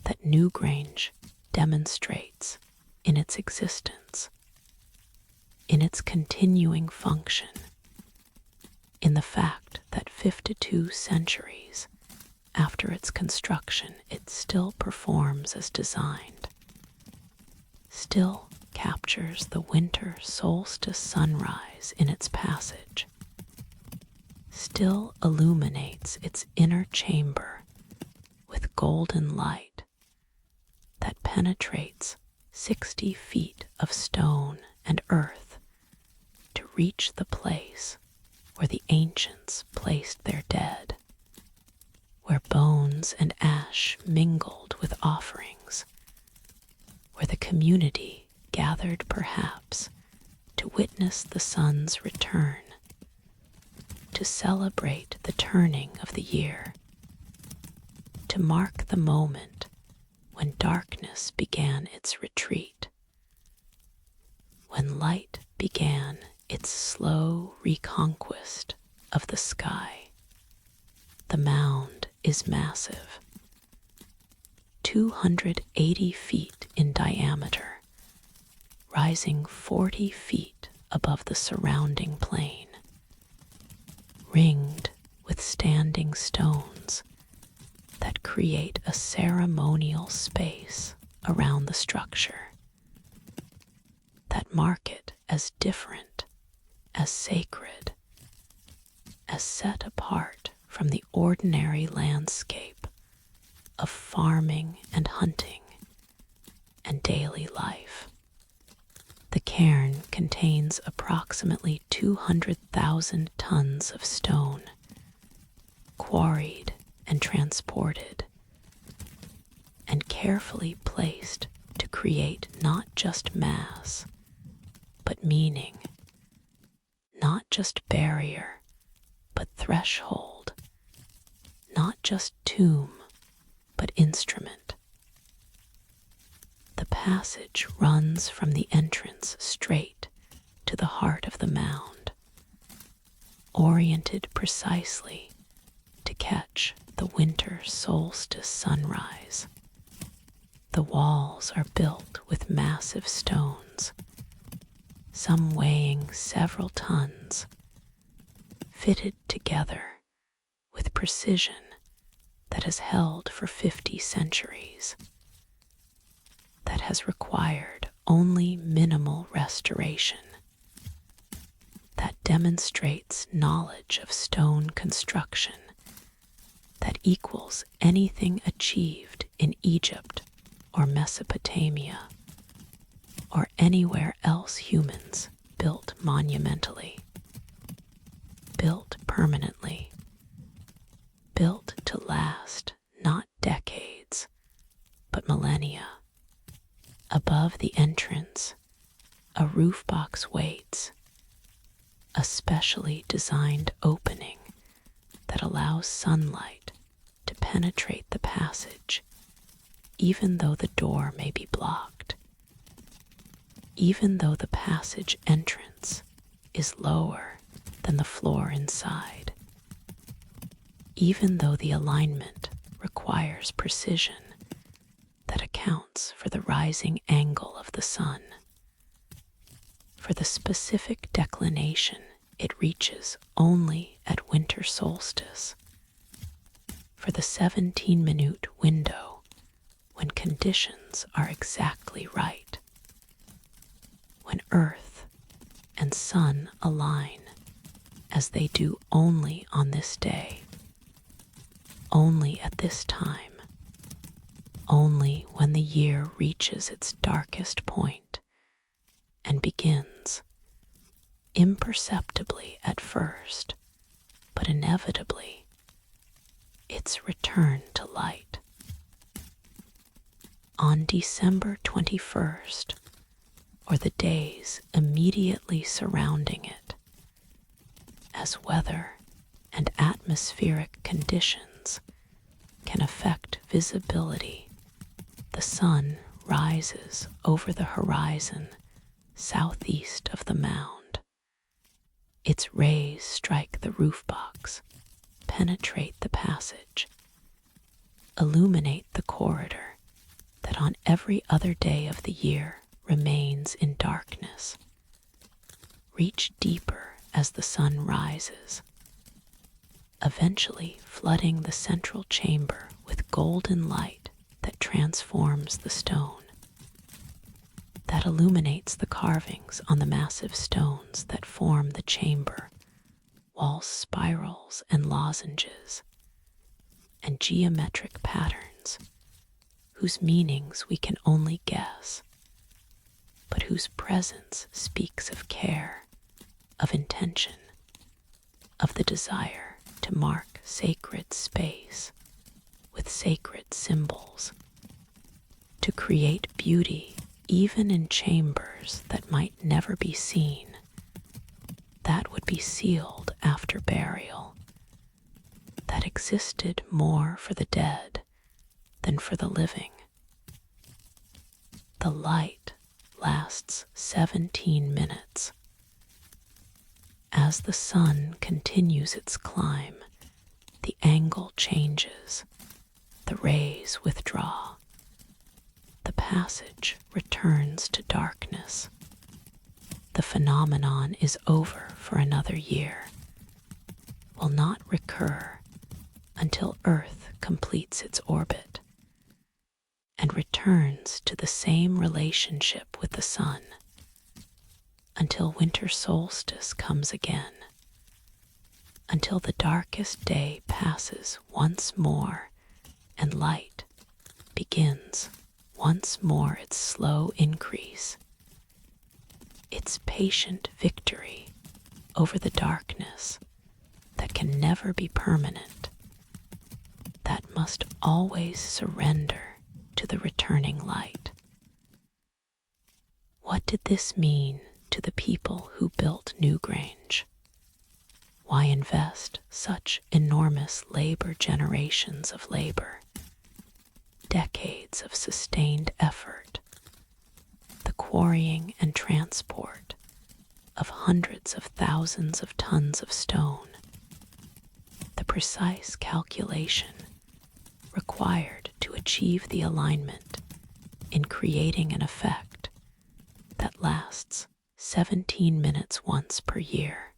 that Newgrange demonstrates in its existence, in its continuing function, in the fact that 52 centuries after its construction it still performs as designed, still captures the winter solstice sunrise in its passage, still illuminates its inner chamber with golden light that penetrates 60 feet of stone and earth to reach the place where the ancients placed their dead, where bones and ash mingled with offerings, where the community gathered perhaps to witness the sun's return, to celebrate the turning of the year, to mark the moment when darkness began its retreat, when light began its slow reconquest of the sky. The mound is massive, 280 feet in diameter, rising 40 feet above the surrounding plain, ringed with standing stones that create a ceremonial space around the structure, that mark it as different, as sacred, as set apart from the ordinary landscape of farming and hunting and daily life. The cairn contains approximately 200,000 tons of stone, quarried and transported, and carefully placed to create not just mass, but meaning, not just barrier, but threshold, not just tomb, but instrument. The passage runs from the entrance straight to the heart of the mound, oriented precisely to catch the winter solstice sunrise. The walls are built with massive stones, some weighing several tons, fitted together with precision that has held for 50 centuries, that has required only minimal restoration, that demonstrates knowledge of stone construction that equals anything achieved in Egypt or Mesopotamia, or anywhere else humans built monumentally, built permanently, built to last not decades, but millennia. Above the entrance, a roof box waits, a specially designed opening that allows sunlight to penetrate the passage, even though the door may be blocked, even though the passage entrance is lower than the floor inside, even though the alignment requires precision that accounts for the rising angle of the sun, for the specific declination it reaches only at winter solstice, for the 17-minute window when conditions are exactly right, when earth and sun align as they do only on this day, only at this time, only when the year reaches its darkest point and begins, imperceptibly at first, but inevitably, its return to light. On December 21st, or the days immediately surrounding it, as weather and atmospheric conditions can affect visibility, the sun rises over the horizon southeast of the mound. Its rays strike the roof box, penetrate the passage, illuminate the corridor that on every other day of the year remains in darkness, reach deeper as the sun rises, eventually flooding the central chamber with golden light that transforms the stone, that illuminates the carvings on the massive stones that form the chamber, wall spirals and lozenges, and geometric patterns whose meanings we can only guess, but whose presence speaks of care, of intention, of the desire to mark sacred space with sacred symbols, to create beauty even in chambers that might never be seen, that would be sealed after burial, that existed more for the dead than for the living. The light lasts 17 minutes. As the sun continues its climb, the angle changes, the rays withdraw, the passage returns to darkness. The phenomenon is over for another year, will not recur until Earth completes its orbit and returns to the same relationship with the sun, until winter solstice comes again, until the darkest day passes once more and light begins once more its slow increase, its patient victory over the darkness that can never be permanent, that must always surrender to the returning light. What did this mean to the people who built Newgrange? Why invest such enormous labor, generations of labor, decades of sustained effort, the quarrying and transport of hundreds of thousands of tons of stone, the precise calculation required to achieve the alignment in creating an effect that lasts 17 minutes once per year?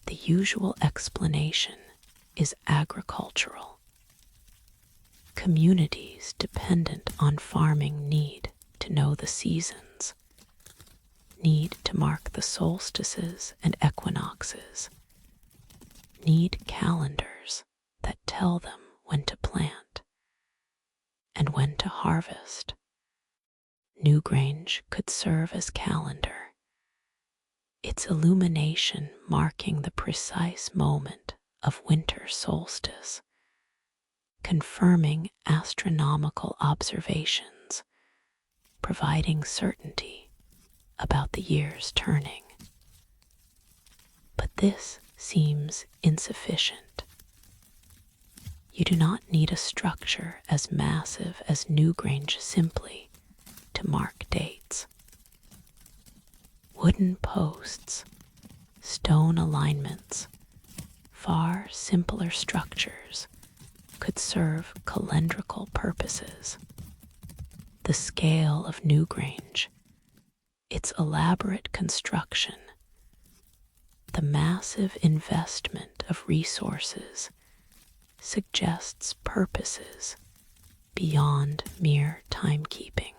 The usual explanation is agricultural. Communities dependent on farming need to know the seasons, need to mark the solstices and equinoxes, need calendars that tell them when to plant and when to harvest. Newgrange serve as calendar, its illumination marking the precise moment of winter solstice, confirming astronomical observations, providing certainty about the year's turning. But this seems insufficient. You do not need a structure as massive as Newgrange simply to mark dates. Wooden posts, stone alignments, far simpler structures could serve calendrical purposes. The scale of Newgrange, its elaborate construction, the massive investment of resources suggests purposes beyond mere timekeeping.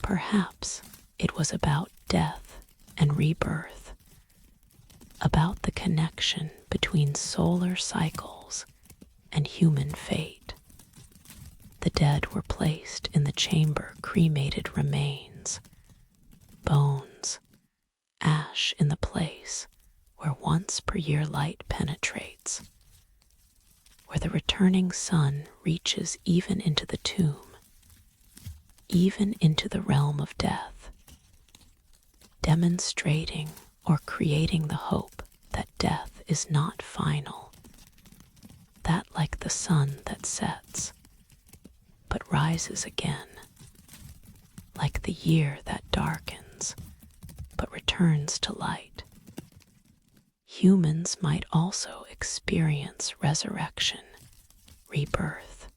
Perhaps it was about death and rebirth, about the connection between solar cycles and human fate. The dead were placed in the chamber cremated remains, bones, ash in the place where once per year light penetrates, where the returning sun reaches even into the tomb, even into the realm of death, demonstrating or creating the hope that death is not final, that like the sun that sets, but rises again, like the year that darkens, but returns to light. Humans might also experience resurrection, rebirth,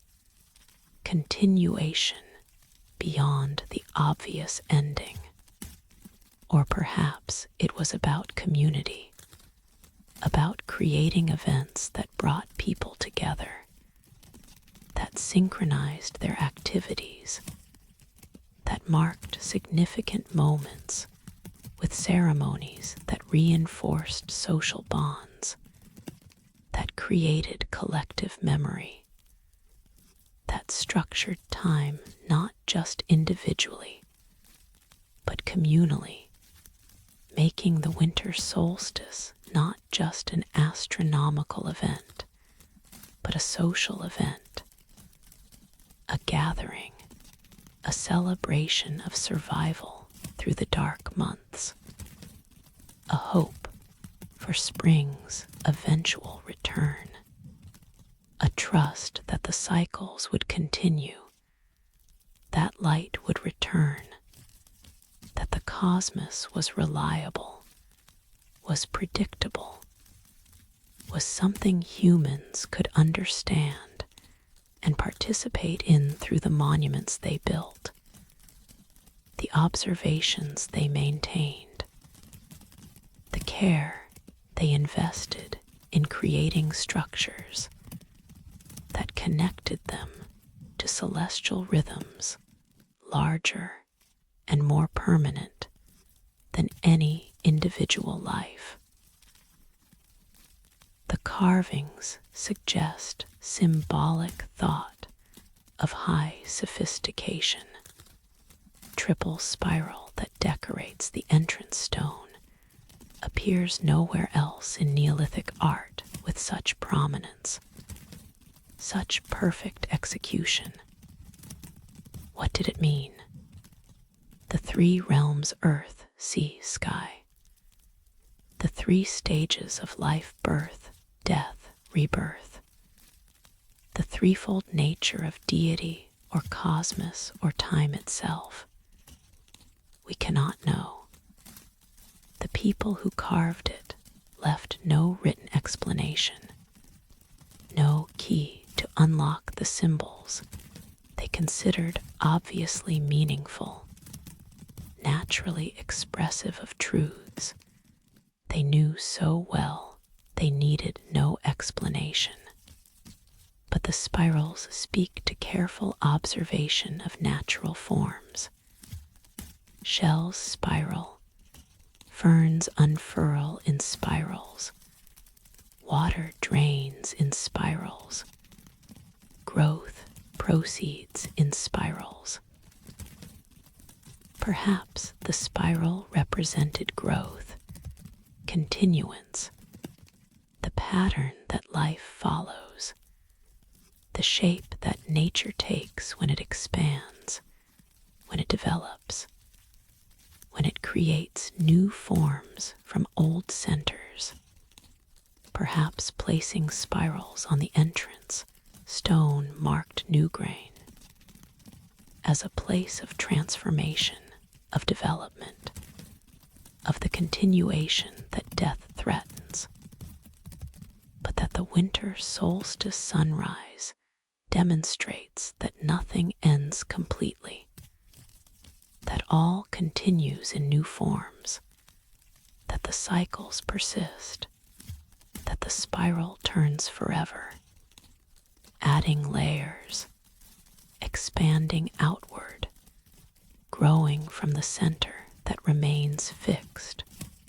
continuation beyond the obvious ending. Or perhaps it was about community, about creating events that brought people together, that synchronized their activities, that marked significant moments with ceremonies that reinforced social bonds, that created collective memory, that structured time not just individually, but communally, making the winter solstice not just an astronomical event, but a social event, a gathering, a celebration of survival through the dark months, a hope for spring's eventual return, a trust that the cycles would continue, that light would return, that the cosmos was reliable, was predictable, was something humans could understand and participate in through the monuments they built, the observations they maintained, the care they invested in creating structures that connected them to celestial rhythms larger and more permanent than any individual life. The carvings suggest symbolic thought of high sophistication. Triple spiral that decorates the entrance stone appears nowhere else in Neolithic art with such prominence, such perfect execution. What did it mean? The three realms: earth, sea, sky. The three stages of life: birth, death, rebirth. The threefold nature of deity or cosmos or time itself. We cannot know. The people who carved it left no written explanation, no key to unlock the symbols they considered obviously meaningful, naturally expressive of truths they knew so well they needed no explanation. But the spirals speak to careful observation of natural forms. Shells spiral, ferns unfurl in spirals, water drains in spirals, growth proceeds in spirals. Perhaps the spiral represented growth, continuance, the pattern that life follows, the shape that nature takes when it expands, when it develops, when it creates new forms from old centers, perhaps placing spirals on the entrance, stone marked new grain, as a place of transformation, of development, of the continuation that death threatens, but that the winter solstice sunrise demonstrates that nothing ends completely, that all continues in new forms, that the cycles persist, that the spiral turns forever, adding layers, expanding outward, growing from the center that remains fixed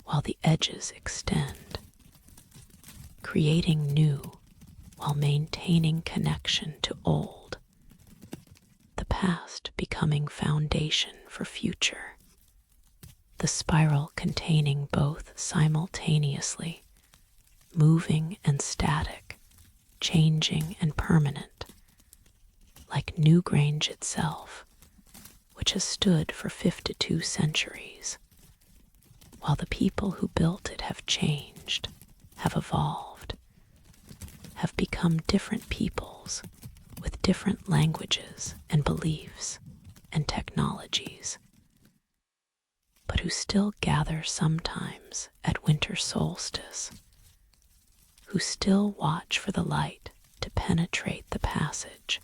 while the edges extend, creating new while maintaining connection to old, the past becoming foundation for future, the spiral containing both simultaneously, moving and static, changing and permanent, like Newgrange itself, which has stood for 52 centuries, while the people who built it have changed, have evolved, have become different peoples with different languages and beliefs and technologies, but who still gather sometimes at winter solstice, who still watch for the light to penetrate the passage,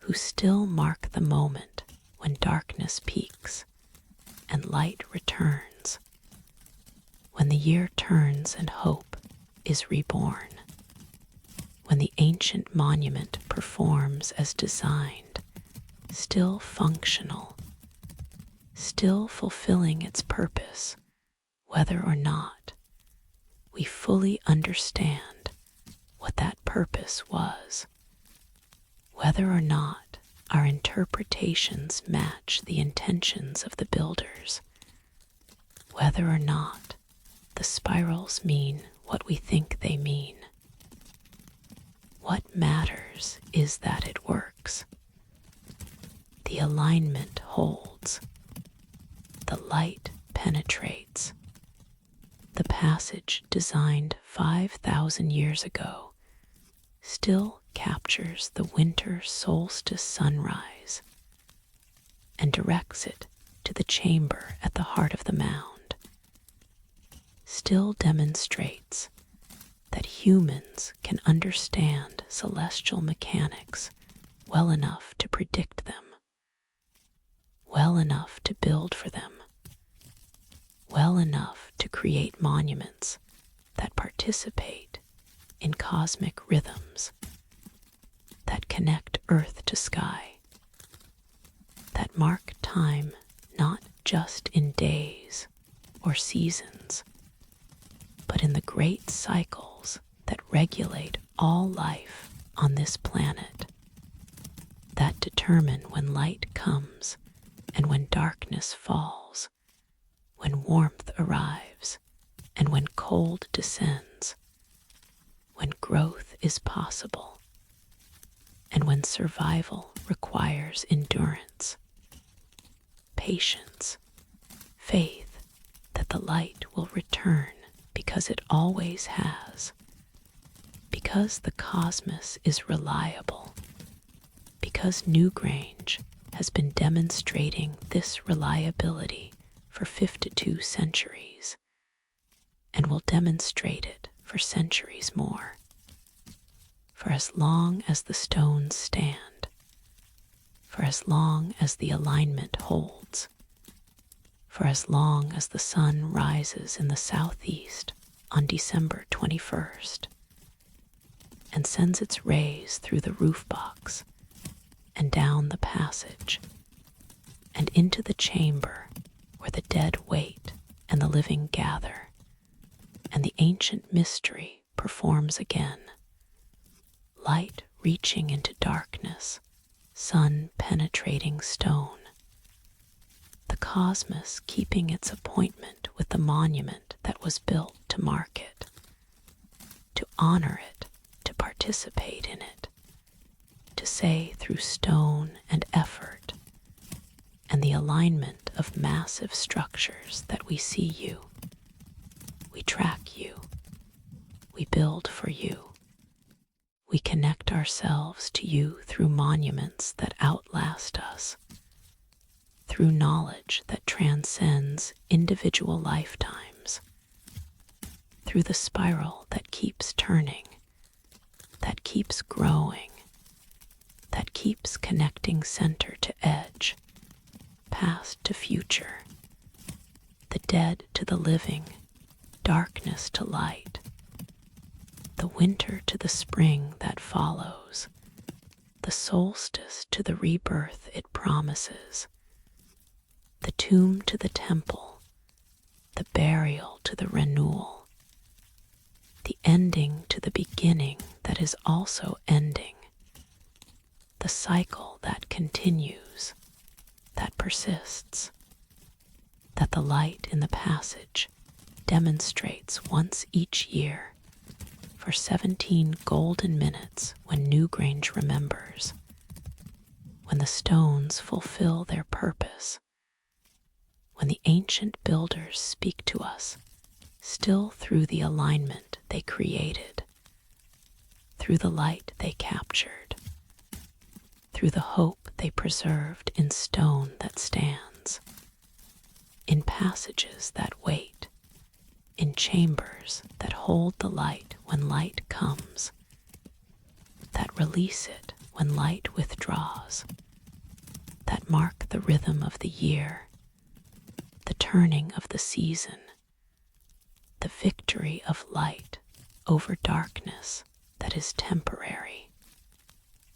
who still mark the moment when darkness peaks and light returns, when the year turns and hope is reborn, when the ancient monument performs as designed, still functional, still fulfilling its purpose, whether or not we fully understand what that purpose was, whether or not our interpretations match the intentions of the builders, whether or not the spirals mean what we think they mean. What matters is that it works. The alignment holds. The light penetrates. The passage designed 5,000 years ago still captures the winter solstice sunrise and directs it to the chamber at the heart of the mound, still demonstrates that humans can understand celestial mechanics well enough to predict them, well enough to build for them, well enough to create monuments that participate in cosmic rhythms, that connect earth to sky, that mark time not just in days or seasons, but in the great cycles that regulate all life on this planet, that determine when light comes and when darkness falls, when warmth arrives and when cold descends, when growth is possible and when survival requires endurance, patience, faith that the light will return because it always has, because the cosmos is reliable, because Newgrange has been demonstrating this reliability for 52 centuries and will demonstrate it for centuries more, for as long as the stones stand, for as long as the alignment holds, for as long as the sun rises in the southeast on December 21st and sends its rays through the roof box and down the passage and into the chamber where the dead wait and the living gather, and the ancient mystery performs again. Light reaching into darkness, sun penetrating stone, the cosmos keeping its appointment with the monument that was built to mark it, to honor it, to participate in it, to say through stone and effort and the alignment of massive structures that we see you, we track you, we build for you, we connect ourselves to you through monuments that outlast us, through knowledge that transcends individual lifetimes, through the spiral that keeps turning, that keeps growing, that keeps connecting center to edge, past to future, the dead to the living, darkness to light, the winter to the spring that follows, the solstice to the rebirth it promises, the tomb to the temple, the burial to the renewal, the ending to the beginning that is also ending, the cycle that continues, that persists, that the light in the passage demonstrates once each year for 17 golden minutes when Newgrange remembers, when the stones fulfill their purpose, when the ancient builders speak to us still through the alignment they created, through the light they captured, through the hope they preserved in stone that stands, in passages that wait, in chambers that hold the light when light comes, that release it when light withdraws, that mark the rhythm of the year, the turning of the season, the victory of light over darkness that is temporary,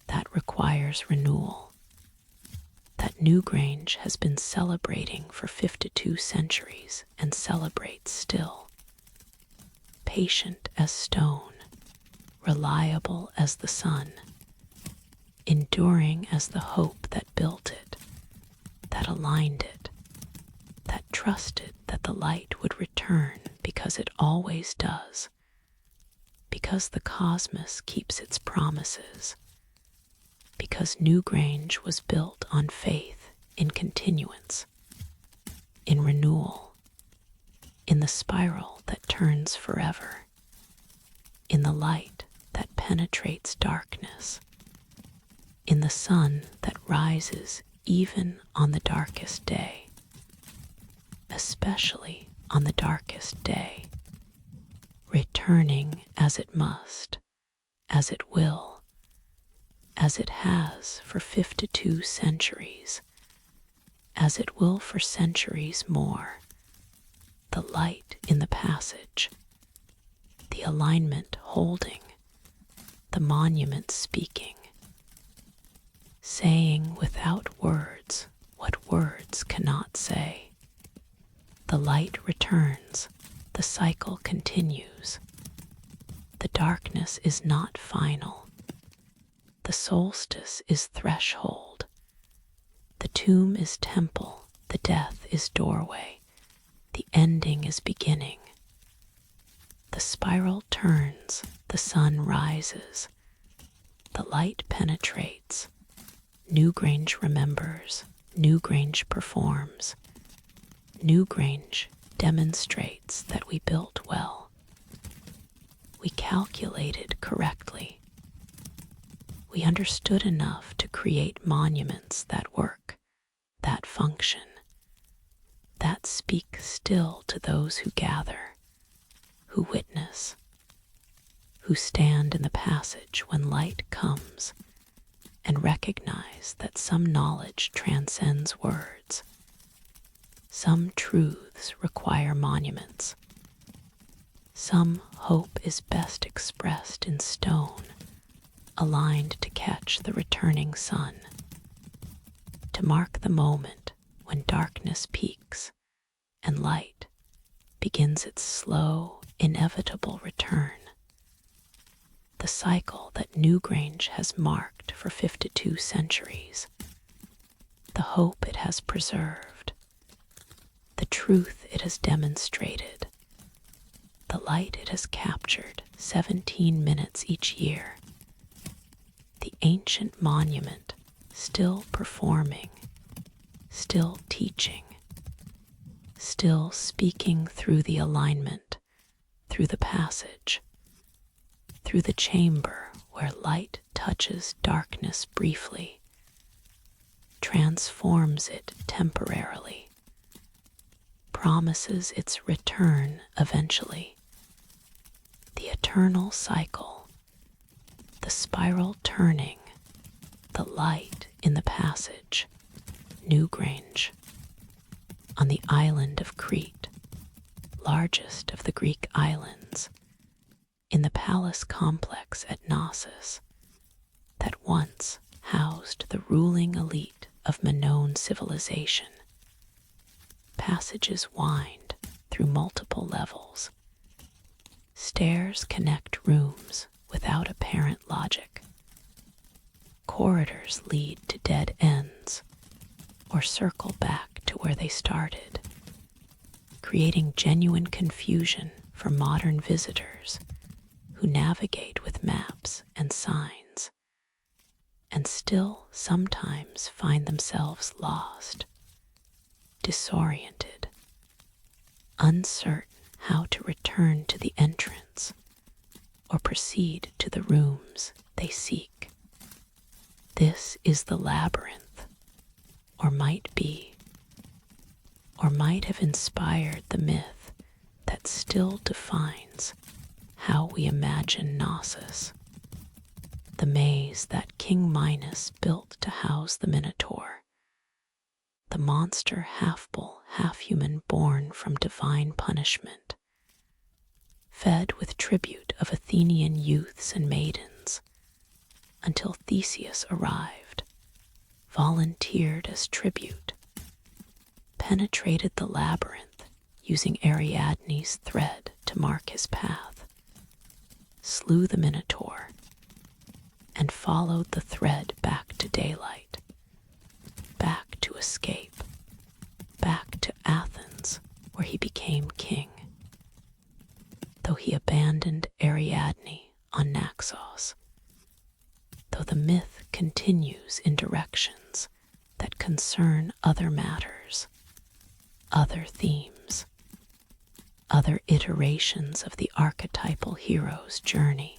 that requires renewal, that Newgrange has been celebrating for 52 centuries and celebrates still. Patient as stone, reliable as the sun, enduring as the hope that built it, that aligned it, that trusted that the light would return because it always does, because the cosmos keeps its promises, because Newgrange was built on faith in continuance, in renewal, in the spiral that turns forever, in the light that penetrates darkness, in the sun that rises even on the darkest day, especially on the darkest day, returning as it must, as it will, as it has for 52 centuries, as it will for centuries more, the light in the passage, the alignment holding, the monument speaking, saying without words what words cannot say. The light returns, the cycle continues. The darkness is not final. The solstice is threshold. The tomb is temple, the death is doorway. The ending is beginning. The spiral turns, the sun rises. The light penetrates. Newgrange remembers, Newgrange performs. Newgrange demonstrates that we built well. We calculated correctly. We understood enough to create monuments that work, that function, that speak still to those who gather, who witness, who stand in the passage when light comes and recognize that some knowledge transcends words. Some truths require monuments. Some hope is best expressed in stone, aligned to catch the returning sun, to mark the moment when darkness peaks and light begins its slow, inevitable return. The cycle that Newgrange has marked for 52 centuries, the hope it has preserved, truth it has demonstrated, the light it has captured 17 minutes each year, the ancient monument still performing, still teaching, still speaking through the alignment, through the passage, through the chamber where light touches darkness briefly, transforms it temporarily, promises its return eventually. The eternal cycle, the spiral turning, the light in the passage, Newgrange, on the island of Crete, largest of the Greek islands, in the palace complex at Knossos, that once housed the ruling elite of Minoan civilization. Passages wind through multiple levels. Stairs connect rooms without apparent logic. Corridors lead to dead ends or circle back to where they started, creating genuine confusion for modern visitors who navigate with maps and signs, and still sometimes find themselves lost, disoriented, uncertain how to return to the entrance or proceed to the rooms they seek. This is the labyrinth, or might be, or might have inspired the myth that still defines how we imagine Knossos, the maze that King Minos built to house the Minotaur, the monster half-bull, half-human born from divine punishment, fed with tribute of Athenian youths and maidens, until Theseus arrived, volunteered as tribute, penetrated the labyrinth using Ariadne's thread to mark his path, slew the Minotaur, and followed the thread back to daylight, back to escape, back to Athens, where he became king. Though he abandoned Ariadne on Naxos, though the myth continues in directions that concern other matters, other themes, other iterations of the archetypal hero's journey.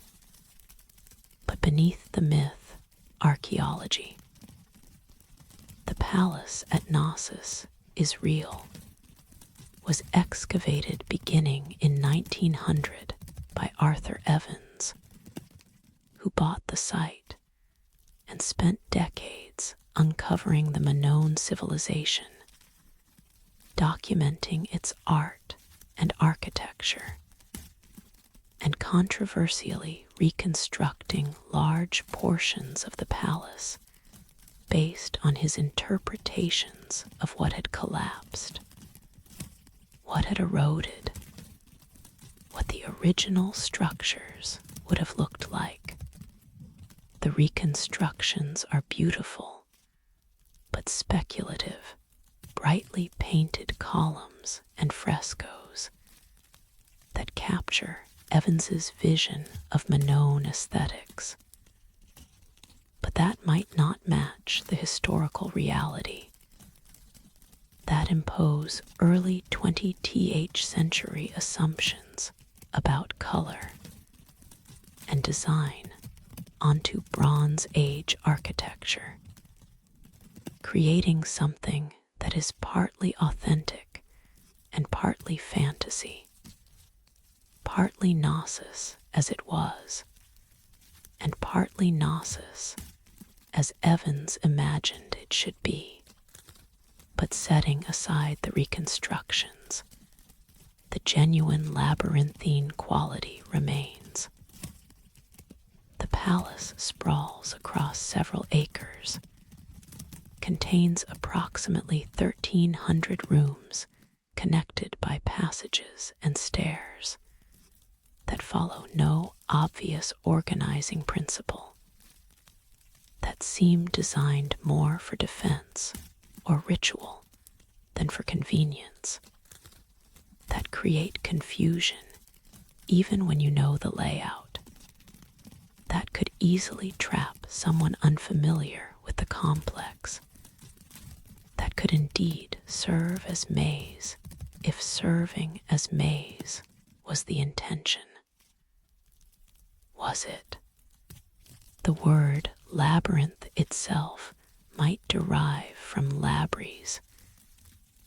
But beneath the myth, archaeology. The palace at Knossos is real, was excavated beginning in 1900 by Arthur Evans, who bought the site and spent decades uncovering the Minoan civilization, documenting its art and architecture, and controversially reconstructing large portions of the palace based on his interpretations of what had collapsed, what had eroded, what the original structures would have looked like. The reconstructions are beautiful, but speculative, brightly painted columns and frescoes that capture Evans's vision of Minoan aesthetics. But that might not match the historical reality that impose early 20th century assumptions about color and design onto Bronze Age architecture, creating something that is partly authentic and partly fantasy, partly Knossos as it was, and partly Knossos as Evans imagined it should be. But setting aside the reconstructions, the genuine labyrinthine quality remains. The palace sprawls across several acres, contains approximately 1,300 rooms connected by passages and stairs that follow no obvious organizing principle, that seem designed more for defense or ritual than for convenience. that create confusion even when you know the layout, that could easily trap someone unfamiliar with the complex, that could indeed serve as maze if serving as maze was the intention. Was it? The word labyrinth itself might derive from labries,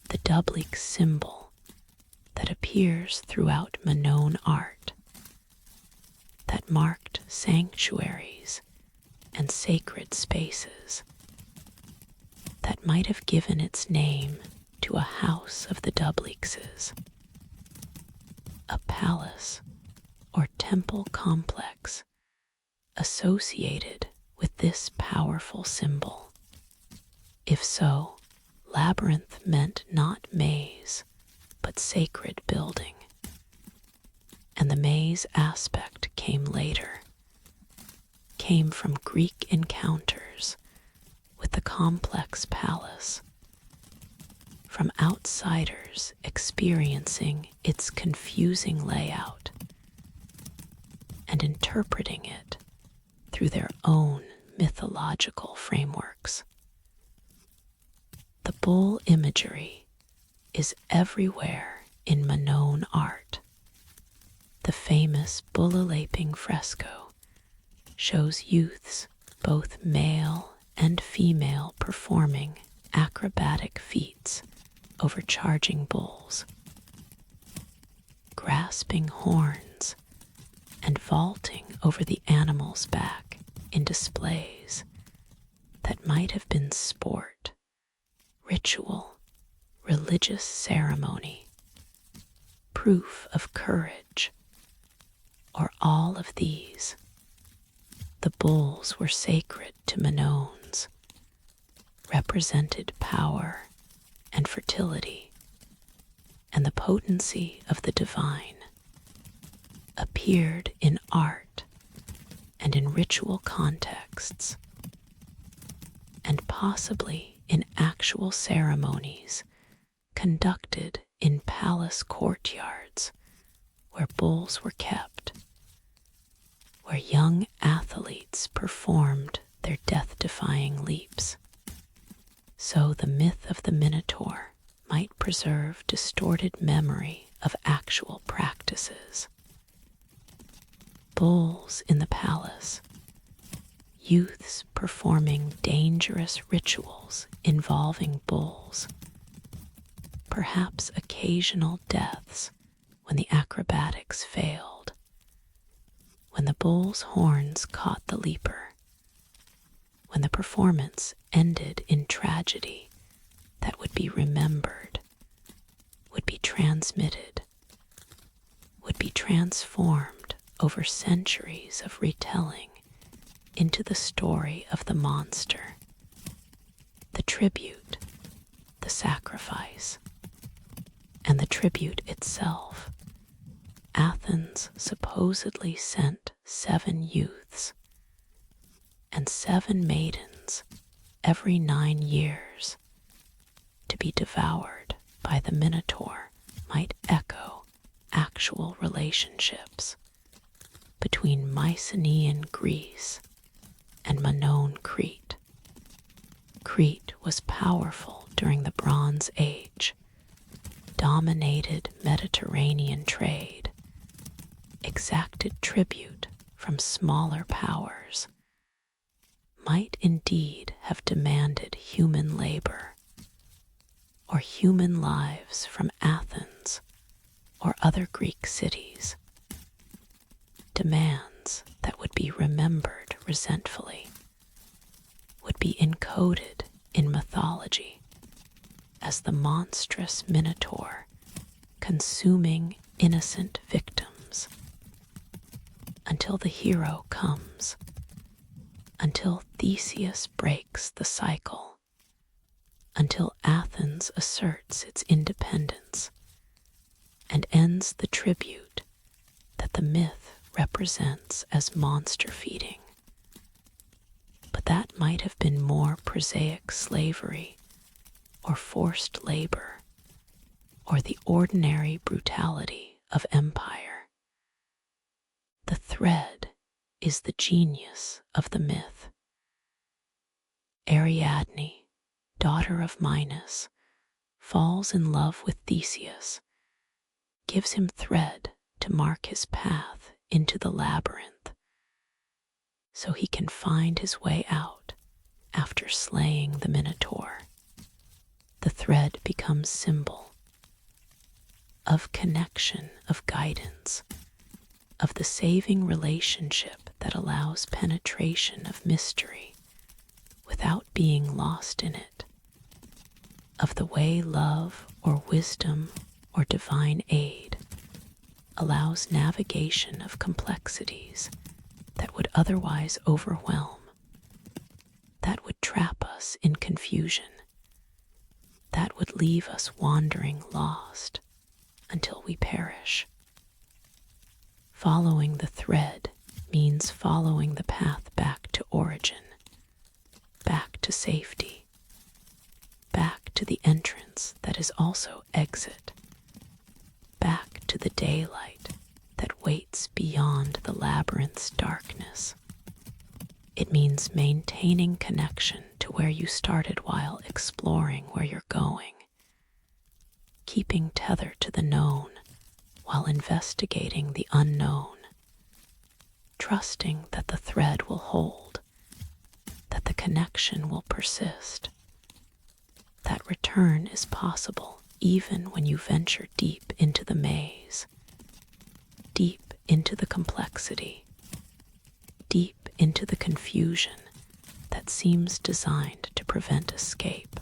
the double symbol that appears throughout Minoan art, that marked sanctuaries and sacred spaces, that might have given its name to a house of the Doublixes, a palace or temple complex associated with this powerful symbol. If so, labyrinth meant not maze, but sacred building. And the maze aspect came later, came from Greek encounters with the complex palace, from outsiders experiencing its confusing layout and interpreting it through their own mythological frameworks. The bull imagery is everywhere in Minoan art. The famous bull-laping fresco shows youths, both male and female, performing acrobatic feats over charging bulls, grasping horns and vaulting over the animal's back in displays that might have been sport, ritual, religious ceremony, proof of courage, or all of these. The bulls were sacred to Minoans, represented power and fertility, and the potency of the divine appeared in art and in ritual contexts, and possibly in actual ceremonies conducted in palace courtyards where bulls were kept, where young athletes performed their death-defying leaps. So the myth of the Minotaur might preserve distorted memory of actual practices. Bulls in the palace, youths performing dangerous rituals involving bulls, perhaps occasional deaths when the acrobatics failed, when the bull's horns caught the leaper, when the performance ended in tragedy that would be remembered, would be transmitted, would be transformed over centuries of retelling into the story of the monster, the tribute, the sacrifice, and the tribute itself. Athens supposedly sent 7 youths and 7 maidens every 9 years to be devoured by the Minotaur might echo actual relationships between Mycenaean Greece and Minoan Crete. Crete was powerful during the Bronze Age, dominated Mediterranean trade, exacted tribute from smaller powers, might indeed have demanded human labor or human lives from Athens or other Greek cities, demands that would be remembered resentfully, would be encoded in mythology as the monstrous Minotaur consuming innocent victims, until the hero comes, until Theseus breaks the cycle, until Athens asserts its independence and ends the tribute that the myth represents as monster feeding. But that might have been more prosaic slavery or forced labor or the ordinary brutality of empire. The thread is the genius of the myth. Ariadne, daughter of Minos, falls in love with Theseus, gives him thread to mark his path into the labyrinth, so he can find his way out after slaying the Minotaur. The thread becomes symbol of connection, of guidance, of the saving relationship that allows penetration of mystery without being lost in it, of the way love or wisdom or divine aid allows navigation of complexities that would otherwise overwhelm, that would trap us in confusion, that would leave us wandering lost until we perish. Following the thread means following the path back to origin, back to safety, back to the entrance that is also exit, back to the daylight that waits beyond the labyrinth's darkness. It means maintaining connection to where you started while exploring where you're going, keeping tethered to the known while investigating the unknown, trusting that the thread will hold, that the connection will persist, that return is possible even when you venture deep into the maze, deep into the complexity, deep into the confusion that seems designed to prevent escape,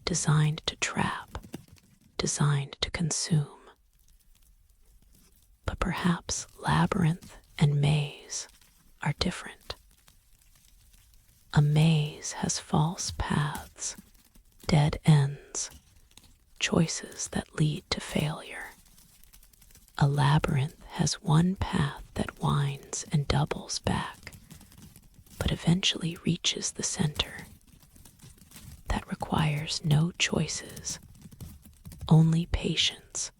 designed to trap, designed to consume. But perhaps labyrinth and maze are different. A maze has false paths, dead ends, choices that lead to failure. A labyrinth has one path that winds and doubles back, but eventually reaches the center. That requires no choices, only patience,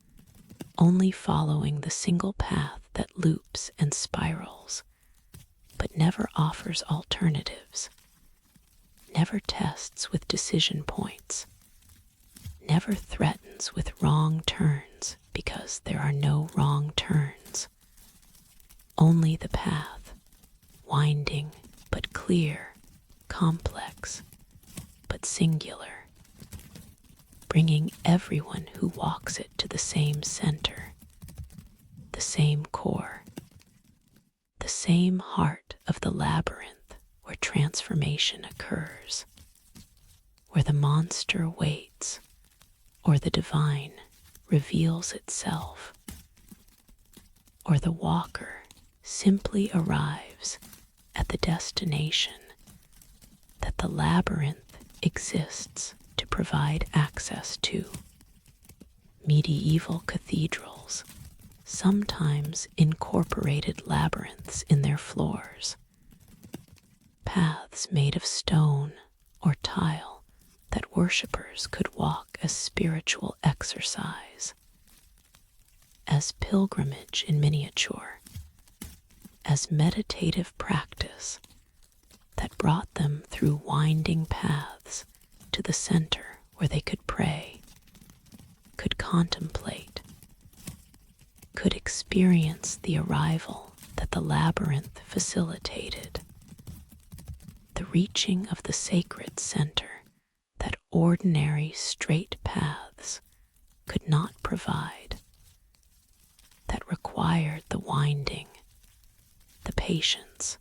only following the single path that loops and spirals, but never offers alternatives, never tests with decision points, never threatens with wrong turns because there are no wrong turns. Only the path, winding but clear, complex but singular, bringing everyone who walks it to the same center, the same core, the same heart of the labyrinth where transformation occurs, where the monster waits or the divine reveals itself, or the walker simply arrives at the destination that the labyrinth exists to provide access to. Medieval cathedrals sometimes incorporated labyrinths in their floors, paths made of stone or tile that worshippers could walk as spiritual exercise, as pilgrimage in miniature, as meditative practice that brought them through winding paths to the center where they could pray, could contemplate, could experience the arrival that the labyrinth facilitated, the reaching of the sacred center that ordinary straight paths could not provide, that required the winding, the patience,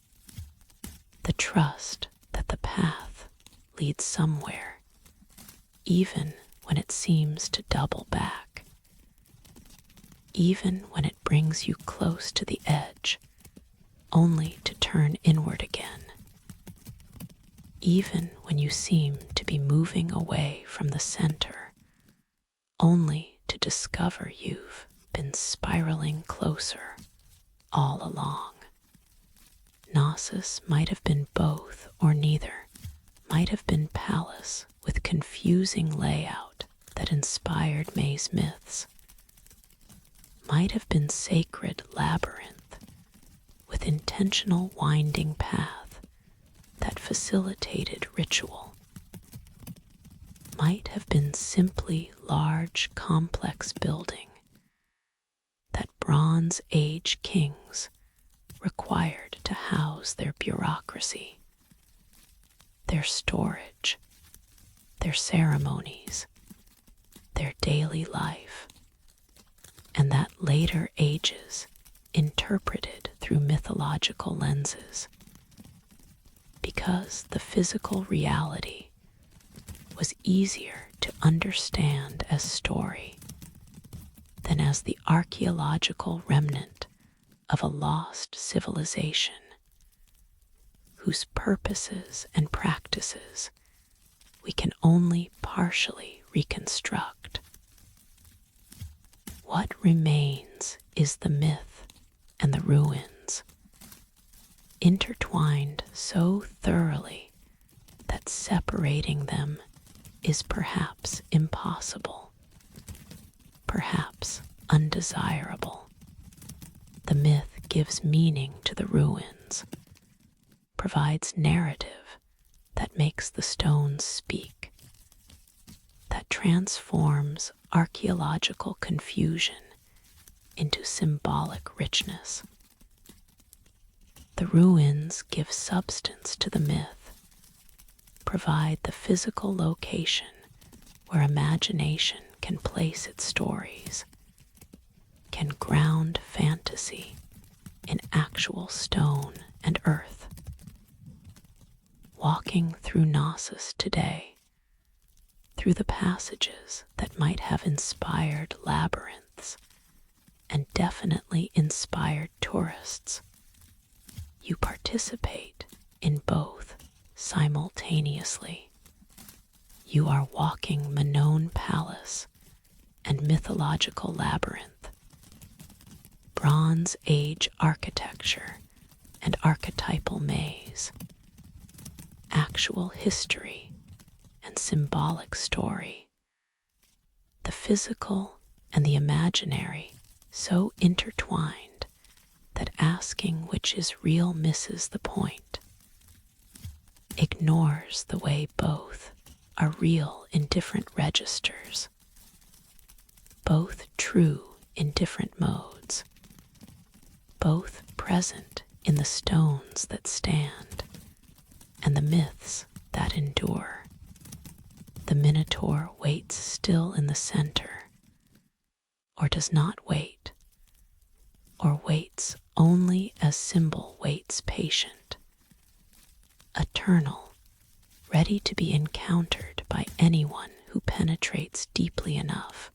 the trust that the path leads somewhere, even when it seems to double back, even when it brings you close to the edge, only to turn inward again, even when you seem to be moving away from the center, only to discover you've been spiraling closer all along. Knossos might have been both or neither, might have been palace with confusing layout, that inspired May's myths might have been sacred labyrinth with intentional winding path that facilitated ritual, might have been simply large, complex building that Bronze Age kings required to house their bureaucracy, their storage, their ceremonies, their daily life, and that later ages interpreted through mythological lenses, because the physical reality was easier to understand as story than as the archaeological remnant of a lost civilization whose purposes and practices we can only partially reconstruct. What remains is the myth and the ruins, intertwined so thoroughly that separating them is perhaps impossible, perhaps undesirable. The myth gives meaning to the ruins, provides narrative that makes the stones speak, that transforms archaeological confusion into symbolic richness. The ruins give substance to the myth, provide the physical location where imagination can place its stories, can ground fantasy in actual stone and earth. Walking through Knossos today, through the passages that might have inspired labyrinths and definitely inspired tourists, you participate in both simultaneously. You are walking Manon Palace and mythological labyrinth, Bronze Age architecture and archetypal maze, actual history and symbolic story, the physical and the imaginary so intertwined that asking which is real misses the point, ignores the way both are real in different registers, both true in different modes, both present in the stones that stand and the myths that endure. The Minotaur waits still in the center, or does not wait, or waits only as symbol waits patient, eternal, ready to be encountered by anyone who penetrates deeply enough,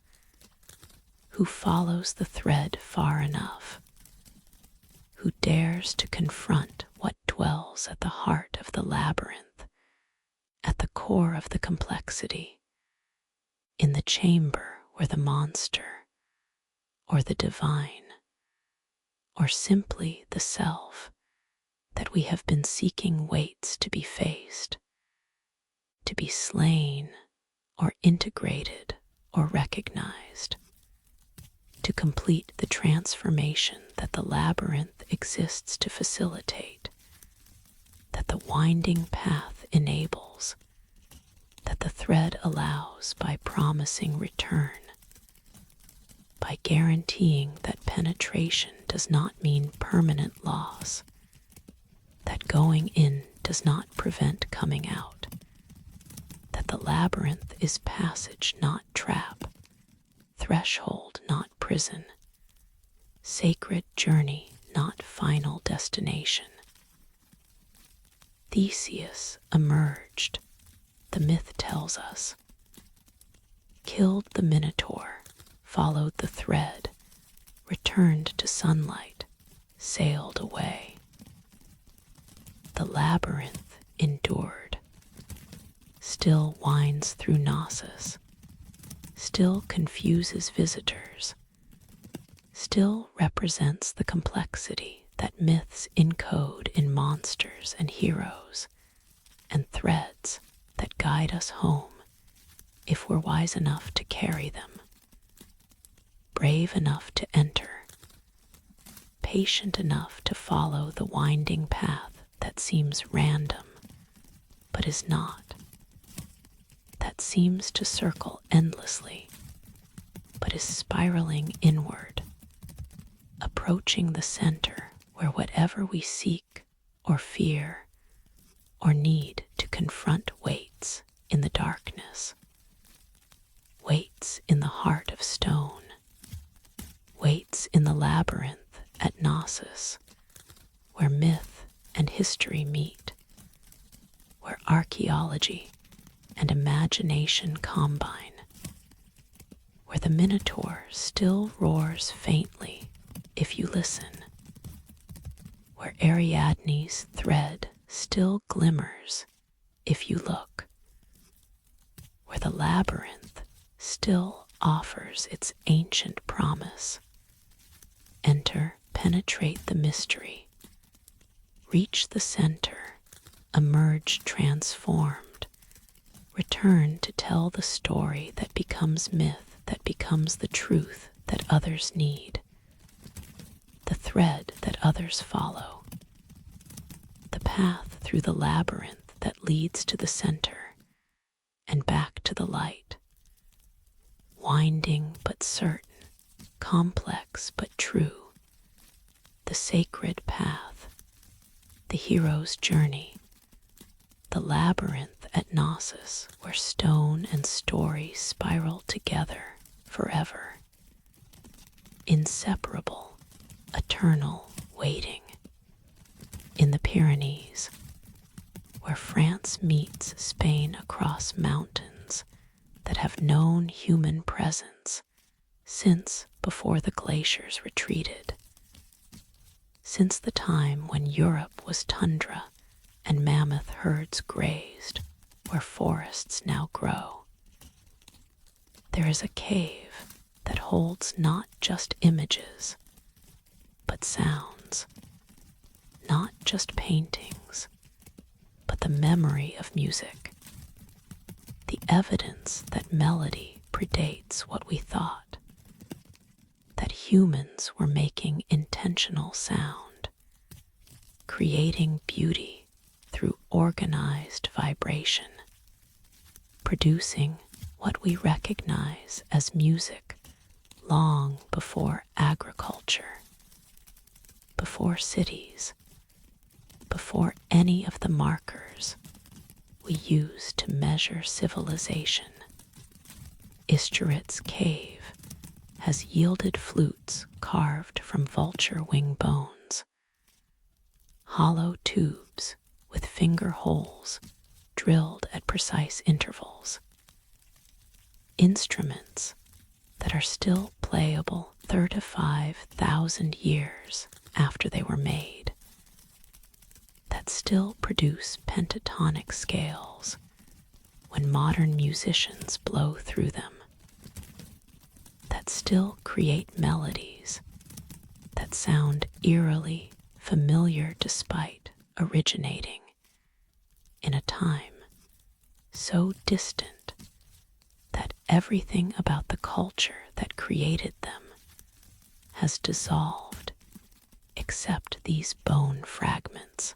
who follows the thread far enough, who dares to confront what dwells at the heart of the labyrinth, at the core of the complexity, in the chamber where the monster, or the divine, or simply the self that we have been seeking waits to be faced, to be slain, or integrated, or recognized, to complete the transformation that the labyrinth exists to facilitate, that the winding path enables, that the thread allows by promising return, by guaranteeing that penetration does not mean permanent loss, that going in does not prevent coming out, that the labyrinth is passage, not trap, threshold, not prison, sacred journey, not final destination. Theseus emerged, the myth tells us, killed the Minotaur, followed the thread, returned to sunlight, sailed away. The labyrinth endured, still winds through Knossos, still confuses visitors, still represents the complexity that myths encode in monsters and heroes, and threads that guide us home if we're wise enough to carry them, brave enough to enter, patient enough to follow the winding path that seems random but is not, that seems to circle endlessly but is spiraling inward, approaching the center where whatever we seek or fear or need to confront waits in the darkness, waits in the heart of stone, waits in the labyrinth at Knossos, where myth and history meet, where archaeology and imagination combine, where the Minotaur still roars faintly if you listen, where Ariadne's thread still glimmers if you look, where the labyrinth still offers its ancient promise. Enter, penetrate the mystery, reach the center, emerge transformed, return to tell the story that becomes myth, that becomes the truth that others need, the thread that others follow, the path through the labyrinth that leads to the center and back to the light, winding but certain, complex but true, the sacred path, the hero's journey, the labyrinth at Knossos where stone and story spiral together forever, inseparable, eternal waiting, in the Pyrenees, where France meets Spain across mountains that have known human presence since before the glaciers retreated, since the time when Europe was tundra and mammoth herds grazed where forests now grow. There is a cave that holds not just images, but sounds, not just paintings, but the memory of music, the evidence that melody predates what we thought, that humans were making intentional sound, creating beauty through organized vibration, producing what we recognize as music long before agriculture, before cities, before any of the markers we use to measure civilization. Isturit's cave has yielded flutes carved from vulture wing bones, hollow tubes with finger holes drilled at precise intervals, instruments that are still playable 35,000 years after they were made, that still produce pentatonic scales when modern musicians blow through them, that still create melodies that sound eerily familiar despite originating in a time so distant that everything about the culture that created them has dissolved except these bone fragments,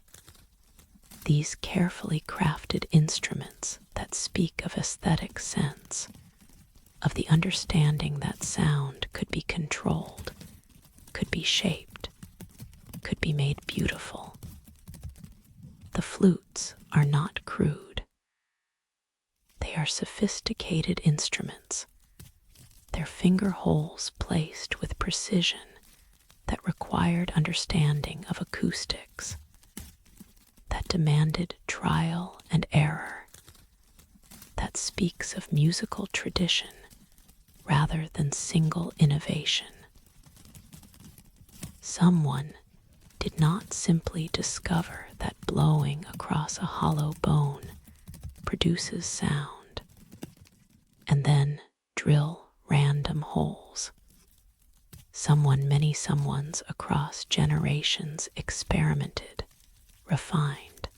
these carefully crafted instruments that speak of aesthetic sense, of the understanding that sound could be controlled, could be shaped, could be made beautiful. The flutes are not crude. They are sophisticated instruments, their finger holes placed with precision that required understanding of acoustics, that demanded trial and error, that speaks of musical tradition rather than single innovation. Someone did not simply discover that blowing across a hollow bone produces sound and then drill random holes. Someone, many someones across generations experimented, refined,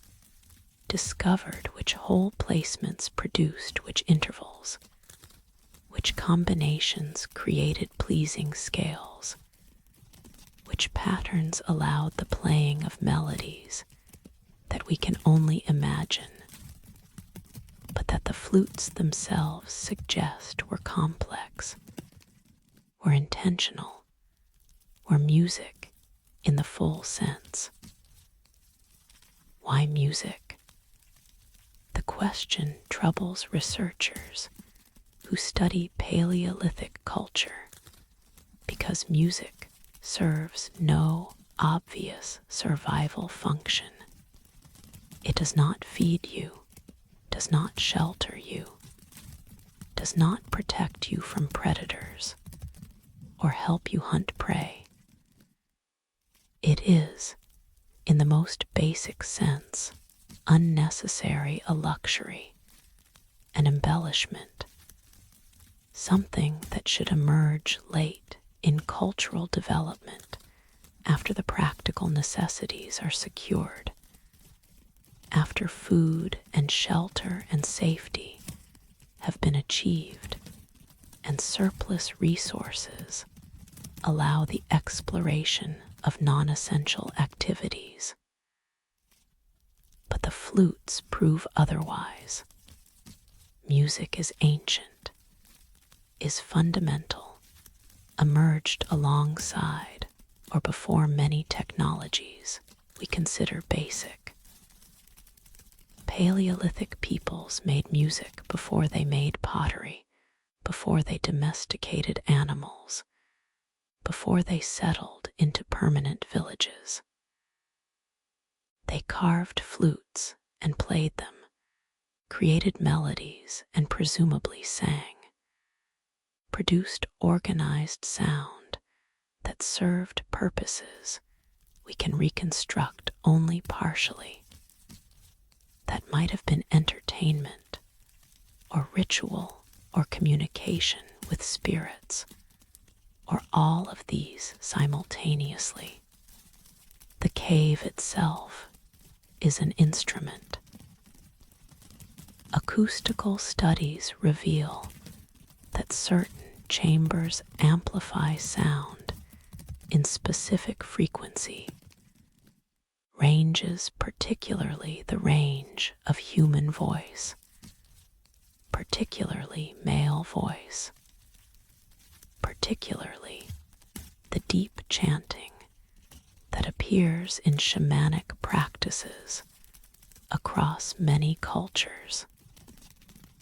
discovered which hole placements produced which intervals, which combinations created pleasing scales, which patterns allowed the playing of melodies that we can only imagine, but that the flutes themselves suggest were complex, were intentional, were music in the full sense. Why music? The question troubles researchers who study Paleolithic culture because music serves no obvious survival function. It does not feed you, does not shelter you, does not protect you from predators, or help you hunt prey. It is, in the most basic sense, unnecessary a luxury, an embellishment, something that should emerge late in cultural development after the practical necessities are secured, after food and shelter and safety have been achieved, and surplus resources allow the exploration of non-essential activities. But the flutes prove otherwise. Music is ancient, is fundamental, emerged alongside or before many technologies we consider basic. Paleolithic peoples made music before they made pottery, before they domesticated animals, before they settled into permanent villages. They carved flutes and played them, created melodies and presumably sang, produced organized sound that served purposes we can reconstruct only partially, that might have been entertainment or ritual or communication with spirits, or all of these simultaneously. The cave itself is an instrument. Acoustical studies reveal that certain chambers amplify sound in specific frequency, ranges, particularly the range of human voice, particularly male voice, particularly the deep chanting that appears in shamanic practices across many cultures.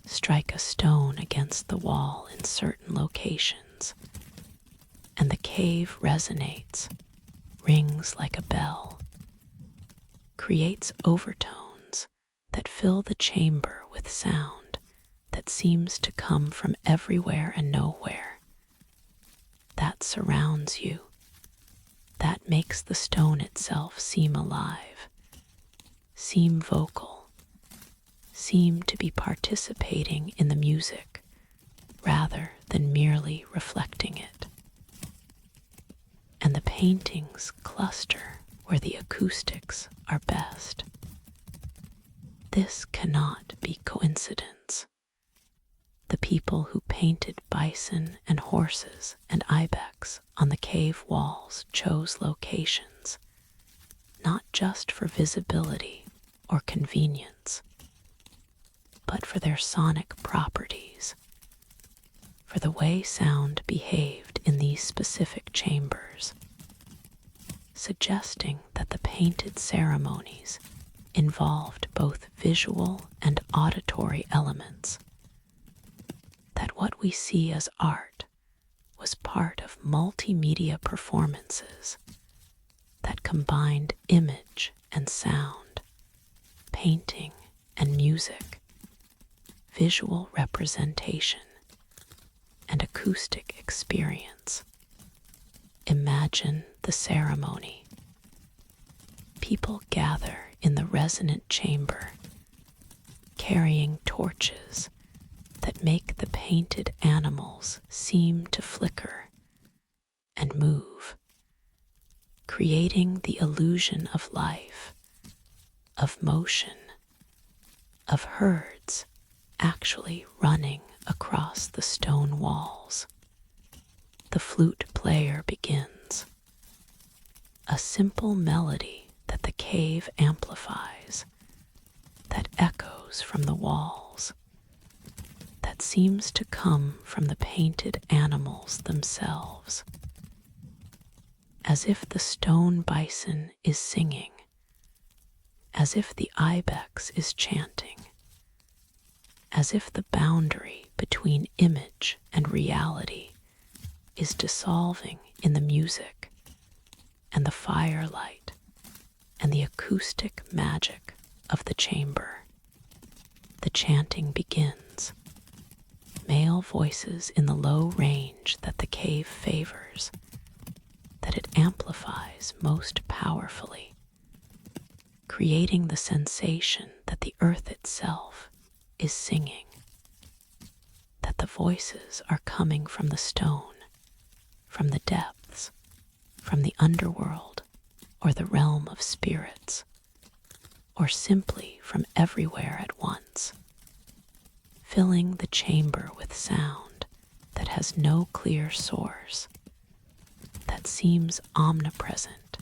Strike a stone against the wall in certain locations, and the cave resonates, rings like a bell, creates overtones that fill the chamber with sound that seems to come from everywhere and nowhere. That surrounds you. That makes the stone itself seem alive, seem vocal, seem to be participating in the music rather than merely reflecting it. And the paintings cluster where the acoustics are best. This cannot be coincidence. The people who painted bison and horses and ibex on the cave walls chose locations, not just for visibility or convenience, but for their sonic properties, for the way sound behaved in these specific chambers, suggesting that the painted ceremonies involved both visual and auditory elements, that what we see as art was part of multimedia performances that combined image and sound, painting and music, visual representation, and acoustic experience. Imagine the ceremony. People gather in the resonant chamber, carrying torches that make the painted animals seem to flicker and move, creating the illusion of life, of motion, of herds actually running across the stone walls. The flute player begins, a simple melody that the cave amplifies, that echoes from the walls, that seems to come from the painted animals themselves, as if the stone bison is singing, as if the ibex is chanting, as if the boundary between image and reality is dissolving in the music and the firelight and the acoustic magic of the chamber. The chanting begins, male voices in the low range that the cave favors, that it amplifies most powerfully, creating the sensation that the earth itself is singing, that the voices are coming from the stone, from the depths, from the underworld, or the realm of spirits, or simply from everywhere at once, filling the chamber with sound that has no clear source, that seems omnipresent,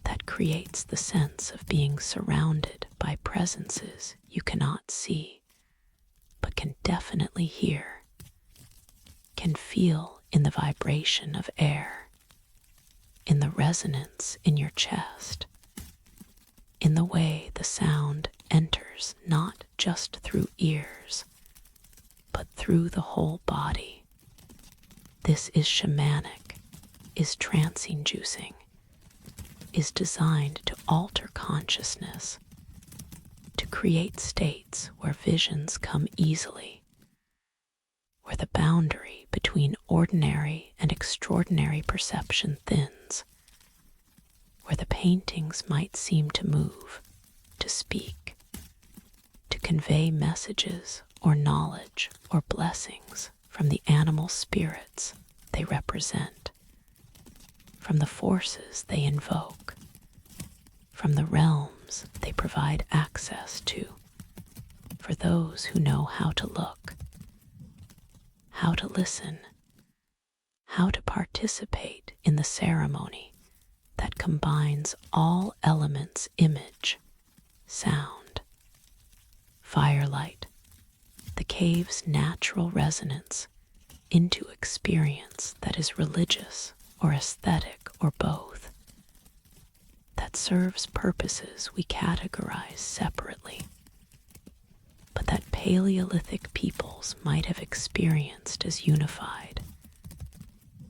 that creates the sense of being surrounded by presences you cannot see, but can definitely hear, can feel in the vibration of air, in the resonance in your chest, in the way the sound enters not just through ears, but through the whole body. This is shamanic, is trance-inducing, is designed to alter consciousness, to create states where visions come easily, where the boundary between ordinary and extraordinary perception thins, where the paintings might seem to move, to speak, to convey messages or knowledge or blessings from the animal spirits they represent, from the forces they invoke, from the realms they provide access to, for those who know how to look, how to listen, how to participate in the ceremony that combines all elements: image, sound, firelight, the cave's natural resonance, into experience that is religious or aesthetic or both, that serves purposes we categorize separately, but that Paleolithic peoples might have experienced as unified,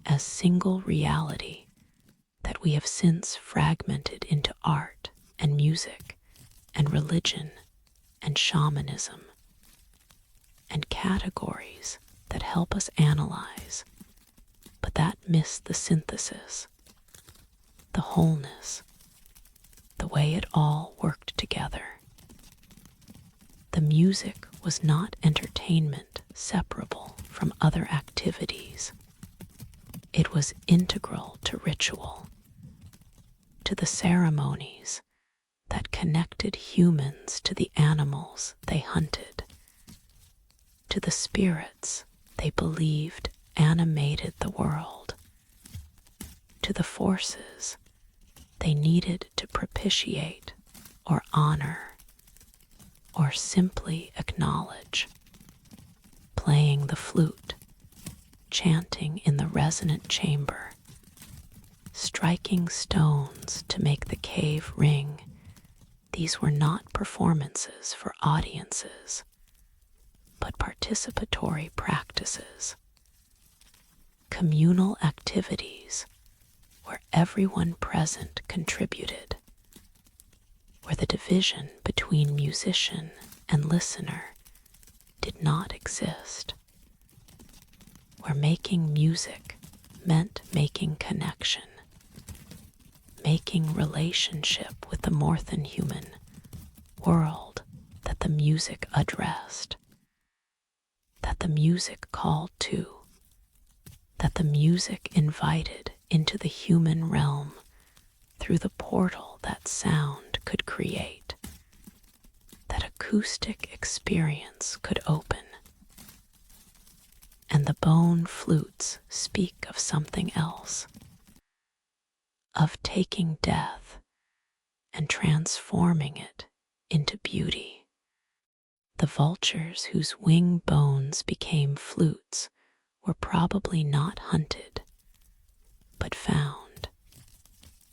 as single reality that we have since fragmented into art and music and religion and shamanism and categories that help us analyze, but that miss the synthesis, the wholeness, the way it all worked together. The music was not entertainment separable from other activities. It was integral to ritual, to the ceremonies that connected humans to the animals they hunted, to the spirits they believed animated the world, to the forces they needed to propitiate or honor or simply acknowledge. Playing the flute, chanting in the resonant chamber, striking stones to make the cave ring, these were not performances for audiences, but participatory practices, communal activities where everyone present contributed, where the division between musician and listener did not exist, where making music meant making connection, making relationship with the more than human world that the music addressed, that the music called to, that the music invited into the human realm through the portal that sound could create, that acoustic experience could open, and the bone flutes speak of something else, of taking death and transforming it into beauty. The vultures whose wing bones became flutes were probably not hunted, but found,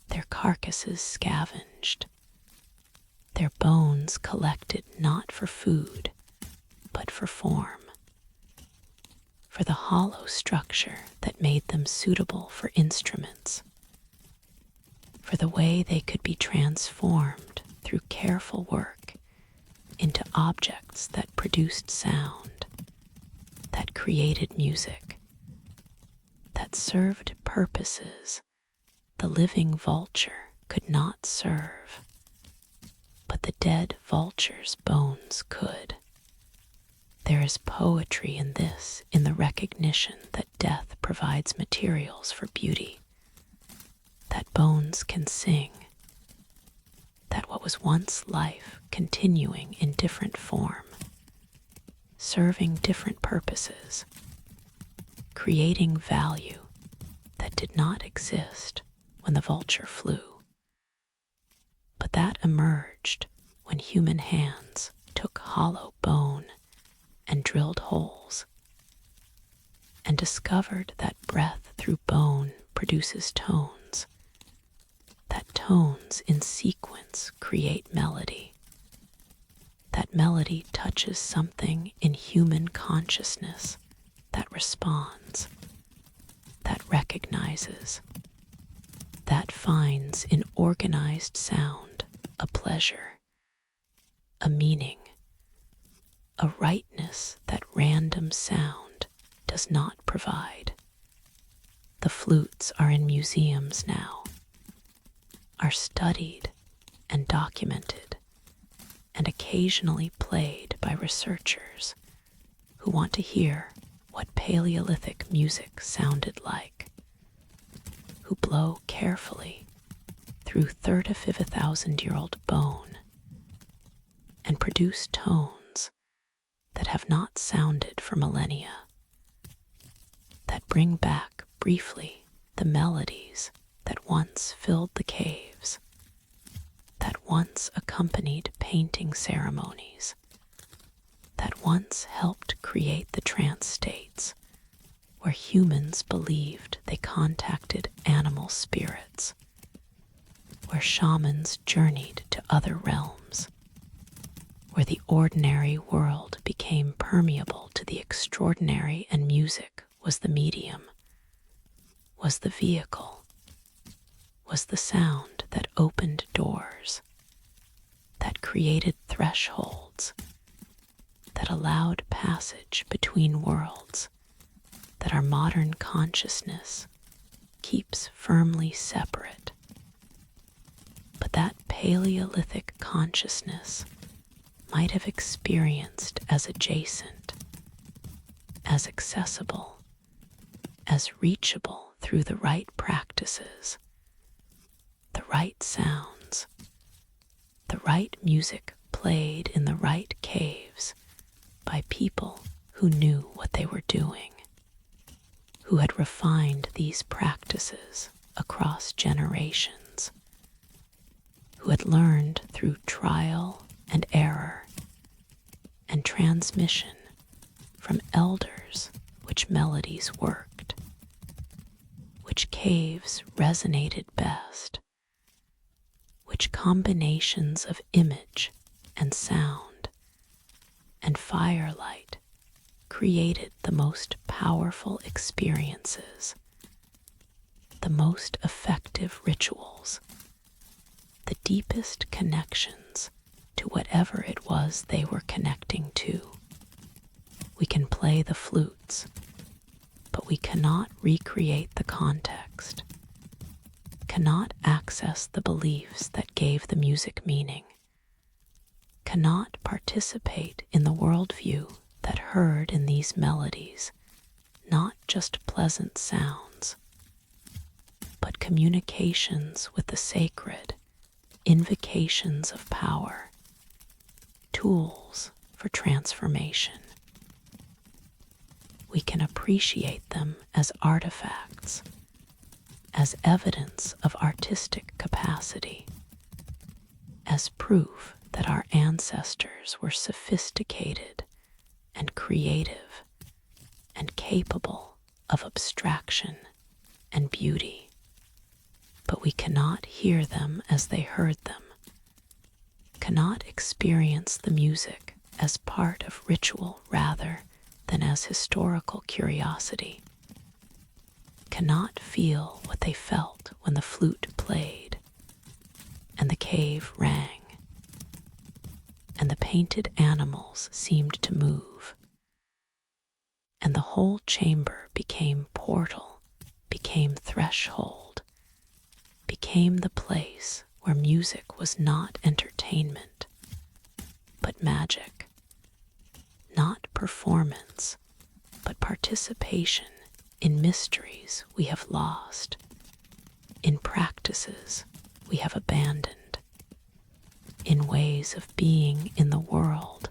their carcasses scavenged, their bones collected not for food, but for form, for the hollow structure that made them suitable for instruments, for the way they could be transformed through careful work into objects that produced sound, that created music, that served purposes the living vulture could not serve, but the dead vulture's bones could. There is poetry in this, in the recognition that death provides materials for beauty, that bones can sing, that what was once life continuing in different form, serving different purposes, creating value that did not exist when the vulture flew, but that emerged when human hands took hollow bone and drilled holes, and discovered that breath through bone produces tones, that tones in sequence create melody, that melody touches something in human consciousness that responds, that recognizes, that finds in organized sound a pleasure, a meaning, a rightness that random sound does not provide. The flutes are in museums now, are studied and documented, and occasionally played by researchers who want to hear what Paleolithic music sounded like, who blow carefully through 35,000-year-old bone and produce tones that have not sounded for millennia, that bring back briefly the melodies that once filled the caves, that once accompanied painting ceremonies, that once helped create the trance states where humans believed they contacted animal spirits, where shamans journeyed to other realms, where the ordinary world became permeable to the extraordinary and music was the medium, was the vehicle, was the sound that opened doors, that created thresholds, that allowed passage between worlds that our modern consciousness keeps firmly separate. But that Paleolithic consciousness might have experienced as adjacent, as accessible, as reachable through the right practices, the right sounds, the right music played in the right caves by people who knew what they were doing, who had refined these practices across generations, who had learned through trial and error and transmission from elders which melodies worked, which caves resonated best, which combinations of image and sound and firelight created the most powerful experiences, the most effective rituals, the deepest connections to whatever it was they were connecting to. We can play the flutes, but we cannot recreate the context, cannot access the beliefs that gave the music meaning, cannot participate in the worldview that heard in these melodies not just pleasant sounds, but communications with the sacred, invocations of power, tools for transformation. we can appreciate them as artifacts, as evidence of artistic capacity, as proof that our ancestors were sophisticated and creative and capable of abstraction and beauty. But we cannot hear them as they heard them, cannot experience the music as part of ritual rather than as historical curiosity, cannot feel what they felt when the flute played and the cave rang and the painted animals seemed to move, and the whole chamber became portal, became threshold, became the place where music was not entertainment, but magic, not performance, but participation in mysteries we have lost, in practices we have abandoned, in ways of being in the world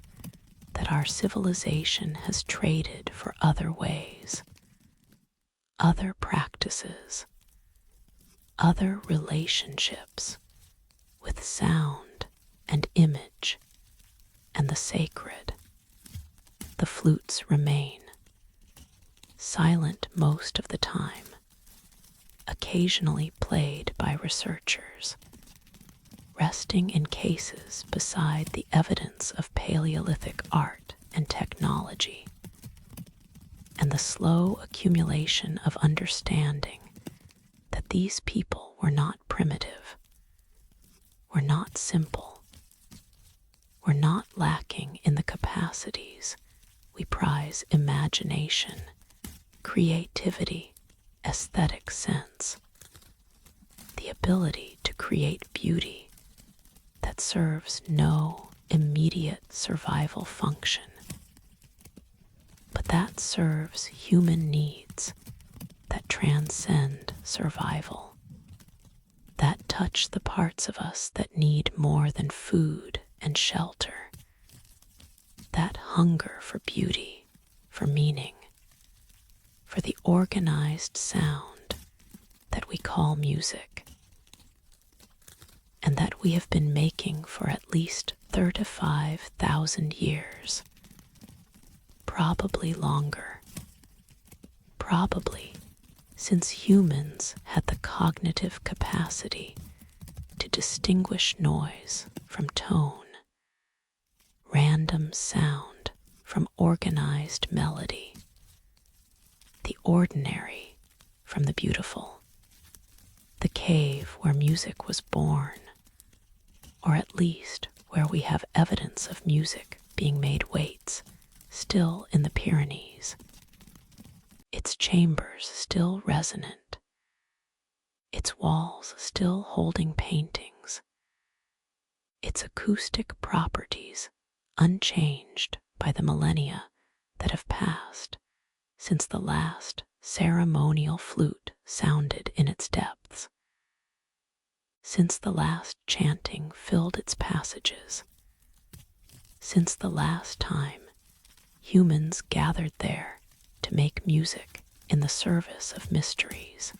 that our civilization has traded for other ways, other practices, other relationships with sound and image and the sacred. The flutes remain, silent most of the time, occasionally played by researchers, resting in cases beside the evidence of Paleolithic art and technology, and the slow accumulation of understanding that these people were not primitive, were not simple, were not lacking in the capacities we prize: imagination, creativity, aesthetic sense, the ability to create beauty that serves no immediate survival function, but that serves human needs that transcend survival, that touch the parts of us that need more than food and shelter, that hunger for beauty, for meaning, for the organized sound that we call music, and that we have been making for at least 35,000 years, probably longer, probably since humans had the cognitive capacity to distinguish noise from tone, random sound from organized melody, the ordinary from the beautiful, the cave where music was born, or at least where we have evidence of music being made weights still in the Pyrenees, its chambers still resonant, its walls still holding paintings, its acoustic properties unchanged by the millennia that have passed since the last ceremonial flute sounded in its depths, since the last chanting filled its passages, since the last time humans gathered there to make music in the service of mysteries,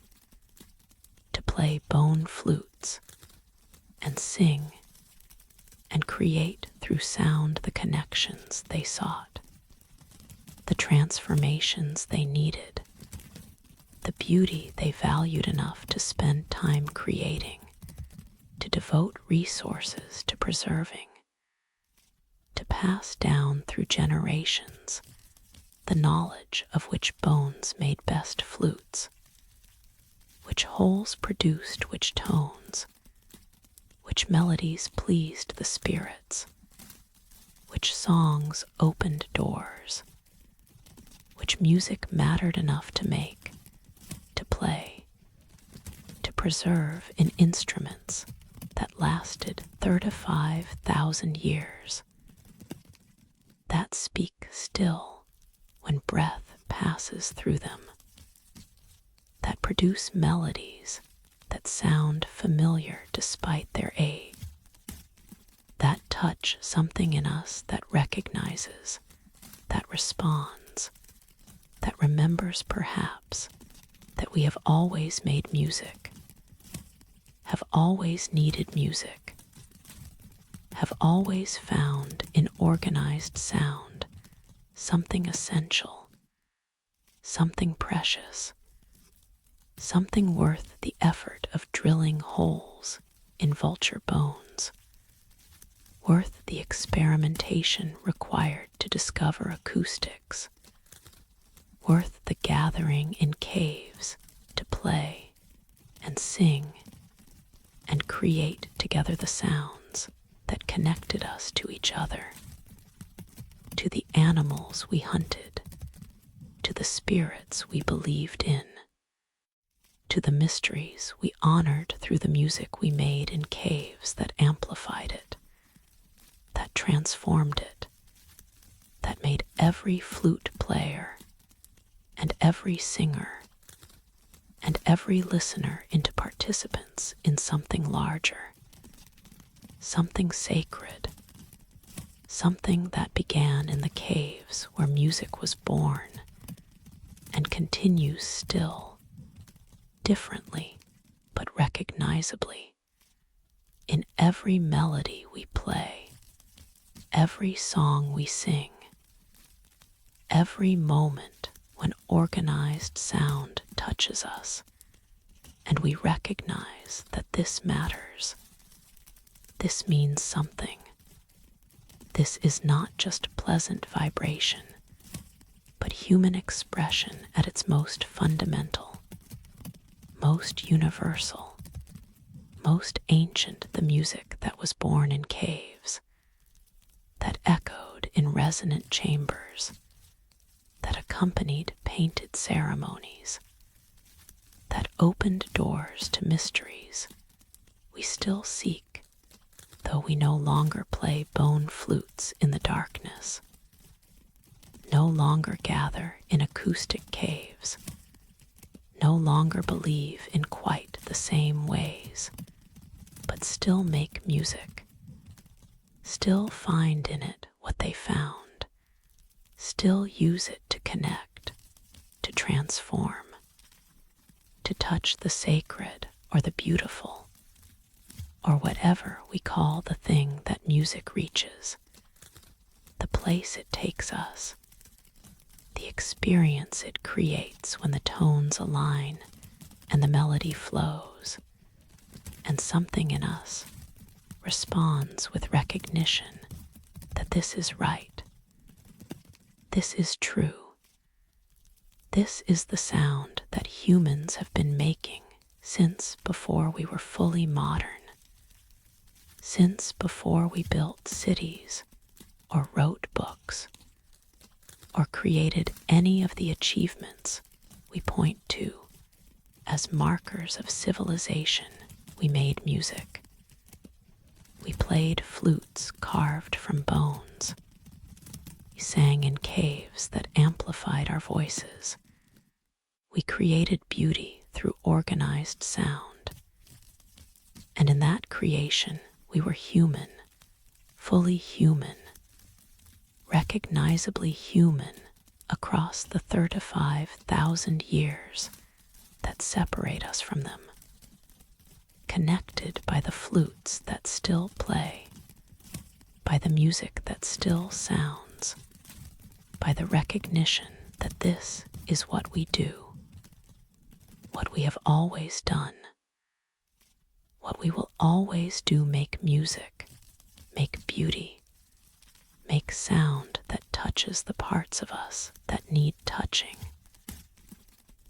to play bone flutes and sing and create through sound the connections they sought, the transformations they needed, the beauty they valued enough to spend time creating, to devote resources to preserving, to pass down through generations the knowledge of which bones made best flutes, which holes produced which tones, which melodies pleased the spirits, which songs opened doors, which music mattered enough to make, to play, to preserve in instruments that lasted 35,000 years, that speak still when breath passes through them, that produce melodies that sound familiar despite their age, that touch something in us that recognizes, that responds, that remembers perhaps that we have always made music, have always needed music, have always found in organized sound something essential, something precious, something worth the effort of drilling holes in vulture bones, worth the experimentation required to discover acoustics, worth the gathering in caves to play and sing and create together the sounds that connected us to each other, to the animals we hunted, to the spirits we believed in, to the mysteries we honored through the music we made in caves that amplified it, that transformed it, that made every flute player and every singer and every listener into participants in something larger, something sacred, something that began in the caves where music was born and continues still, differently but recognizably, in every melody we play, every song we sing, every moment when organized sound touches us and we recognize that this matters. This means something. This is not just pleasant vibration, but human expression at its most fundamental, most universal, most ancient, the music that was born in caves, that echoed in resonant chambers, that accompanied painted ceremonies, that opened doors to mysteries we still seek, though we no longer play bone flutes in the darkness, no longer gather in acoustic caves, no longer believe in quite the same ways, but still make music, still find in it what they found, still use it to connect, to transform, to touch the sacred or the beautiful, or whatever we call the thing that music reaches, the place it takes us, the experience it creates when the tones align and the melody flows, and something in us responds with recognition that this is right, this is true. This is the sound that humans have been making since before we were fully modern, since before we built cities or wrote books or created any of the achievements we point to as markers of civilization. We made music. We played flutes carved from bones. We sang in caves that amplified our voices. We created beauty through organized sound. And in that creation, we were human, fully human, recognizably human across the 35,000 years that separate us from them, connected by the flutes that still play, by the music that still sounds, by the recognition that this is what we do, what we have always done, what we will always do: make music, make beauty, make sound that touches the parts of us that need touching,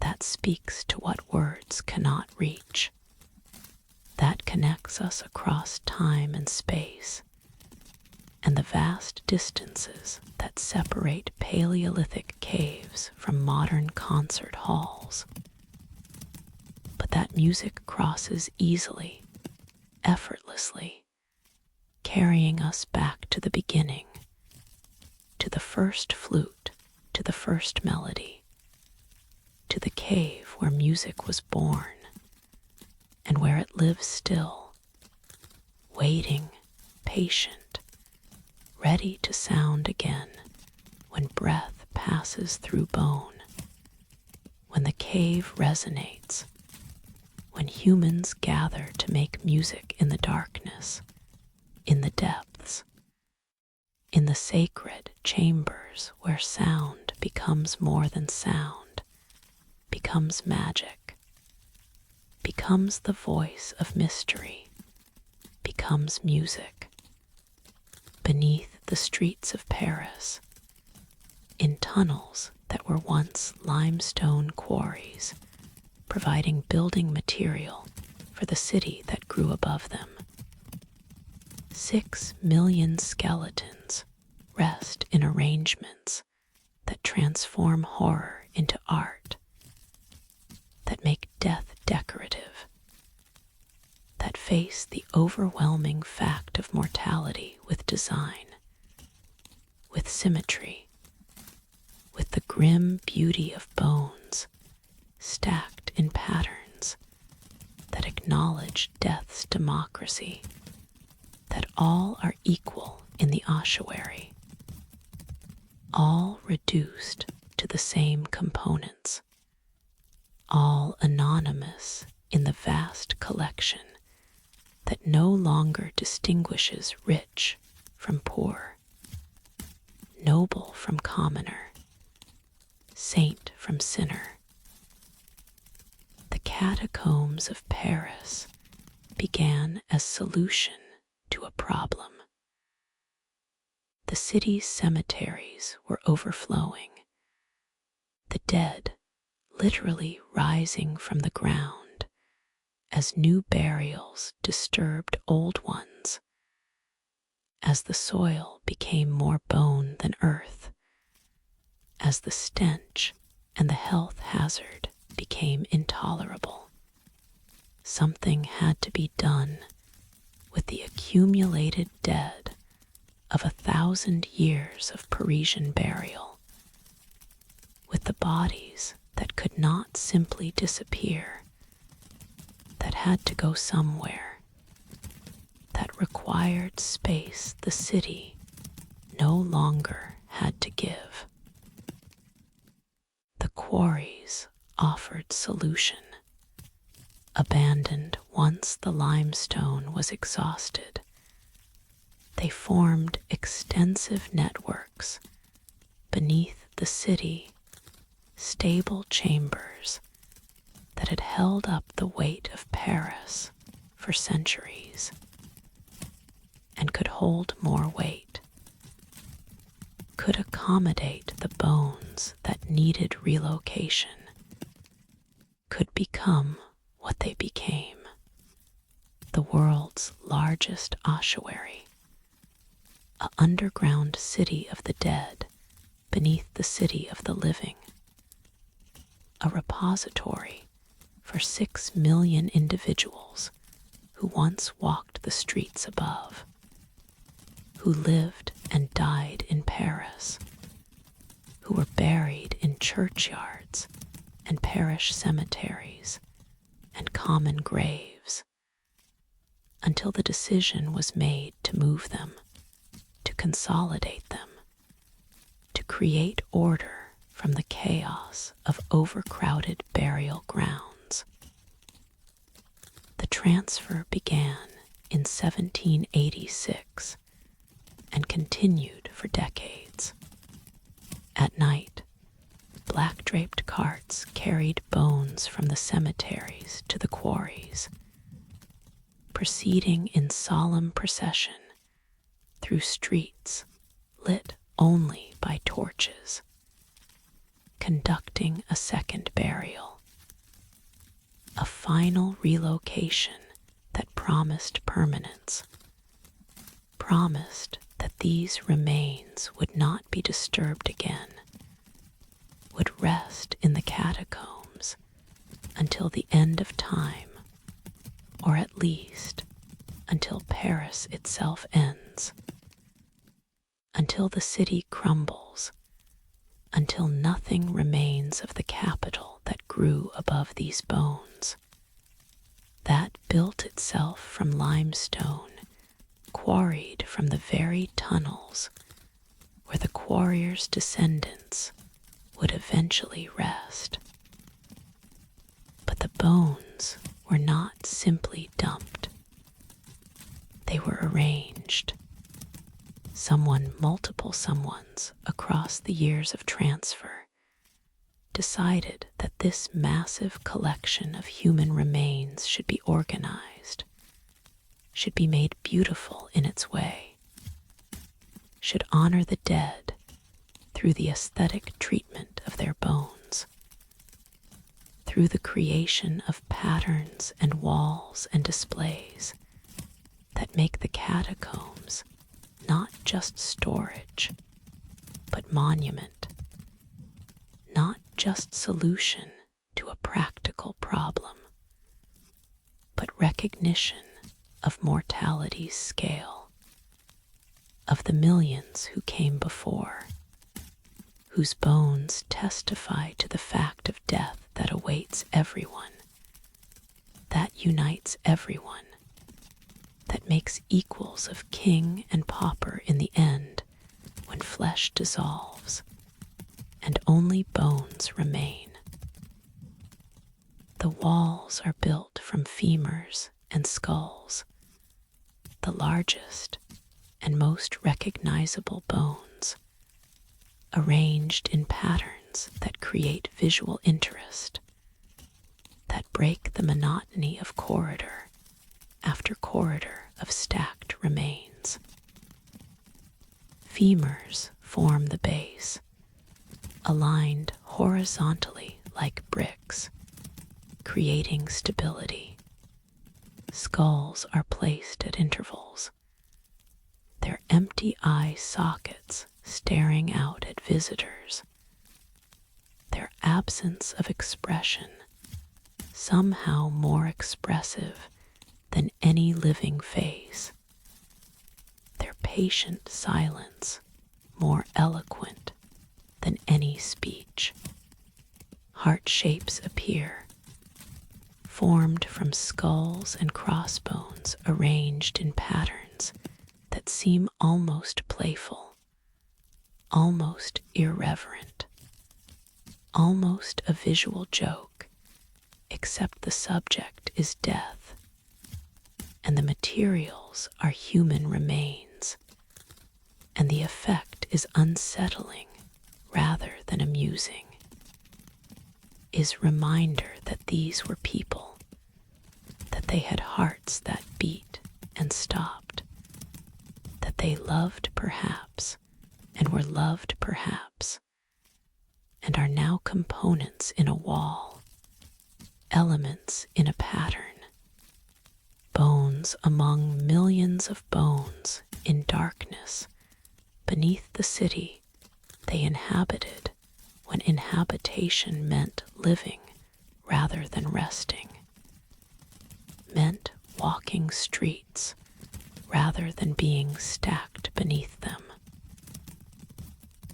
that speaks to what words cannot reach, that connects us across time and space, and the vast distances that separate Paleolithic caves from modern concert halls. But that music crosses easily, effortlessly, carrying us back to the beginning, to the first flute, to the first melody, to the cave where music was born, and where it lives still, waiting, patient, ready to sound again when breath passes through bone when the cave resonates, when humans gather to make music in the darkness, in the depths, in the sacred chambers where sound becomes more than sound, becomes magic, becomes the voice of mystery, becomes music. Beneath the streets of Paris, in tunnels that were once limestone quarries, providing building material for the city that grew above them. 6 million skeletons rest in arrangements that transform horror into art, that make death decorative, that face the overwhelming fact of mortality with design, with symmetry, with the grim beauty of bones stacked in patterns that acknowledge death's democracy, that all are equal in the ossuary, all reduced to the same components, all anonymous in the vast collection that no longer distinguishes rich from poor, noble from commoner, saint from sinner. The catacombs of Paris began as solution to a problem. The city's cemeteries were overflowing, the dead literally rising from the ground as new burials disturbed old ones, as the soil became more bone than earth, as the stench and the health hazard became intolerable. Something had to be done with the accumulated dead of 1,000 years of Parisian burial, with the bodies that could not simply disappear, that had to go somewhere, that required space the city no longer had to give. The quarries offered solution. Abandoned once the limestone was exhausted, they formed extensive networks beneath the city, stable chambers that had held up the weight of Paris for centuries and could hold more weight, could accommodate the bones that needed relocation, could become what they became, the world's largest ossuary, an underground city of the dead beneath the city of the living, a repository for 6 million individuals who once walked the streets above, who lived and died in Paris, who were buried in churchyards and parish cemeteries and common graves, until the decision was made to move them, to consolidate them, to create order from the chaos of overcrowded burial grounds. The transfer began in 1786 and continued for decades. At night, black-draped carts carried bones from the cemeteries to the quarries, proceeding in solemn procession through streets lit only by torches, conducting a second burial, a final relocation that promised permanence, promised that these remains would not be disturbed again, would rest in the catacombs until the end of time, or at least until Paris itself ends, until the city crumbles, until nothing remains of the capital that grew above these bones, that built itself from limestone, quarried from the very tunnels where the quarriers' descendants would eventually rest. But the bones were not simply dumped. They were arranged. Multiple someones across the years of transfer decided that this massive collection of human remains should be organized, should be made beautiful in its way, should honor the dead through the aesthetic treatment of their bones, through the creation of patterns and walls and displays that make the catacombs not just storage, but monument, not just solution to a practical problem, but recognition of mortality's scale, of the millions who came before, whose bones testify to the fact of death that awaits everyone, that unites everyone, that makes equals of king and pauper in the end when flesh dissolves and only bones remain. The walls are built from femurs and skulls, the largest and most recognizable bones, arranged in patterns that create visual interest, that break the monotony of corridor after corridor of stacked remains. Femurs form the base, aligned horizontally like bricks, creating stability. Skulls are placed at intervals, their empty eye sockets staring out at visitors, their absence of expression somehow more expressive than any living face, their patient silence more eloquent than any speech. Heart shapes appear, formed from skulls and crossbones arranged in patterns that seem almost playful, almost irreverent, almost a visual joke, except the subject is death, and the materials are human remains, and the effect is unsettling rather than amusing, is reminder that these were people, that they had hearts that beat and stopped, that they loved perhaps and were loved perhaps, and are now components in a wall, elements in a pattern, bones among millions of bones in darkness beneath the city they inhabited when inhabitation meant living rather than resting, meant walking streets rather than being stacked beneath them.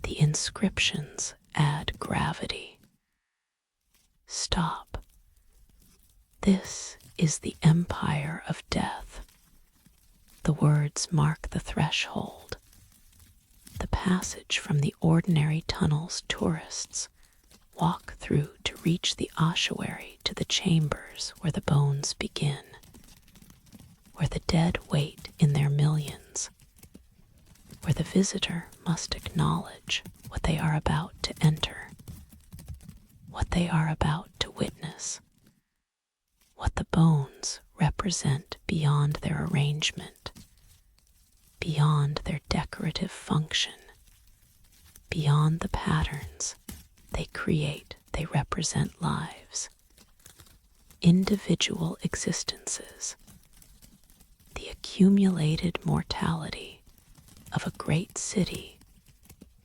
The inscriptions add gravity. Stop. This is the empire of death. The words mark the threshold, the passage from the ordinary tunnels tourists walk through to reach the ossuary to the chambers where the bones begin, where the dead wait in their millions, where the visitor must acknowledge what they are about to enter, what they are about to witness, what the bones represent beyond their arrangement, beyond their decorative function, beyond the patterns they create. They represent lives, individual existences, the accumulated mortality of a great city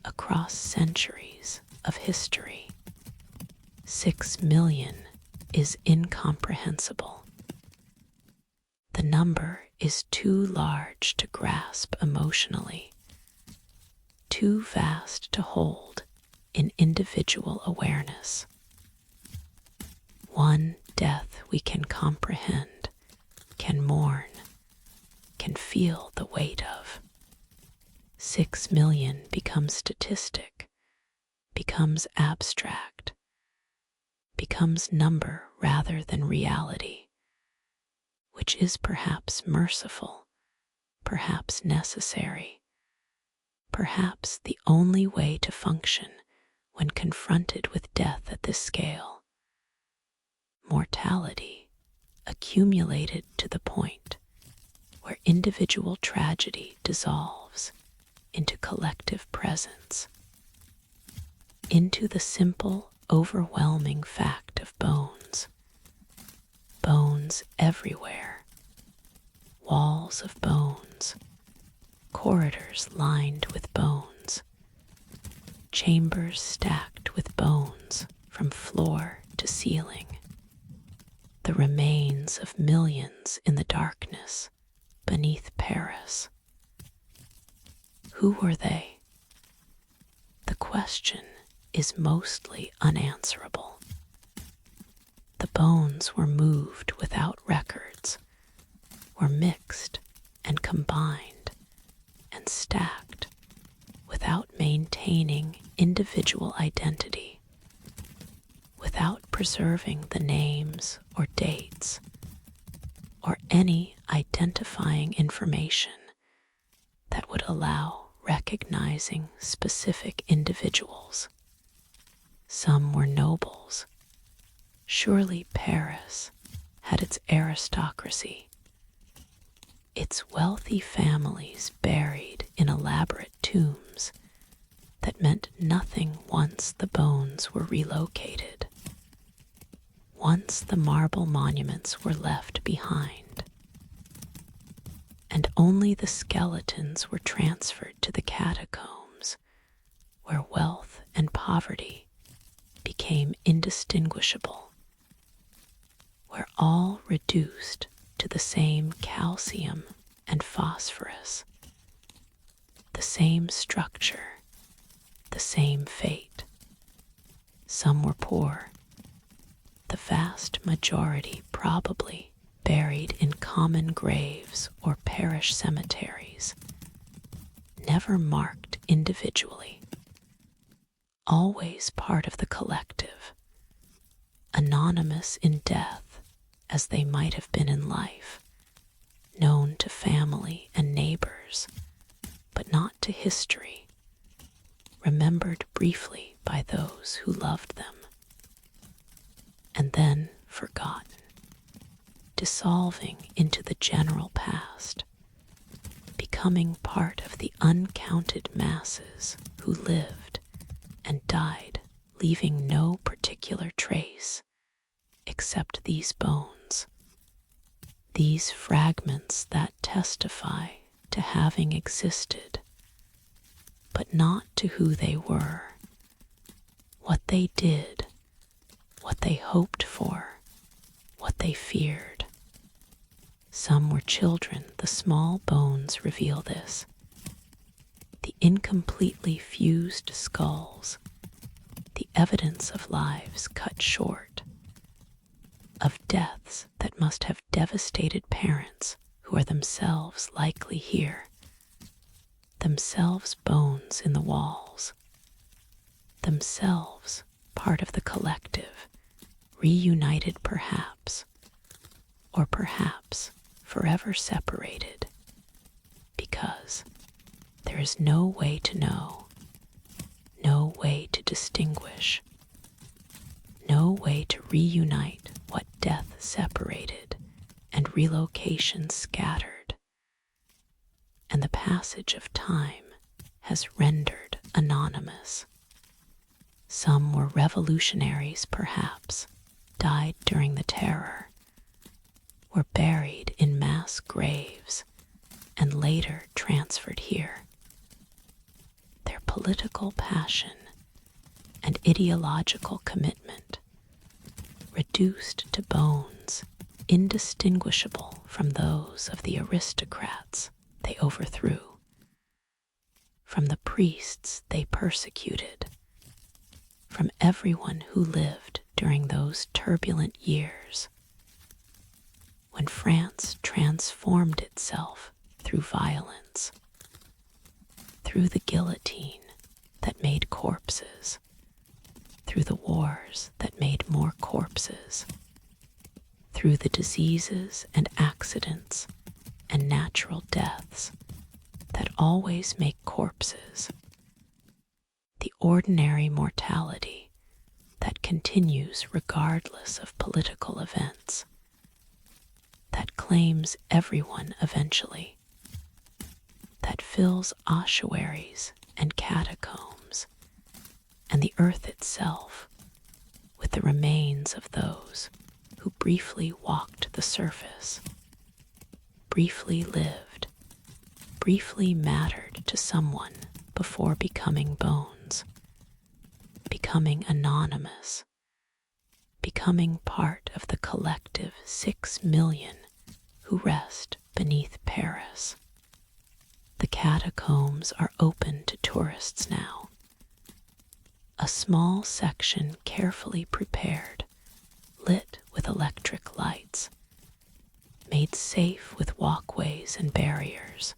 across centuries of history. 6 million is incomprehensible. The number is too large to grasp emotionally, too vast to hold in individual awareness. One death we can comprehend, can mourn, can feel the weight of. 6 million becomes statistic, becomes abstract, becomes number rather than reality, which is perhaps merciful, perhaps necessary, perhaps the only way to function when confronted with death at this scale. Mortality accumulated to the point where individual tragedy dissolves into collective presence, into the simple, overwhelming fact of bones. Bones everywhere, walls of bones, corridors lined with bones, chambers stacked with bones from floor to ceiling, the remains of millions in the darkness beneath Paris. Who were they? The question is mostly unanswerable. The bones were moved without records, were mixed and combined and stacked without maintaining individual identity, without preserving the names or dates or any identifying information that would allow recognizing specific individuals. Some were nobles. Surely Paris had its aristocracy, its wealthy families buried in elaborate tombs that meant nothing once the bones were relocated, once the marble monuments were left behind, and only the skeletons were transferred to the catacombs, where wealth and poverty became indistinguishable, where all reduced to the same calcium and phosphorus, the same structure, the same fate. Some were poor, the vast majority probably buried in common graves or parish cemeteries, never marked individually, always part of the collective, anonymous in death as they might have been in life, known to family and neighbors, but not to history, remembered briefly by those who loved them, and then forgotten, dissolving into the general past, becoming part of the uncounted masses who lived and died, leaving no particular trace except these bones, these fragments that testify to having existed, but not to who they were, what they did, what they hoped for, what they feared. Some were children, the small bones reveal this. The incompletely fused skulls, the evidence of lives cut short, of deaths that must have devastated parents who are themselves likely here, themselves bones in the walls, themselves part of the collective, reunited perhaps, or perhaps forever separated, because there is no way to know, no way to distinguish, no way to reunite what death separated and relocation scattered, and the passage of time has rendered anonymous. Some were revolutionaries, perhaps, died during the terror, were buried in mass graves, and later transferred here. Their political passion and ideological commitment reduced to bones, indistinguishable from those of the aristocrats they overthrew, from the priests they persecuted, from everyone who lived during those turbulent years when France transformed itself through violence, through the guillotine that made corpses, through the wars that made more corpses, through the diseases and accidents and natural deaths that always make corpses, the ordinary mortality that continues regardless of political events, that claims everyone eventually, that fills ossuaries and catacombs and the earth itself with the remains of those who briefly walked the surface, briefly lived, briefly mattered to someone before becoming bones, becoming anonymous, becoming part of the collective 6 million who rest beneath Paris. The catacombs are open to tourists now. A small section carefully prepared, lit with electric lights, made safe with walkways and barriers,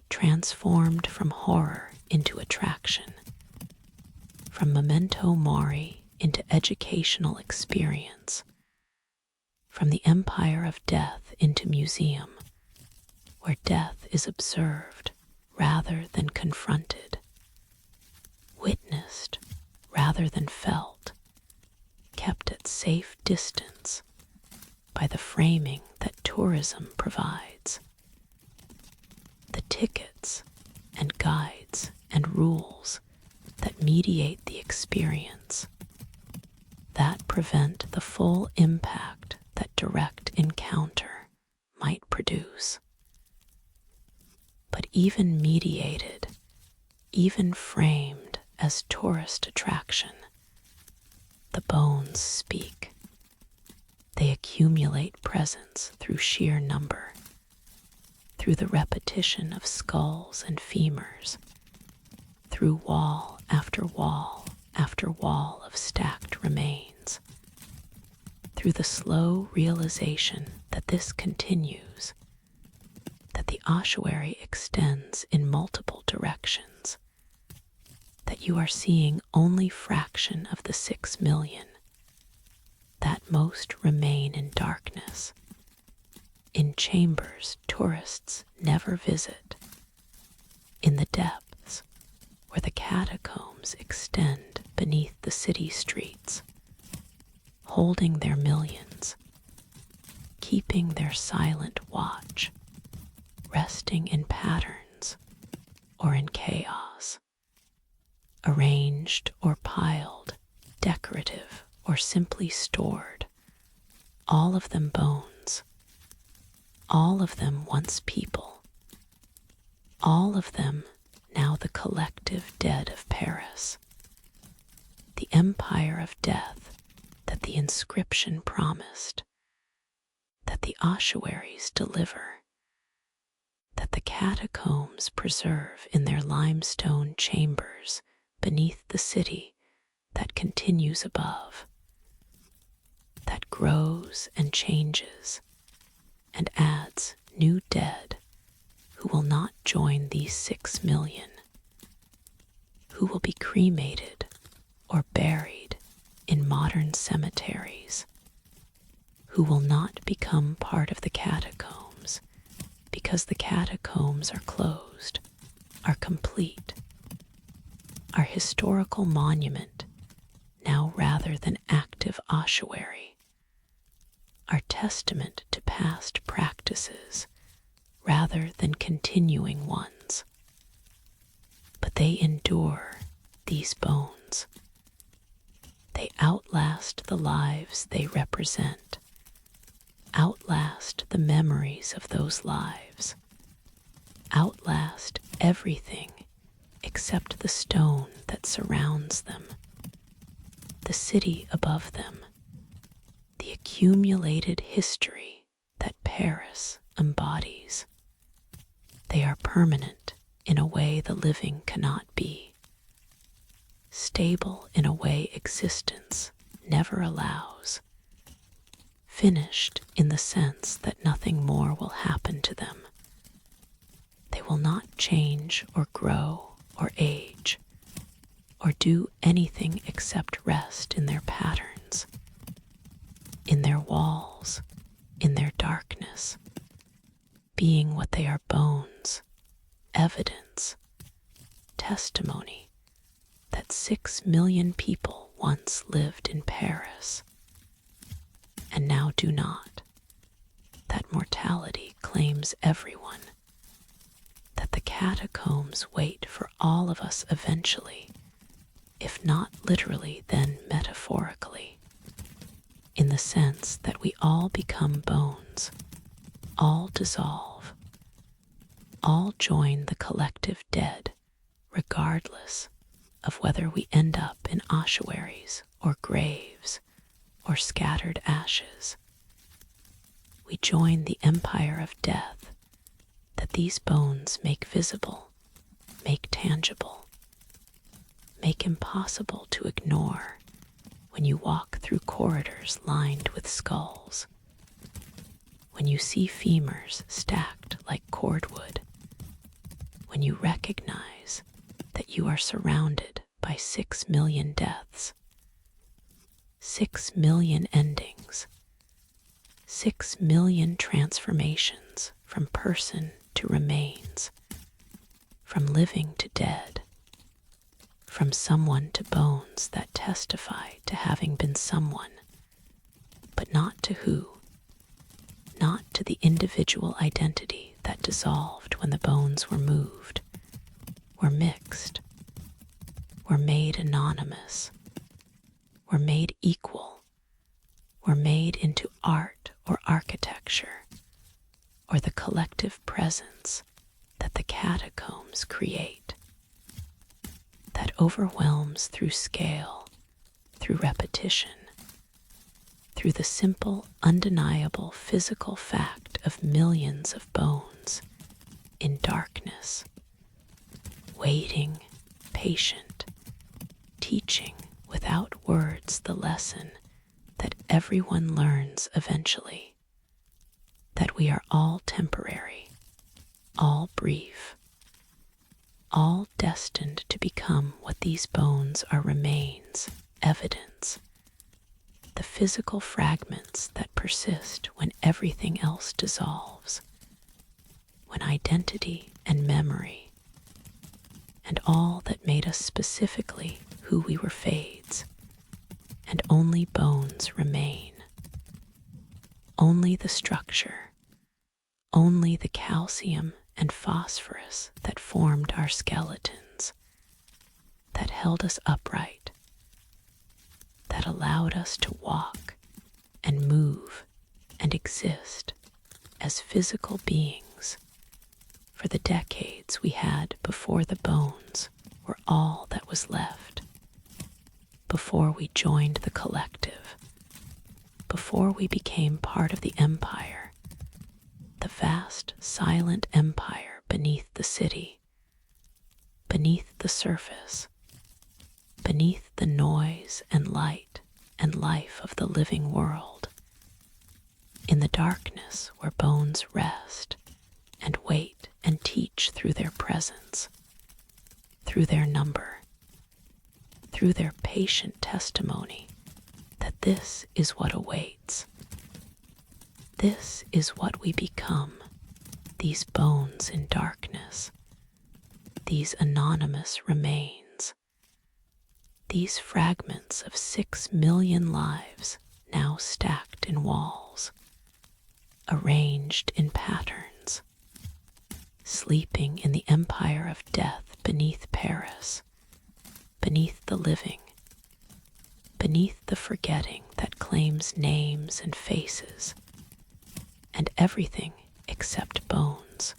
transformed from horror into attraction, from memento mori into educational experience, from the empire of death into museum, where death is observed rather than confronted, witnessed rather than felt, kept at safe distance by the framing that tourism provides. The tickets and guides and rules that mediate the experience, that prevent the full impact that direct encounter might produce. But even mediated, even framed as tourist attraction, the bones speak. They accumulate presence through sheer number, through the repetition of skulls and femurs, through wall after wall after wall of stacked remains, through the slow realization that this continues, that the ossuary extends in multiple directions, that you are seeing only fraction of the 6 million, that most remain in darkness, in chambers tourists never visit, in the depths where the catacombs extend beneath the city streets, holding their millions, keeping their silent watch, resting in patterns or in chaos, arranged or piled, decorative or simply stored, all of them bones, all of them once people, all of them now the collective dead of Paris, the empire of death that the inscription promised, that the ossuaries deliver, that the catacombs preserve in their limestone chambers beneath the city that continues above, that grows and changes and adds new dead who will not join these 6 million, who will be cremated or buried in modern cemeteries, who will not become part of the catacombs because the catacombs are closed, are complete, are historical monument now rather than active ossuary, are testament to past practices rather than continuing ones. But they endure, these bones. They outlast the lives they represent, outlast the memories of those lives, outlast everything except the stone that surrounds them, the city above them, the accumulated history that Paris embodies. They are permanent in a way the living cannot be, stable in a way existence never allows, finished in the sense that nothing more will happen to them. They will not change or grow or age or do anything except rest in their patterns, in their walls, in their darkness, being what they are: bones, evidence, testimony that 6 million people once lived in Paris and now do not, that mortality claims everyone, that the catacombs wait for all of us eventually, if not literally then metaphorically, in the sense that we all become bones, all dissolve, all join the collective dead, regardless of whether we end up in ossuaries or graves or scattered ashes. We join the empire of death that these bones make visible, make tangible, make impossible to ignore when you walk through corridors lined with skulls, when you see femurs stacked like cordwood, when you recognize that you are surrounded by 6 million deaths, 6 million endings, 6 million transformations from person to remains, from living to dead, from someone to bones that testify to having been someone, but not to who, not to the individual identity that dissolved when the bones were moved, were mixed, were made anonymous, were made equal, were made into art or architecture, or the collective presence that the catacombs create, that overwhelms through scale, through repetition, through the simple, undeniable physical fact of millions of bones in darkness, waiting, patient, teaching without words the lesson that everyone learns eventually, that we are all temporary, all brief, all destined to become what these bones are: remains, evidence, the physical fragments that persist when everything else dissolves, when identity and memory and all that made us specifically who we were fades, and only bones remain. Only the structure, only the calcium and phosphorus that formed our skeletons, that held us upright, that allowed us to walk and move and exist as physical beings for the decades we had before the bones were all that was left, before we joined the collective, before we became part of the empire, the vast, silent empire beneath the city, beneath the surface, beneath the noise and light and life of the living world, in the darkness where bones rest and wait and teach through their presence, through their number, through their patient testimony that this is what awaits. This is what we become, these bones in darkness, these anonymous remains, these fragments of 6 million lives now stacked in walls, arranged in patterns, sleeping in the empire of death beneath Paris, beneath the living, beneath the forgetting that claims names and faces, and everything except bones.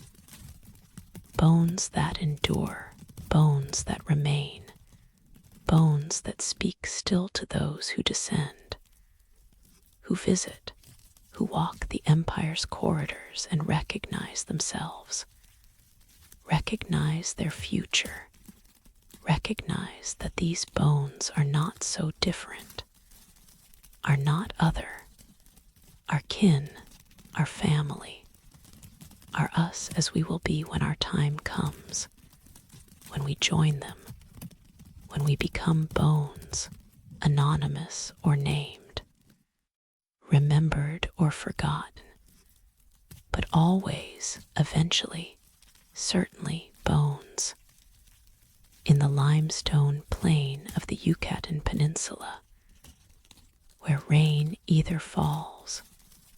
Bones that endure, bones that remain, bones that speak still to those who descend, who visit, who walk the empire's corridors and recognize themselves, recognize their future, recognize that these bones are not so different, are not other, are kin, our family, are us as we will be when our time comes, when we join them, when we become bones, anonymous or named, remembered or forgotten, but always, eventually, certainly bones. In the limestone plain of the Yucatan Peninsula, where rain either falls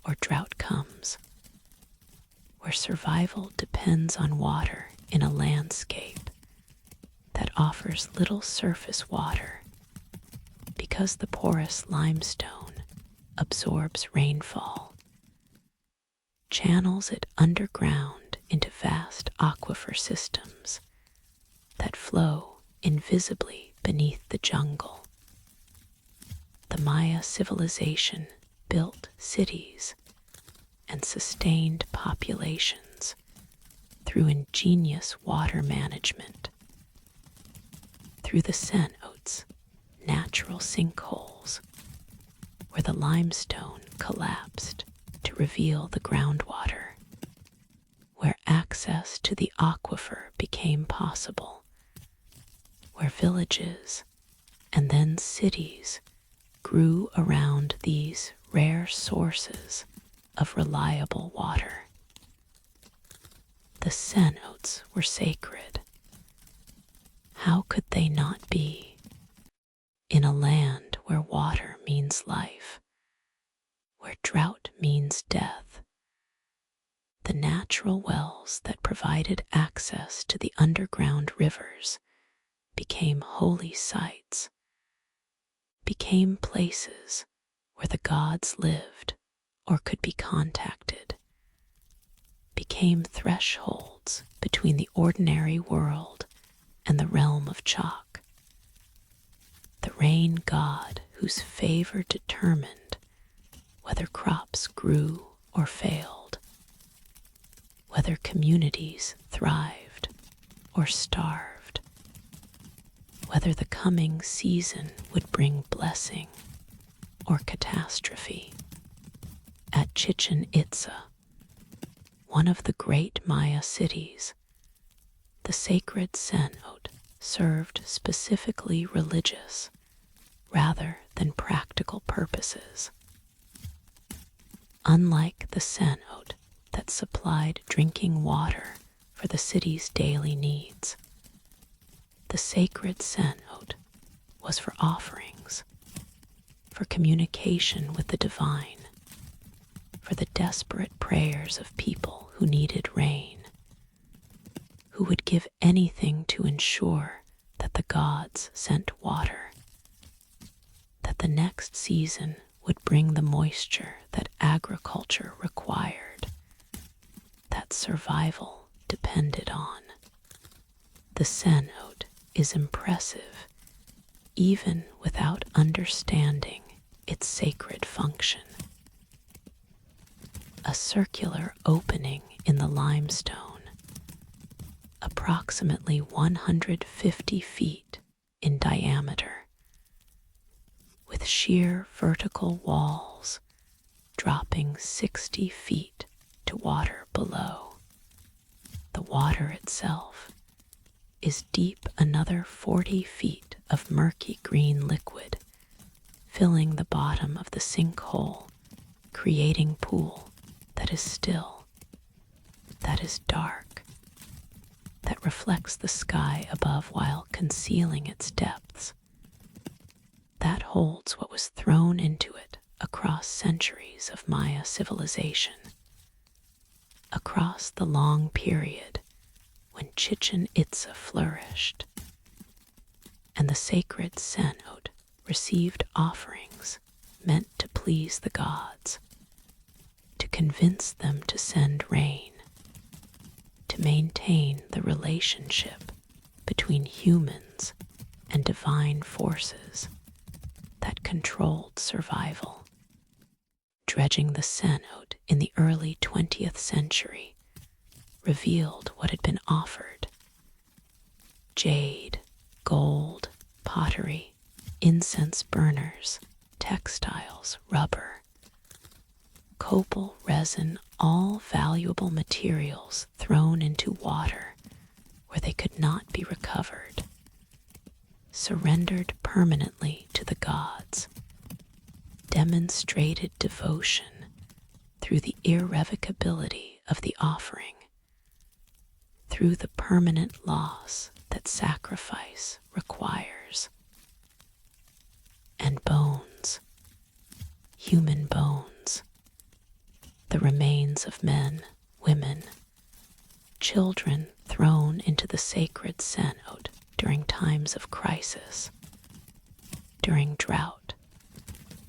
or drought comes, where survival depends on water in a landscape that offers little surface water because the porous limestone absorbs rainfall, channels it underground into vast aquifer systems that flow invisibly beneath the jungle. The Maya civilization built cities and sustained populations through ingenious water management. Through the cenotes, natural sinkholes, where the limestone collapsed to reveal the groundwater, where access to the aquifer became possible, where villages and then cities grew around these rare sources of reliable water. The cenotes were sacred. How could they not be? In a land where water means life, where drought means death, the natural wells that provided access to the underground rivers became holy sites, became places where the gods lived or could be contacted, became thresholds between the ordinary world and the realm of chalk. The rain god whose favor determined whether crops grew or failed, whether communities thrived or starved, whether the coming season would bring blessing or catastrophe. At Chichen Itza, one of the great Maya cities, the sacred cenote served specifically religious rather than practical purposes. Unlike the cenote that supplied drinking water for the city's daily needs, the sacred cenote was for offerings, for communication with the divine, for the desperate prayers of people who needed rain, who would give anything to ensure that the gods sent water, that the next season would bring the moisture that agriculture required, that survival depended on. The cenote is impressive even without understanding its sacred function. A circular opening in the limestone, approximately 150 feet in diameter, with sheer vertical walls dropping 60 feet to water below. The water itself is deep another 40 feet of murky green liquid, filling the bottom of the sinkhole, creating pool that is still, that is dark, that reflects the sky above while concealing its depths, that holds what was thrown into it across centuries of Maya civilization, across the long period when Chichen Itza flourished, and the sacred cenote received offerings meant to please the gods, to convince them to send rain, to maintain the relationship between humans and divine forces that controlled survival. Dredging the cenote in the early 20th century revealed what had been offered: jade, gold, pottery, incense burners, textiles, rubber, copal, resin, all valuable materials thrown into water where they could not be recovered, surrendered permanently to the gods, demonstrated devotion through the irrevocability of the offering, through the permanent loss that sacrifice requires. And bones, human bones, the remains of men, women, children thrown into the sacred cenot during times of crisis, during drought,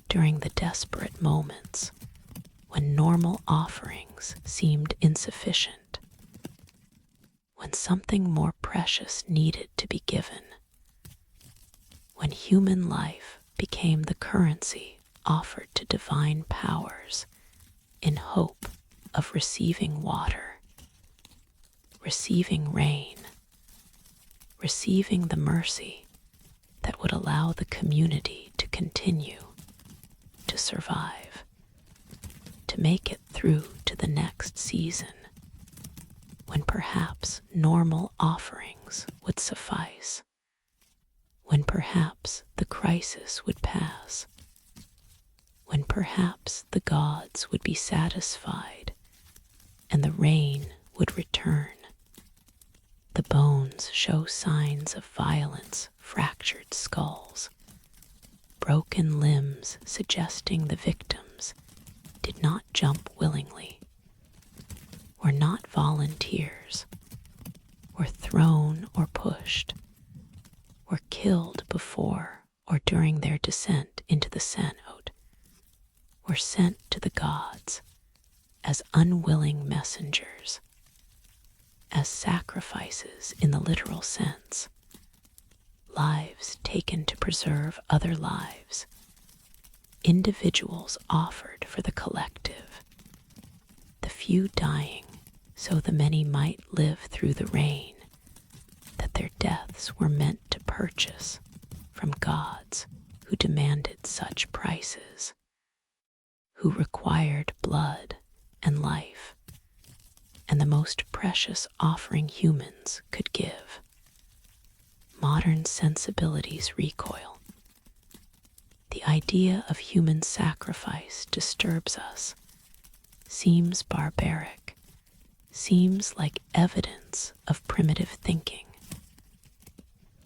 during the desperate moments when normal offerings seemed insufficient, when something more precious needed to be given, when human life became the currency offered to divine powers in hope of receiving water, receiving rain, receiving the mercy that would allow the community to continue, to survive, to make it through to the next season, when perhaps normal offerings would suffice, when perhaps the crisis would pass, when perhaps the gods would be satisfied and the rain would return. The bones show signs of violence, fractured skulls, broken limbs suggesting the victims did not jump willingly, were not volunteers, were thrown or pushed, were killed before or during their descent into the cenot, were sent to the gods as unwilling messengers, as sacrifices in the literal sense, lives taken to preserve other lives, individuals offered for the collective, the few dying so the many might live through the rain that their deaths were meant to purchase from gods who demanded such prices, who required blood and life, and the most precious offering humans could give. Modern sensibilities recoil. The idea of human sacrifice disturbs us, seems barbaric, seems like evidence of primitive thinking,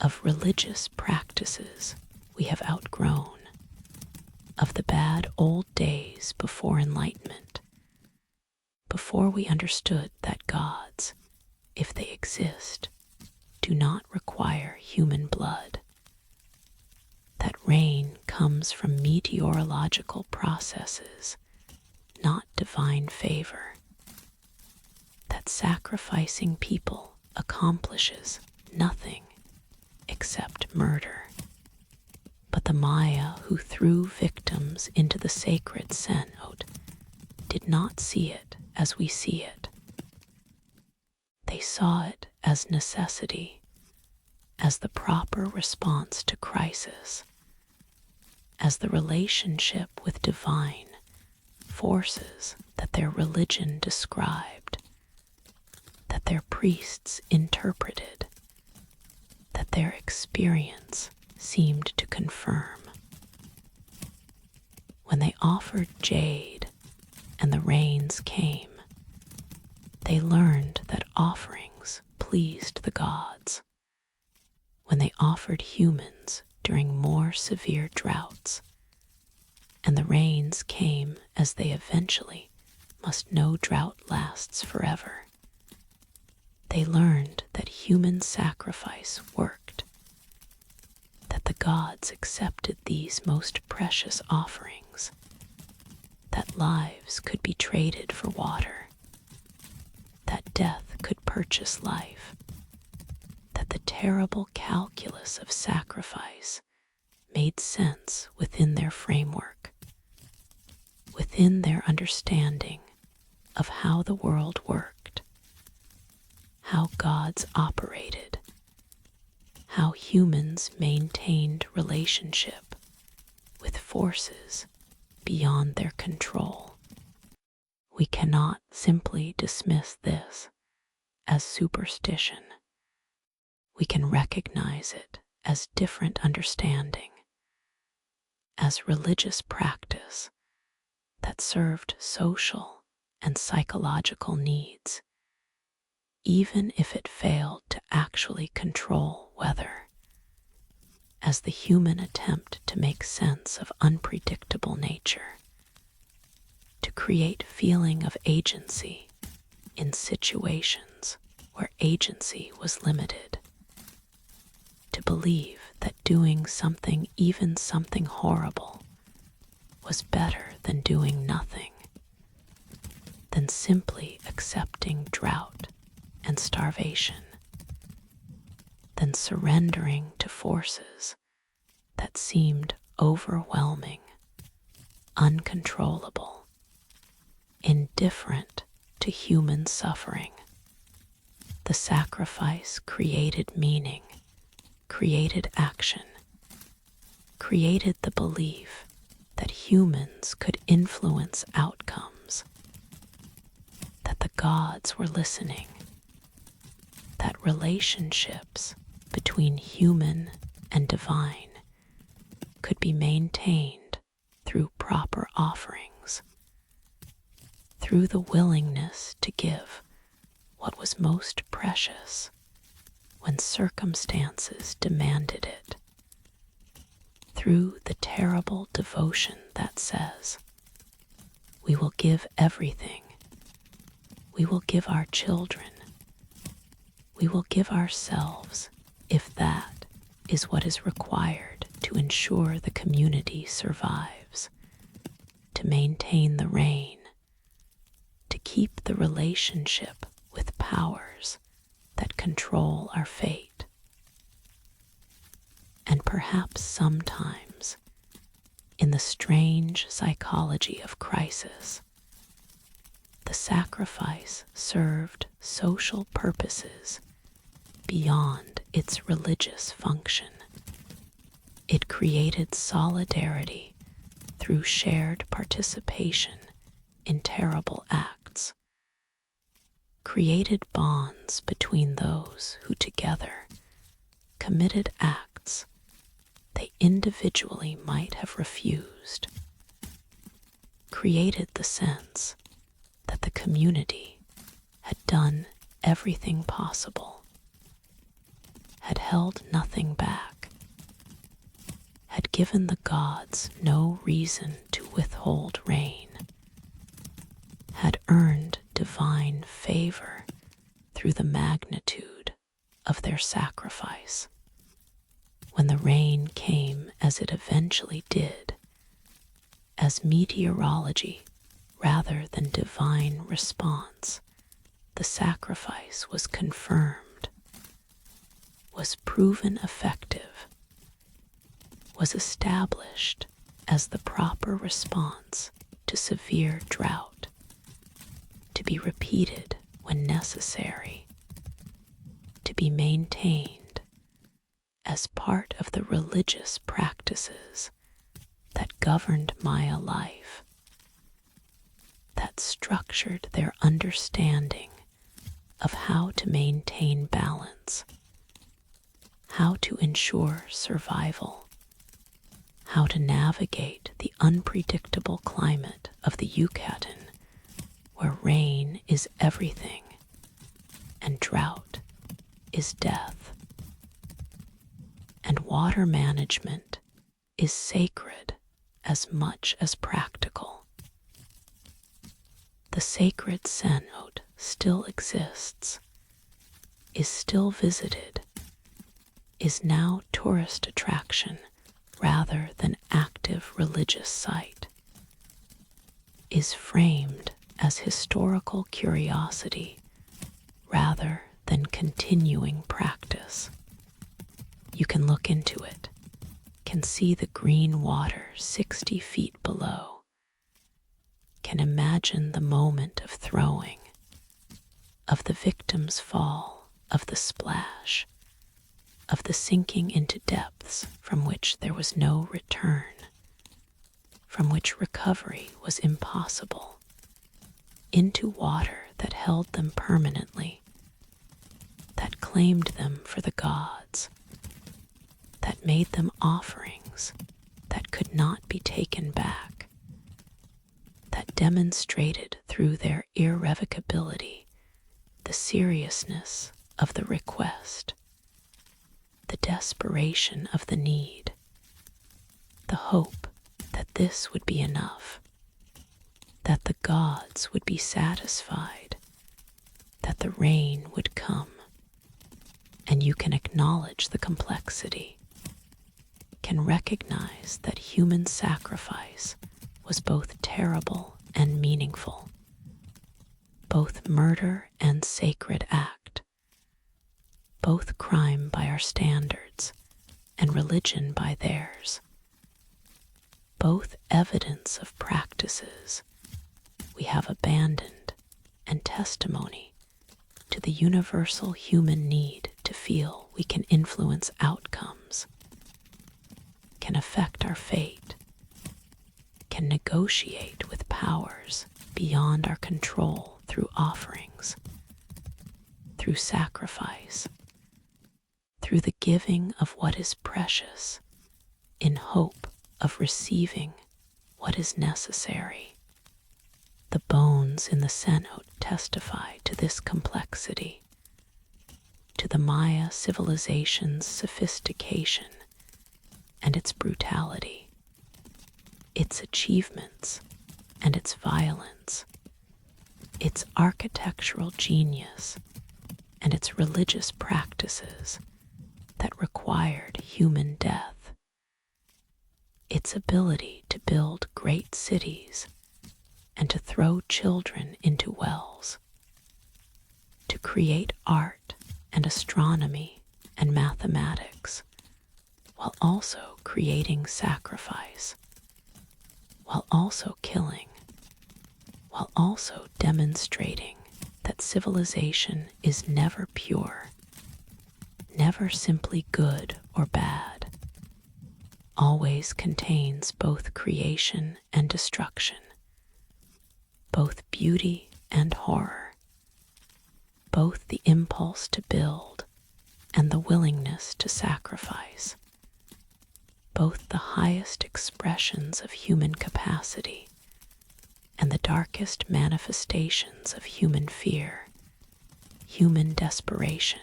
of religious practices we have outgrown, of the bad old days before enlightenment, before we understood that gods, if they exist, do not require human blood, that rain comes from meteorological processes, not divine favor, that sacrificing people accomplishes nothing except murder. But the Maya who threw victims into the sacred cenot did not see it as we see it. They saw it as necessity, as the proper response to crisis, as the relationship with divine forces that their religion described, that their priests interpreted, that their experience seemed to confirm. When they offered jade and the rains came, they learned that offerings pleased the gods. When they offered humans during more severe droughts, and the rains came as they eventually must know drought lasts forever, they learned that human sacrifice worked, that the gods accepted these most precious offerings, that lives could be traded for water, that death could purchase life, that the terrible calculus of sacrifice made sense within their framework, within their understanding of how the world worked, how gods operated, how humans maintained relationship with forces beyond their control. We cannot simply dismiss this as superstition. We can recognize it as different understanding, as religious practice that served social and psychological needs, even if it failed to actually control weather, as the human attempt to make sense of unpredictable nature, to create feeling of agency in situations where agency was limited, to believe that doing something, even something horrible, was better than doing nothing, than simply accepting drought and starvation, than surrendering to forces that seemed overwhelming, uncontrollable, indifferent to human suffering. The sacrifice created meaning, created action, created the belief that humans could influence outcomes, that the gods were listening, that relationships between human and divine could be maintained through proper offerings, through the willingness to give what was most precious when circumstances demanded it, through the terrible devotion that says, "We will give everything. We will give our children. We will give ourselves if that is what is required to ensure the community survives, to maintain the rain, to keep the relationship with powers that control our fate." And perhaps sometimes, in the strange psychology of crisis, the sacrifice served social purposes beyond its religious function. It created solidarity through shared participation in terrible acts, created bonds between those who together committed acts they individually might have refused, created the sense that the community had done everything possible, had held nothing back, had given the gods no reason to withhold rain, had earned divine favor through the magnitude of their sacrifice. When the rain came as it eventually did, as meteorology rather than divine response, the sacrifice was confirmed, was proven effective, was established as the proper response to severe drought, to be repeated when necessary, to be maintained as part of the religious practices that governed Maya life, that structured their understanding of how to maintain balance, how to ensure survival, how to navigate the unpredictable climate of the Yucatan, where rain is everything and drought is death. And water management is sacred as much as practical. The sacred cenote still exists, is still visited, is now tourist attraction rather than active religious site, is framed as historical curiosity rather than continuing practice. You can look into it, can see the green water 60 feet below, can imagine the moment of throwing, of the victim's fall, of the splash, of the sinking into depths from which there was no return, from which recovery was impossible, into water that held them permanently, that claimed them for the gods, that made them offerings that could not be taken back, that that demonstrated through their irrevocability the seriousness of the request, the desperation of the need, the hope that this would be enough, that the gods would be satisfied, that the rain would come. And you can acknowledge the complexity, can recognize that human sacrifice was both terrible and meaningful, both murder and sacred act, both crime by our standards and religion by theirs, both evidence of practices we have abandoned and testimony to the universal human need to feel we can influence outcomes, can affect our fate, can negotiate with powers beyond our control through offerings, through sacrifice, through the giving of what is precious in hope of receiving what is necessary. The bones in the cenote testify to this complexity, to the Maya civilization's sophistication and its brutality, its achievements and its violence, its architectural genius and its religious practices that required human death, its ability to build great cities and to throw children into wells, to create art and astronomy and mathematics, while also creating sacrifice, while also killing, while also demonstrating that civilization is never pure, never simply good or bad, always contains both creation and destruction, both beauty and horror, both the impulse to build and the willingness to sacrifice, both the highest expressions of human capacity and the darkest manifestations of human fear, human desperation,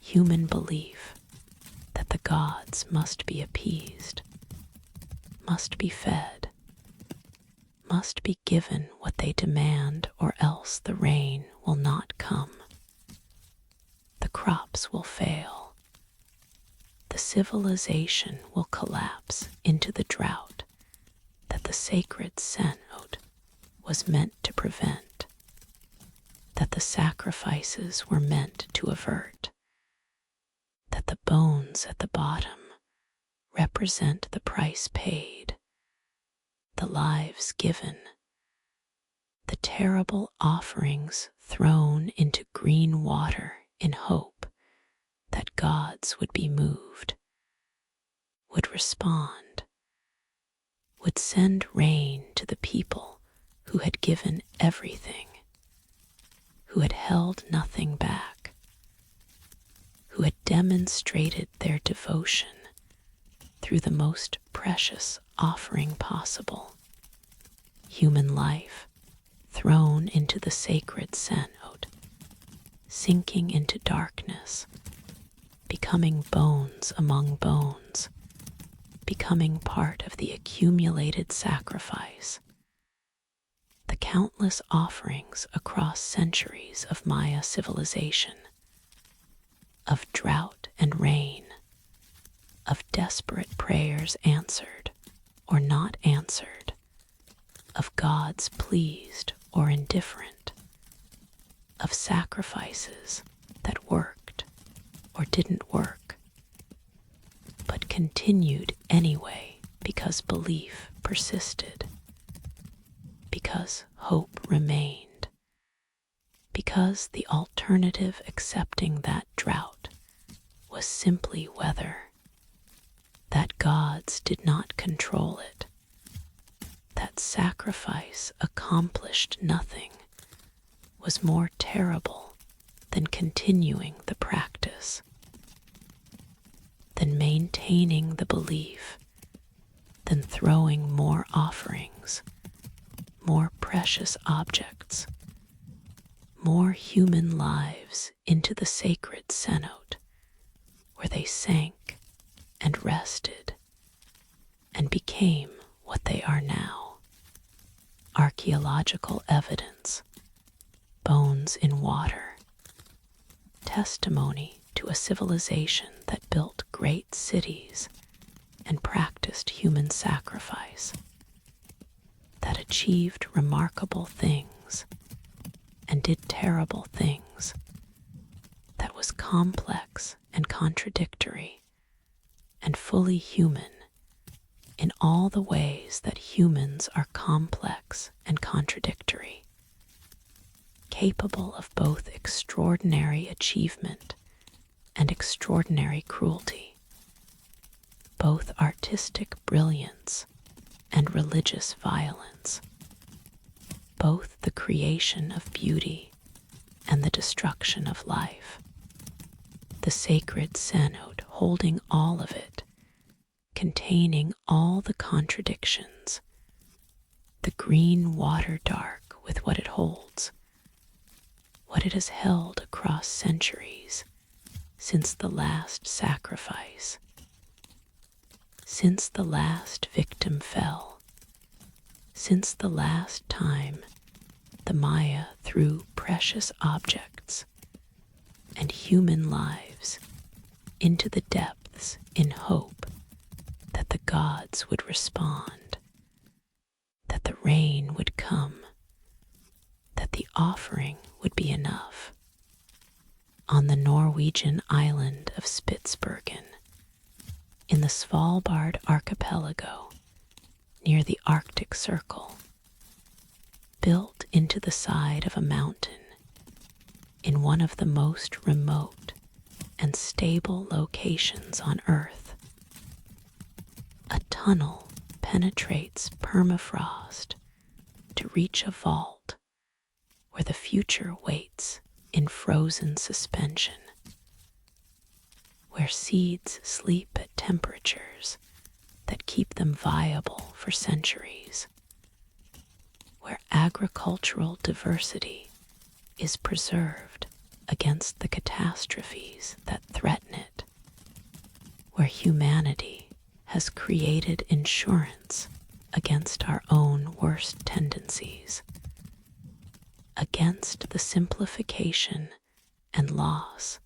human belief that the gods must be appeased, must be fed, must be given what they demand, or else the rain will not come. The crops will fail. The civilization will collapse into the drought that the sacred cenote was meant to prevent, that the sacrifices were meant to avert, that the bones at the bottom represent the price paid, the lives given, the terrible offerings thrown into green water in hope that gods would be moved, would respond, would send rain to the people who had given everything, who had held nothing back, who had demonstrated their devotion through the most precious offering possible, human life thrown into the sacred cenote, sinking into darkness, becoming bones among bones, becoming part of the accumulated sacrifice. The countless offerings across centuries of Maya civilization, of drought and rain, of desperate prayers answered or not answered, of gods pleased or indifferent, of sacrifices that worked or didn't work, but continued anyway because belief persisted, because hope remained, because the alternative accepting that drought was simply weather, that gods did not control it, that sacrifice accomplished nothing, was more terrible than continuing the practice, than maintaining the belief, than throwing more offerings, more precious objects, more human lives into the sacred cenote, where they sank and rested and became what they are now. Archaeological evidence, bones in water, testimony to a civilization that built great cities and practiced human sacrifice, that achieved remarkable things and did terrible things, that was complex and contradictory and fully human in all the ways that humans are complex and contradictory, capable of both extraordinary achievement and extraordinary cruelty, both artistic brilliance and religious violence, both the creation of beauty and the destruction of life, the sacred cenote holding all of it, containing all the contradictions, the green water dark with what it holds, what it has held across centuries since the last sacrifice, since the last victim fell, since the last time the Maya threw precious objects and human lives into the depths in hope that the gods would respond, that the rain would come, that the offering would be enough. On the Norwegian island of Spitsbergen, in the Svalbard archipelago, near the Arctic Circle, built into the side of a mountain, in one of the most remote and stable locations on Earth, a tunnel penetrates permafrost to reach a vault where the future waits in frozen suspension, where seeds sleep at temperatures that keep them viable for centuries, where agricultural diversity is preserved against the catastrophes that threaten it, where humanity has created insurance against our own worst tendencies, against the simplification and loss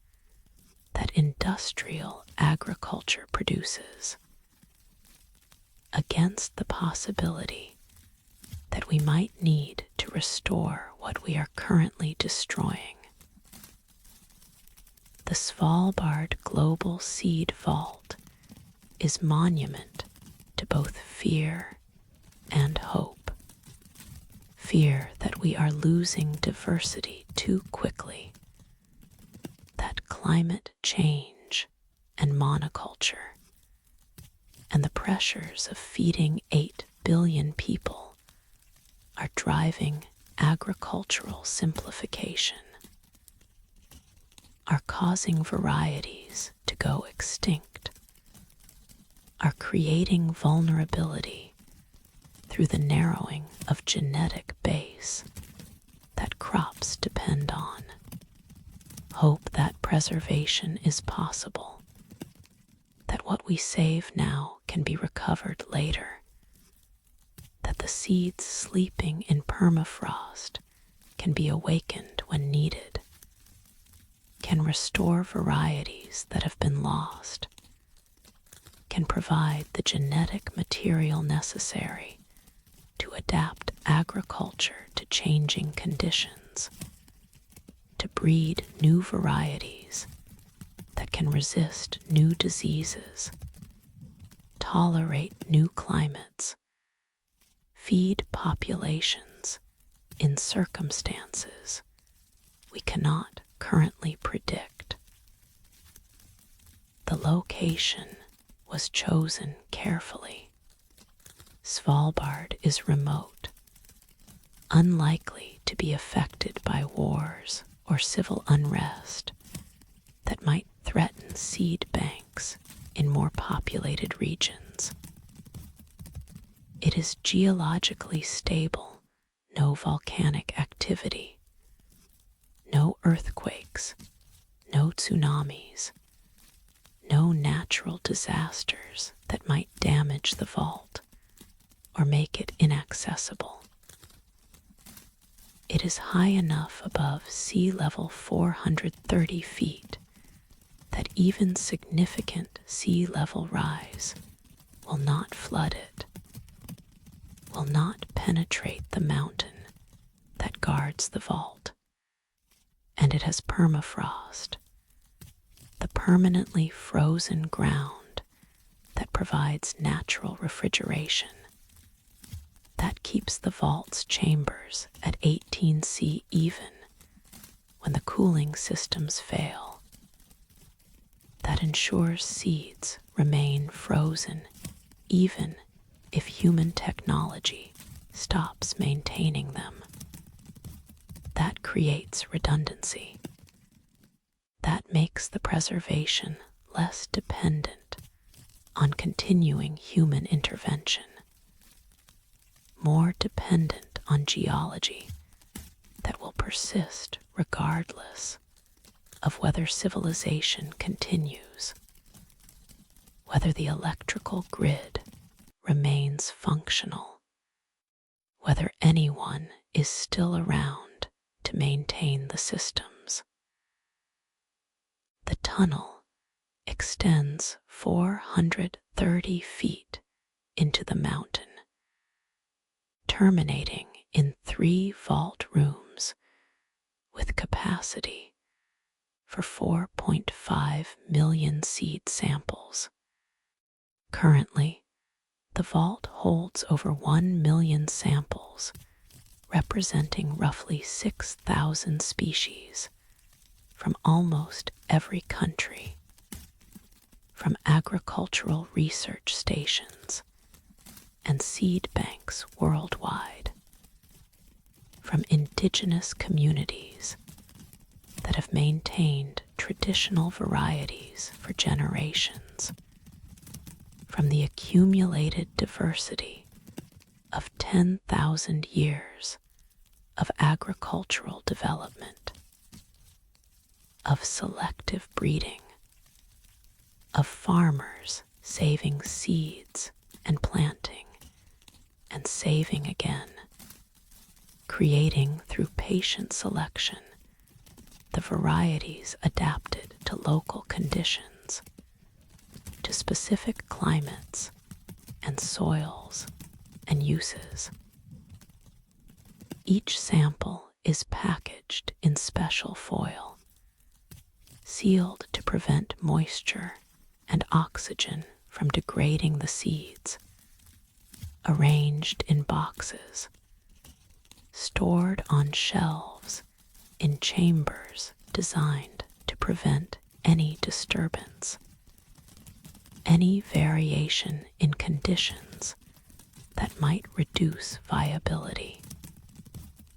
that industrial agriculture produces, against the possibility that we might need to restore what we are currently destroying. The Svalbard Global Seed Vault is monument to both fear and hope. Fear that we are losing diversity too quickly, that climate change and monoculture and the pressures of feeding 8 billion people are driving agricultural simplification, are causing varieties to go extinct, are creating vulnerability through the narrowing of genetic base that crops depend on. Hope that preservation is possible, that what we save now can be recovered later, that the seeds sleeping in permafrost can be awakened when needed, can restore varieties that have been lost, can provide the genetic material necessary to adapt agriculture to changing conditions, to breed new varieties that can resist new diseases, tolerate new climates, feed populations in circumstances we cannot currently predict. The location was chosen carefully. Svalbard is remote, unlikely to be affected by wars or civil unrest that might threaten seed banks in more populated regions. It is geologically stable no volcanic activity, no earthquakes, no tsunamis, no natural disasters that might damage the vault or make it inaccessible. It is high enough above sea level 430 feet that even significant sea level rise will not flood it, will not penetrate the mountain that guards the vault. And it has permafrost, the permanently frozen ground that provides natural refrigeration, that keeps the vault's chambers at 18°C even when the cooling systems fail, that ensures seeds remain frozen even if human technology stops maintaining them. That creates redundancy. That makes the preservation less dependent on continuing human intervention, more dependent on geology that will persist regardless of whether civilization continues, whether the electrical grid remains functional, whether anyone is still around to maintain the systems. The tunnel extends 430 feet into the mountain, terminating in 3 vault rooms with capacity for 4.5 million seed samples. Currently, the vault holds over 1 million samples, representing roughly 6,000 species from almost every country, from agricultural research stations and seed banks worldwide, from indigenous communities that have maintained traditional varieties for generations, from the accumulated diversity of 10,000 years of agricultural development, of selective breeding, of farmers saving seeds and planting and saving again, creating through patient selection the varieties adapted to local conditions, to specific climates and soils and uses. Each sample is packaged in special foil, sealed to prevent moisture and oxygen from degrading the seeds, arranged in boxes, stored on shelves in chambers designed to prevent any disturbance, any variation in conditions that might reduce viability.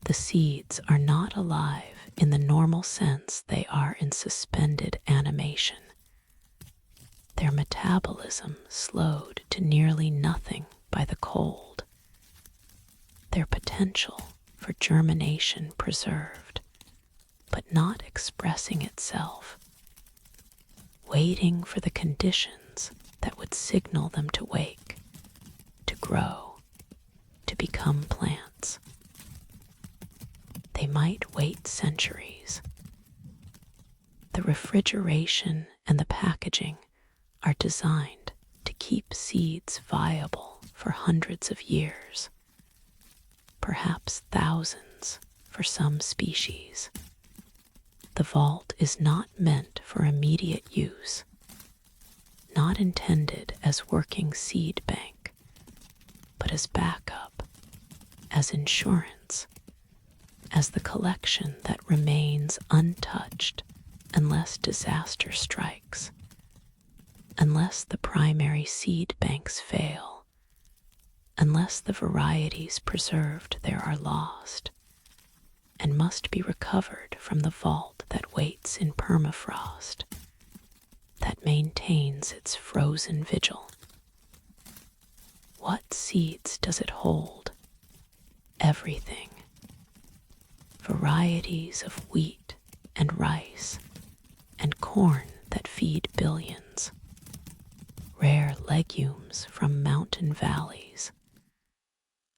The seeds are not alive in the normal sense they are in suspended animation. Their metabolism slowed to nearly nothing by the cold, their potential for germination preserved, but not expressing itself, waiting for the conditions that would signal them to wake, to grow, to become plants. They might wait centuries. The refrigeration and the packaging are designed to keep seeds viable for hundreds of years, perhaps thousands for some species. The vault is not meant for immediate use, not intended as working seed bank, but as backup, as insurance, as the collection that remains untouched unless disaster strikes, unless the primary seed banks fail, unless the varieties preserved there are lost and must be recovered from the vault that waits in permafrost, that maintains its frozen vigil. What seeds does it hold? Everything. varieties of wheat and rice and corn that feed billions, rare legumes from mountain valleys,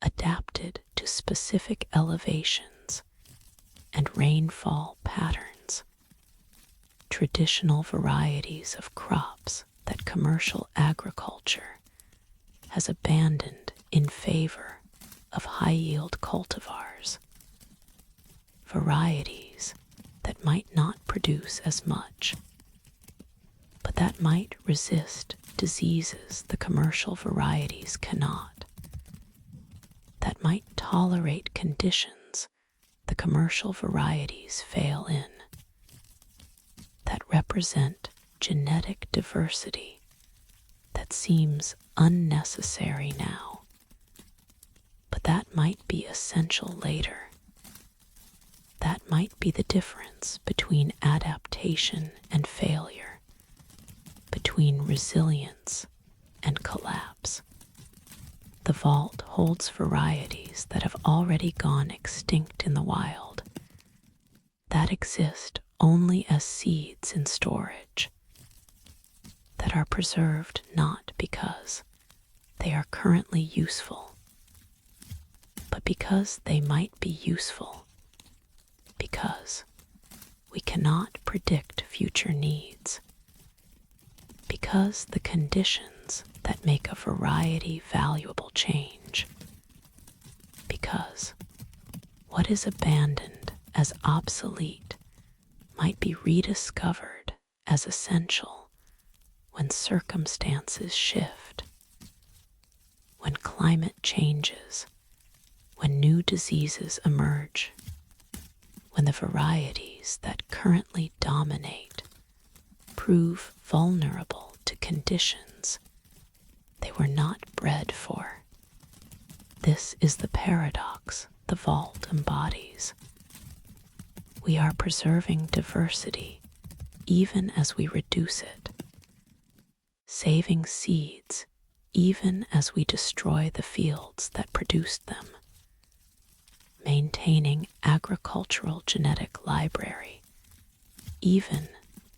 adapted to specific elevations and rainfall patterns, traditional varieties of crops that commercial agriculture has abandoned in favor of high-yield cultivars, varieties that might not produce as much, but that might resist diseases the commercial varieties cannot, that might tolerate conditions the commercial varieties fail in, that represent genetic diversity that seems unnecessary now, but that might be essential later. That might be the difference between adaptation and failure, between resilience and collapse. The vault holds varieties that have already gone extinct in the wild, that exist only as seeds in storage, that are preserved not because they are currently useful, but because they might be useful, because we cannot predict future needs, because the conditions that make a variety valuable change, because what is abandoned as obsolete might be rediscovered as essential when circumstances shift, when climate changes, when new diseases emerge, when the varieties that currently dominate prove vulnerable to conditions they were not bred for. This is the paradox the vault embodies. We are preserving diversity even as we reduce it, saving seeds even as we destroy the fields that produced them, maintaining agricultural genetic library even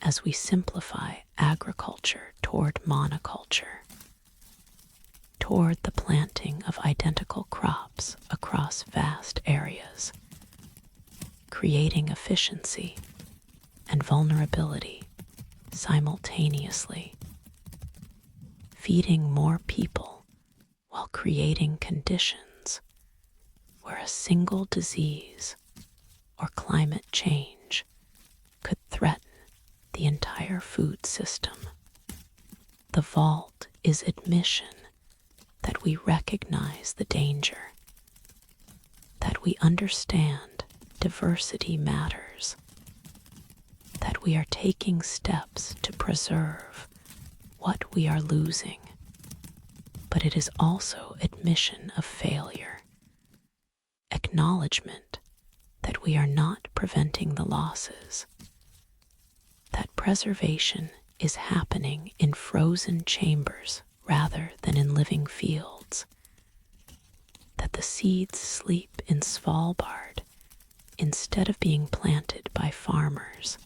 as we simplify agriculture toward monoculture, toward the planting of identical crops across vast areas, creating efficiency and vulnerability simultaneously, feeding more people while creating conditions where a single disease or climate change could threaten the entire food system. The vault is admission that we recognize the danger, that we understand diversity matters, that we are taking steps to preserve what we are losing, but it is also admission of failure, acknowledgement that we are not preventing the losses, that preservation is happening in frozen chambers rather than in living fields, that the seeds sleep in Svalbard instead of being planted by farmers,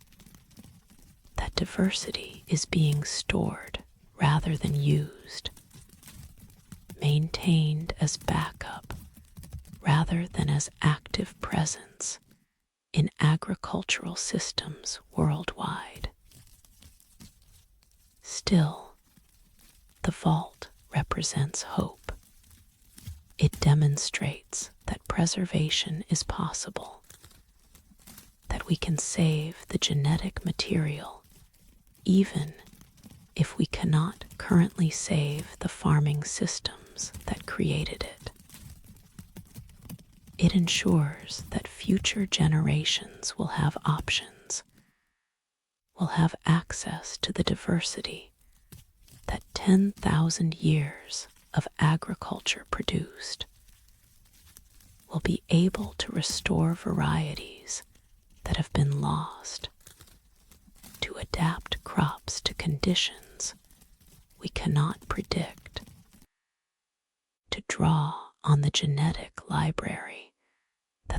that diversity is being stored rather than used, maintained as backup rather than as active presence in agricultural systems worldwide. Still, the vault represents hope. It demonstrates that preservation is possible, that we can save the genetic material even if we cannot currently save the farming systems that created it. It ensures that future generations will have options, will have access to the diversity that 10,000 years of agriculture produced, will be able to restore varieties that have been lost, to adapt crops to conditions we cannot predict, to draw on the genetic library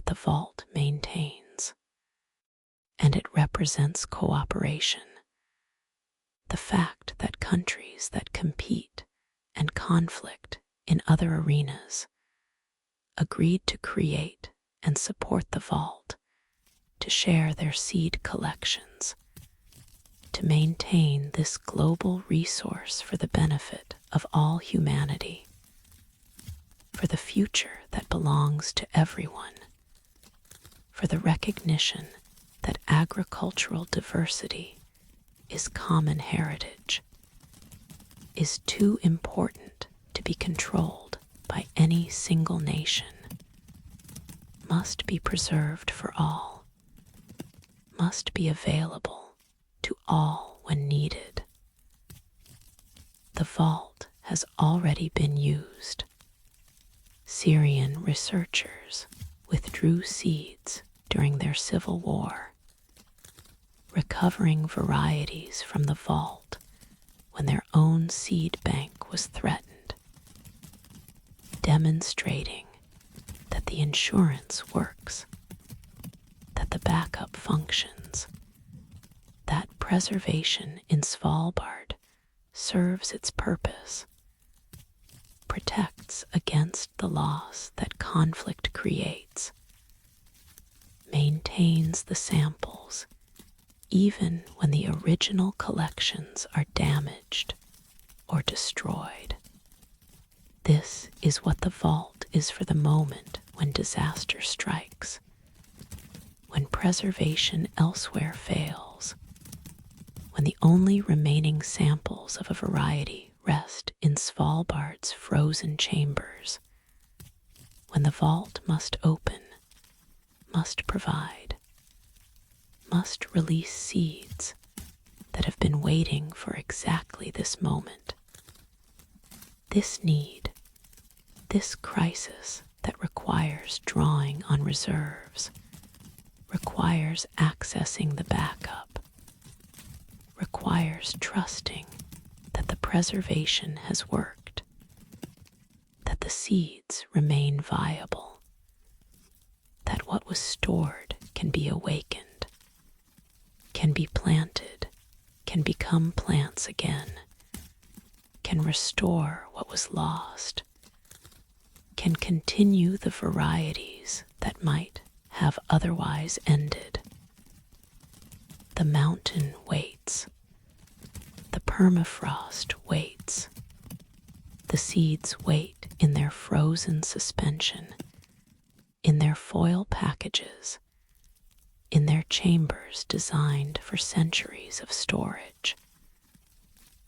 that the vault maintains, and it represents cooperation. The fact that countries that compete and conflict in other arenas agreed to create and support the vault, to share their seed collections, to maintain this global resource for the benefit of all humanity, for the future that belongs to everyone, for the recognition that agricultural diversity is common heritage, is too important to be controlled by any single nation, must be preserved for all, must be available to all when needed. The vault has already been used. Syrian researchers withdrew seeds during their civil war, recovering varieties from the vault when their own seed bank was threatened, demonstrating that the insurance works, that the backup functions, that preservation in Svalbard serves its purpose, protects against the loss that conflict creates, maintains the samples even when the original collections are damaged or destroyed. This is what the vault is for the moment when disaster strikes, when preservation elsewhere fails, when the only remaining samples of a variety rest in Svalbard's frozen chambers, when the vault must open, must provide, must release seeds that have been waiting for exactly this moment. This need, this crisis that requires drawing on reserves, requires accessing the backup, requires trusting that the preservation has worked, that the seeds remain viable, that what was stored can be awakened, can be planted, can become plants again, can restore what was lost, can continue the varieties that might have otherwise ended. The mountain waits. The permafrost waits. The seeds wait in their frozen suspension, in their foil packages, in their chambers designed for centuries of storage,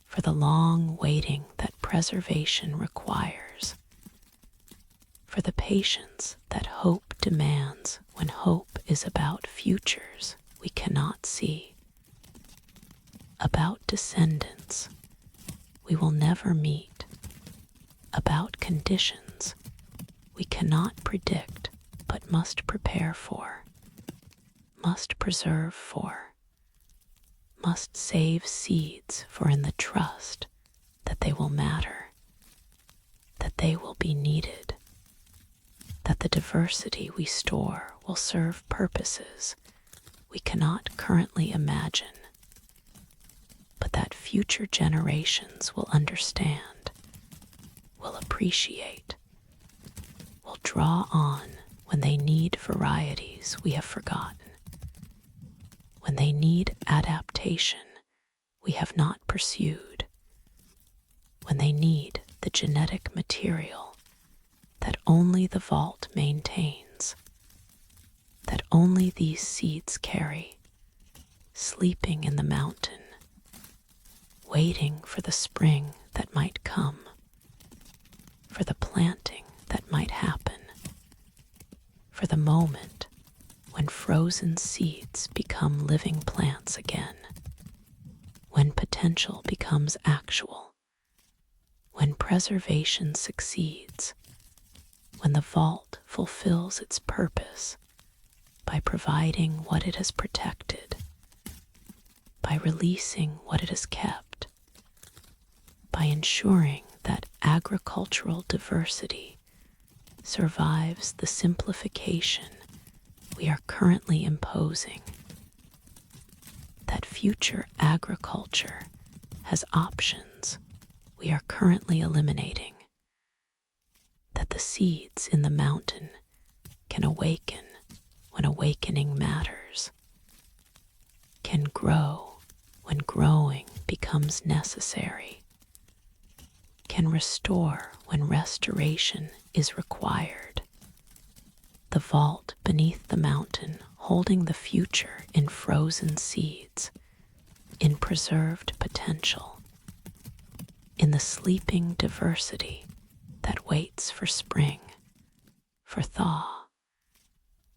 for the long waiting that preservation requires, for the patience that hope demands when hope is about futures we cannot see, about descendants we will never meet, about conditions we cannot predict but must prepare for, must preserve for, must save seeds for in the trust that they will matter, that they will be needed, that the diversity we store will serve purposes we cannot currently imagine, but that future generations will understand, will appreciate, will draw on when they need varieties we have forgotten, when they need adaptation we have not pursued, when they need the genetic material that only the vault maintains, that only these seeds carry, sleeping in the mountain, waiting for the spring that might come, for the planting that might happen, for the moment when frozen seeds become living plants again, when potential becomes actual, when preservation succeeds, when the vault fulfills its purpose by providing what it has protected, by releasing what it has kept, by ensuring that agricultural diversity survives the simplification we are currently imposing, that future agriculture has options we are currently eliminating, that the seeds in the mountain can awaken when awakening matters, can grow when growing becomes necessary, can restore when restoration is required. The vault beneath the mountain holding the future in frozen seeds, in preserved potential, in the sleeping diversity that waits for spring, for thaw,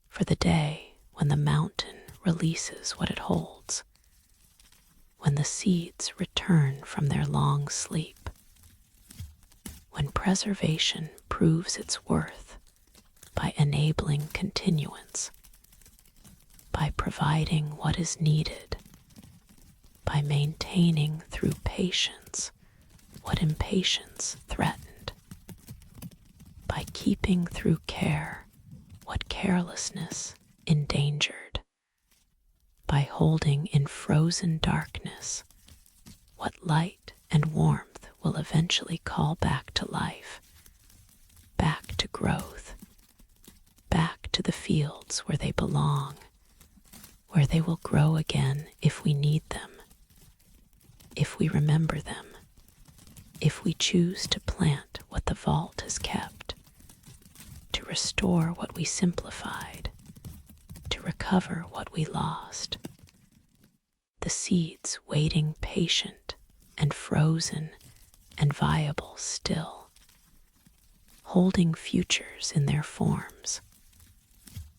for the day when the mountain releases what it holds, when the seeds return from their long sleep, when preservation proves its worth by enabling continuance, by providing what is needed, by maintaining through patience what impatience threatened, by keeping through care what carelessness endangered, by holding in frozen darkness what light and warmth will eventually call back to life, back to growth, back to the fields where they belong, where they will grow again if we need them, if we remember them, if we choose to plant what the vault has kept, to restore what we simplified, to recover what we lost. The seeds waiting patient and frozen and viable still, holding futures in their forms,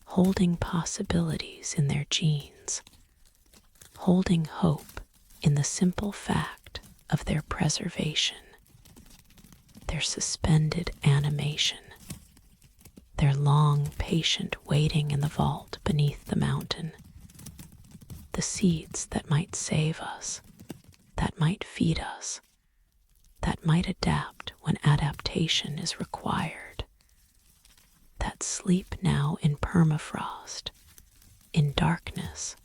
holding possibilities in their genes, holding hope in the simple fact of their preservation, their suspended animation, their long, patient waiting in the vault beneath the mountain, the seeds that might save us, that might feed us, that might adapt when adaptation is required, that sleep now in permafrost, in darkness,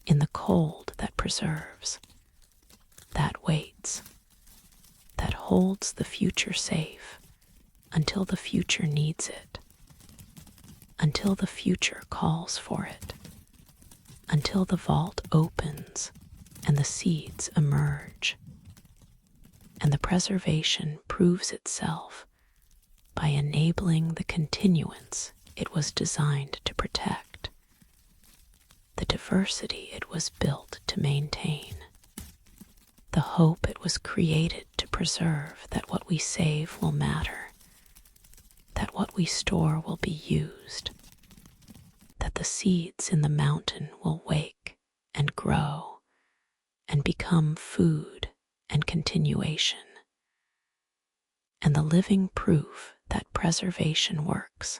in the cold that preserves, that waits, that holds the future safe until the future needs it, until the future calls for it, until the vault opens and the seeds emerge, and the preservation proves itself by enabling the continuance it was designed to protect, the diversity it was built to maintain, the hope it was created to preserve, that what we save will matter, that what we store will be used, that the seeds in the mountain will wake and grow and become food and continuation, and the living proof that preservation works,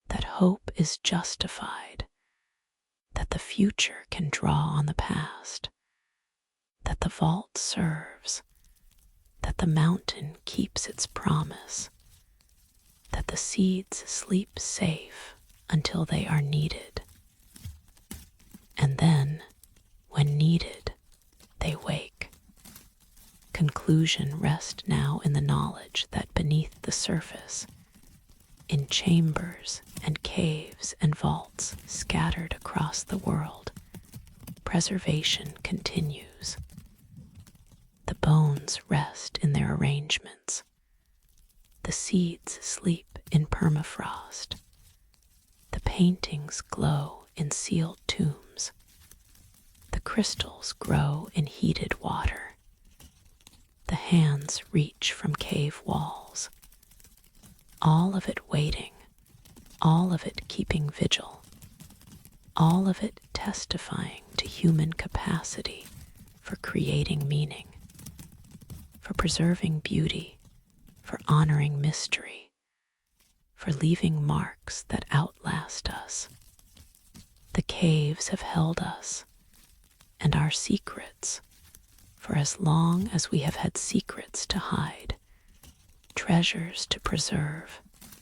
that hope is justified, that the future can draw on the past, that the vault serves, that the mountain keeps its promise, that the seeds sleep safe until they are needed, and then, when needed, they wake. Conclusion rests now in the knowledge that beneath the surface, in chambers and caves and vaults scattered across the world, preservation continues. The bones rest in their arrangements. The seeds sleep in permafrost. The paintings glow in sealed tombs. The crystals grow in heated water. The hands reach from cave walls. All of it waiting, all of it keeping vigil, all of it testifying to human capacity for creating meaning, for preserving beauty, for honoring mystery, for leaving marks that outlast us. The caves have held us and our secrets for as long as we have had secrets to hide, treasures to preserve,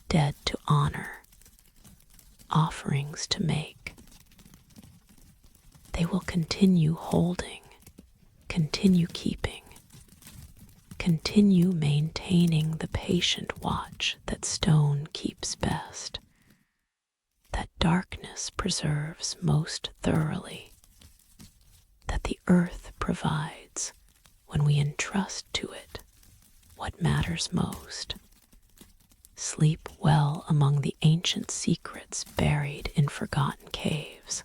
dead to honor. offerings to make. They will continue holding, continue keeping, continue maintaining the patient watch that stone keeps best, that darkness preserves most thoroughly, that the earth provides when we entrust to it what matters most. Sleep well among the ancient secrets buried in forgotten caves,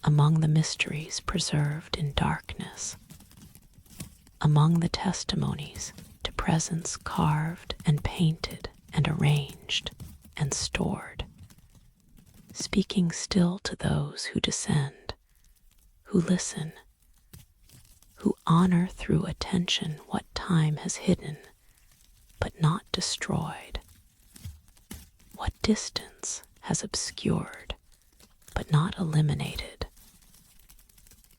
among the mysteries preserved in darkness, among the testimonies to presence carved and painted and arranged and stored, speaking still to those who descend, who listen, who honor through attention what time has hidden but not destroyed, what distance has obscured but not eliminated,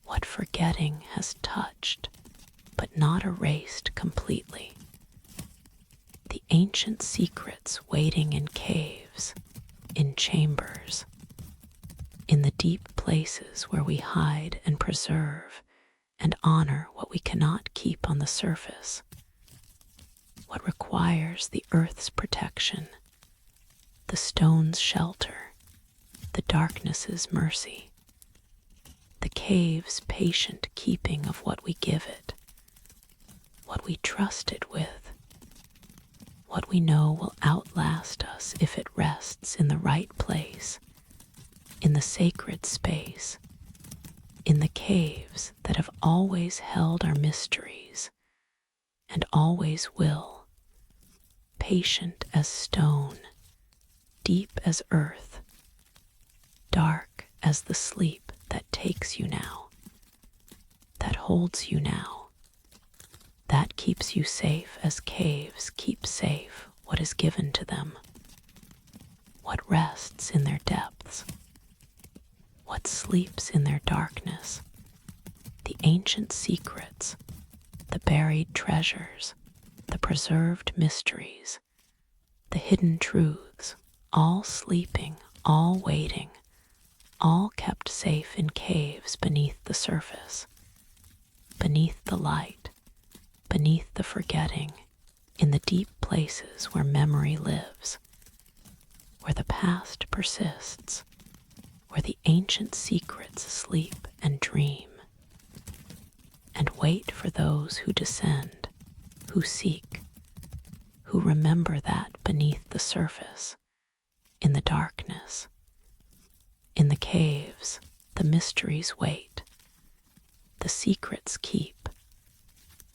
what forgetting has touched but not erased completely. The ancient secrets waiting in caves, in chambers, in the deep places where we hide and preserve and honor what we cannot keep on the surface, what requires the earth's protection, the stone's shelter, the darkness's mercy, the cave's patient keeping of what we give it, what we trust it with, what we know will outlast us if it rests in the right place, in the sacred space, in the caves that have always held our mysteries and always will, patient as stone, deep as earth, dark as the sleep that takes you now, that holds you now, that keeps you safe as caves keep safe what is given to them, what rests in their depths, what sleeps in their darkness, the ancient secrets, the buried treasures, the preserved mysteries, the hidden truths, all sleeping, all waiting, all kept safe in caves beneath the surface, beneath the light, beneath the forgetting, in the deep places where memory lives, where the past persists, where the ancient secrets sleep and dream, and wait for those who descend, who seek, who remember that beneath the surface, in the darkness, in the caves, the mysteries wait, the secrets keep,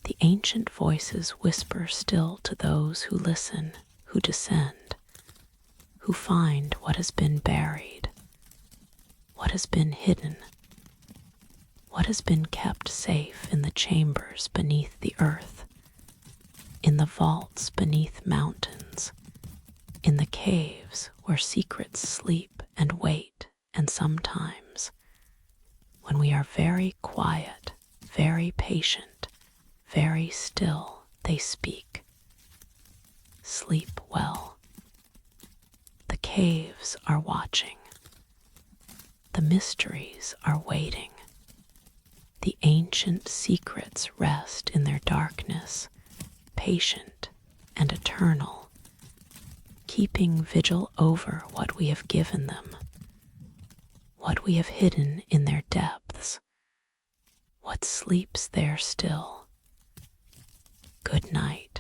the ancient voices whisper still to those who listen, who descend, who find what has been buried, what has been hidden, what has been kept safe in the chambers beneath the earth, in the vaults beneath mountains, in the caves where secrets sleep and wait, and sometimes, when we are very quiet, very patient, very still, they speak. Sleep well. The caves are watching. The mysteries are waiting. The ancient secrets rest in their darkness, patient and eternal, keeping vigil over what we have given them, what we have hidden in their depths, what sleeps there still. Good night.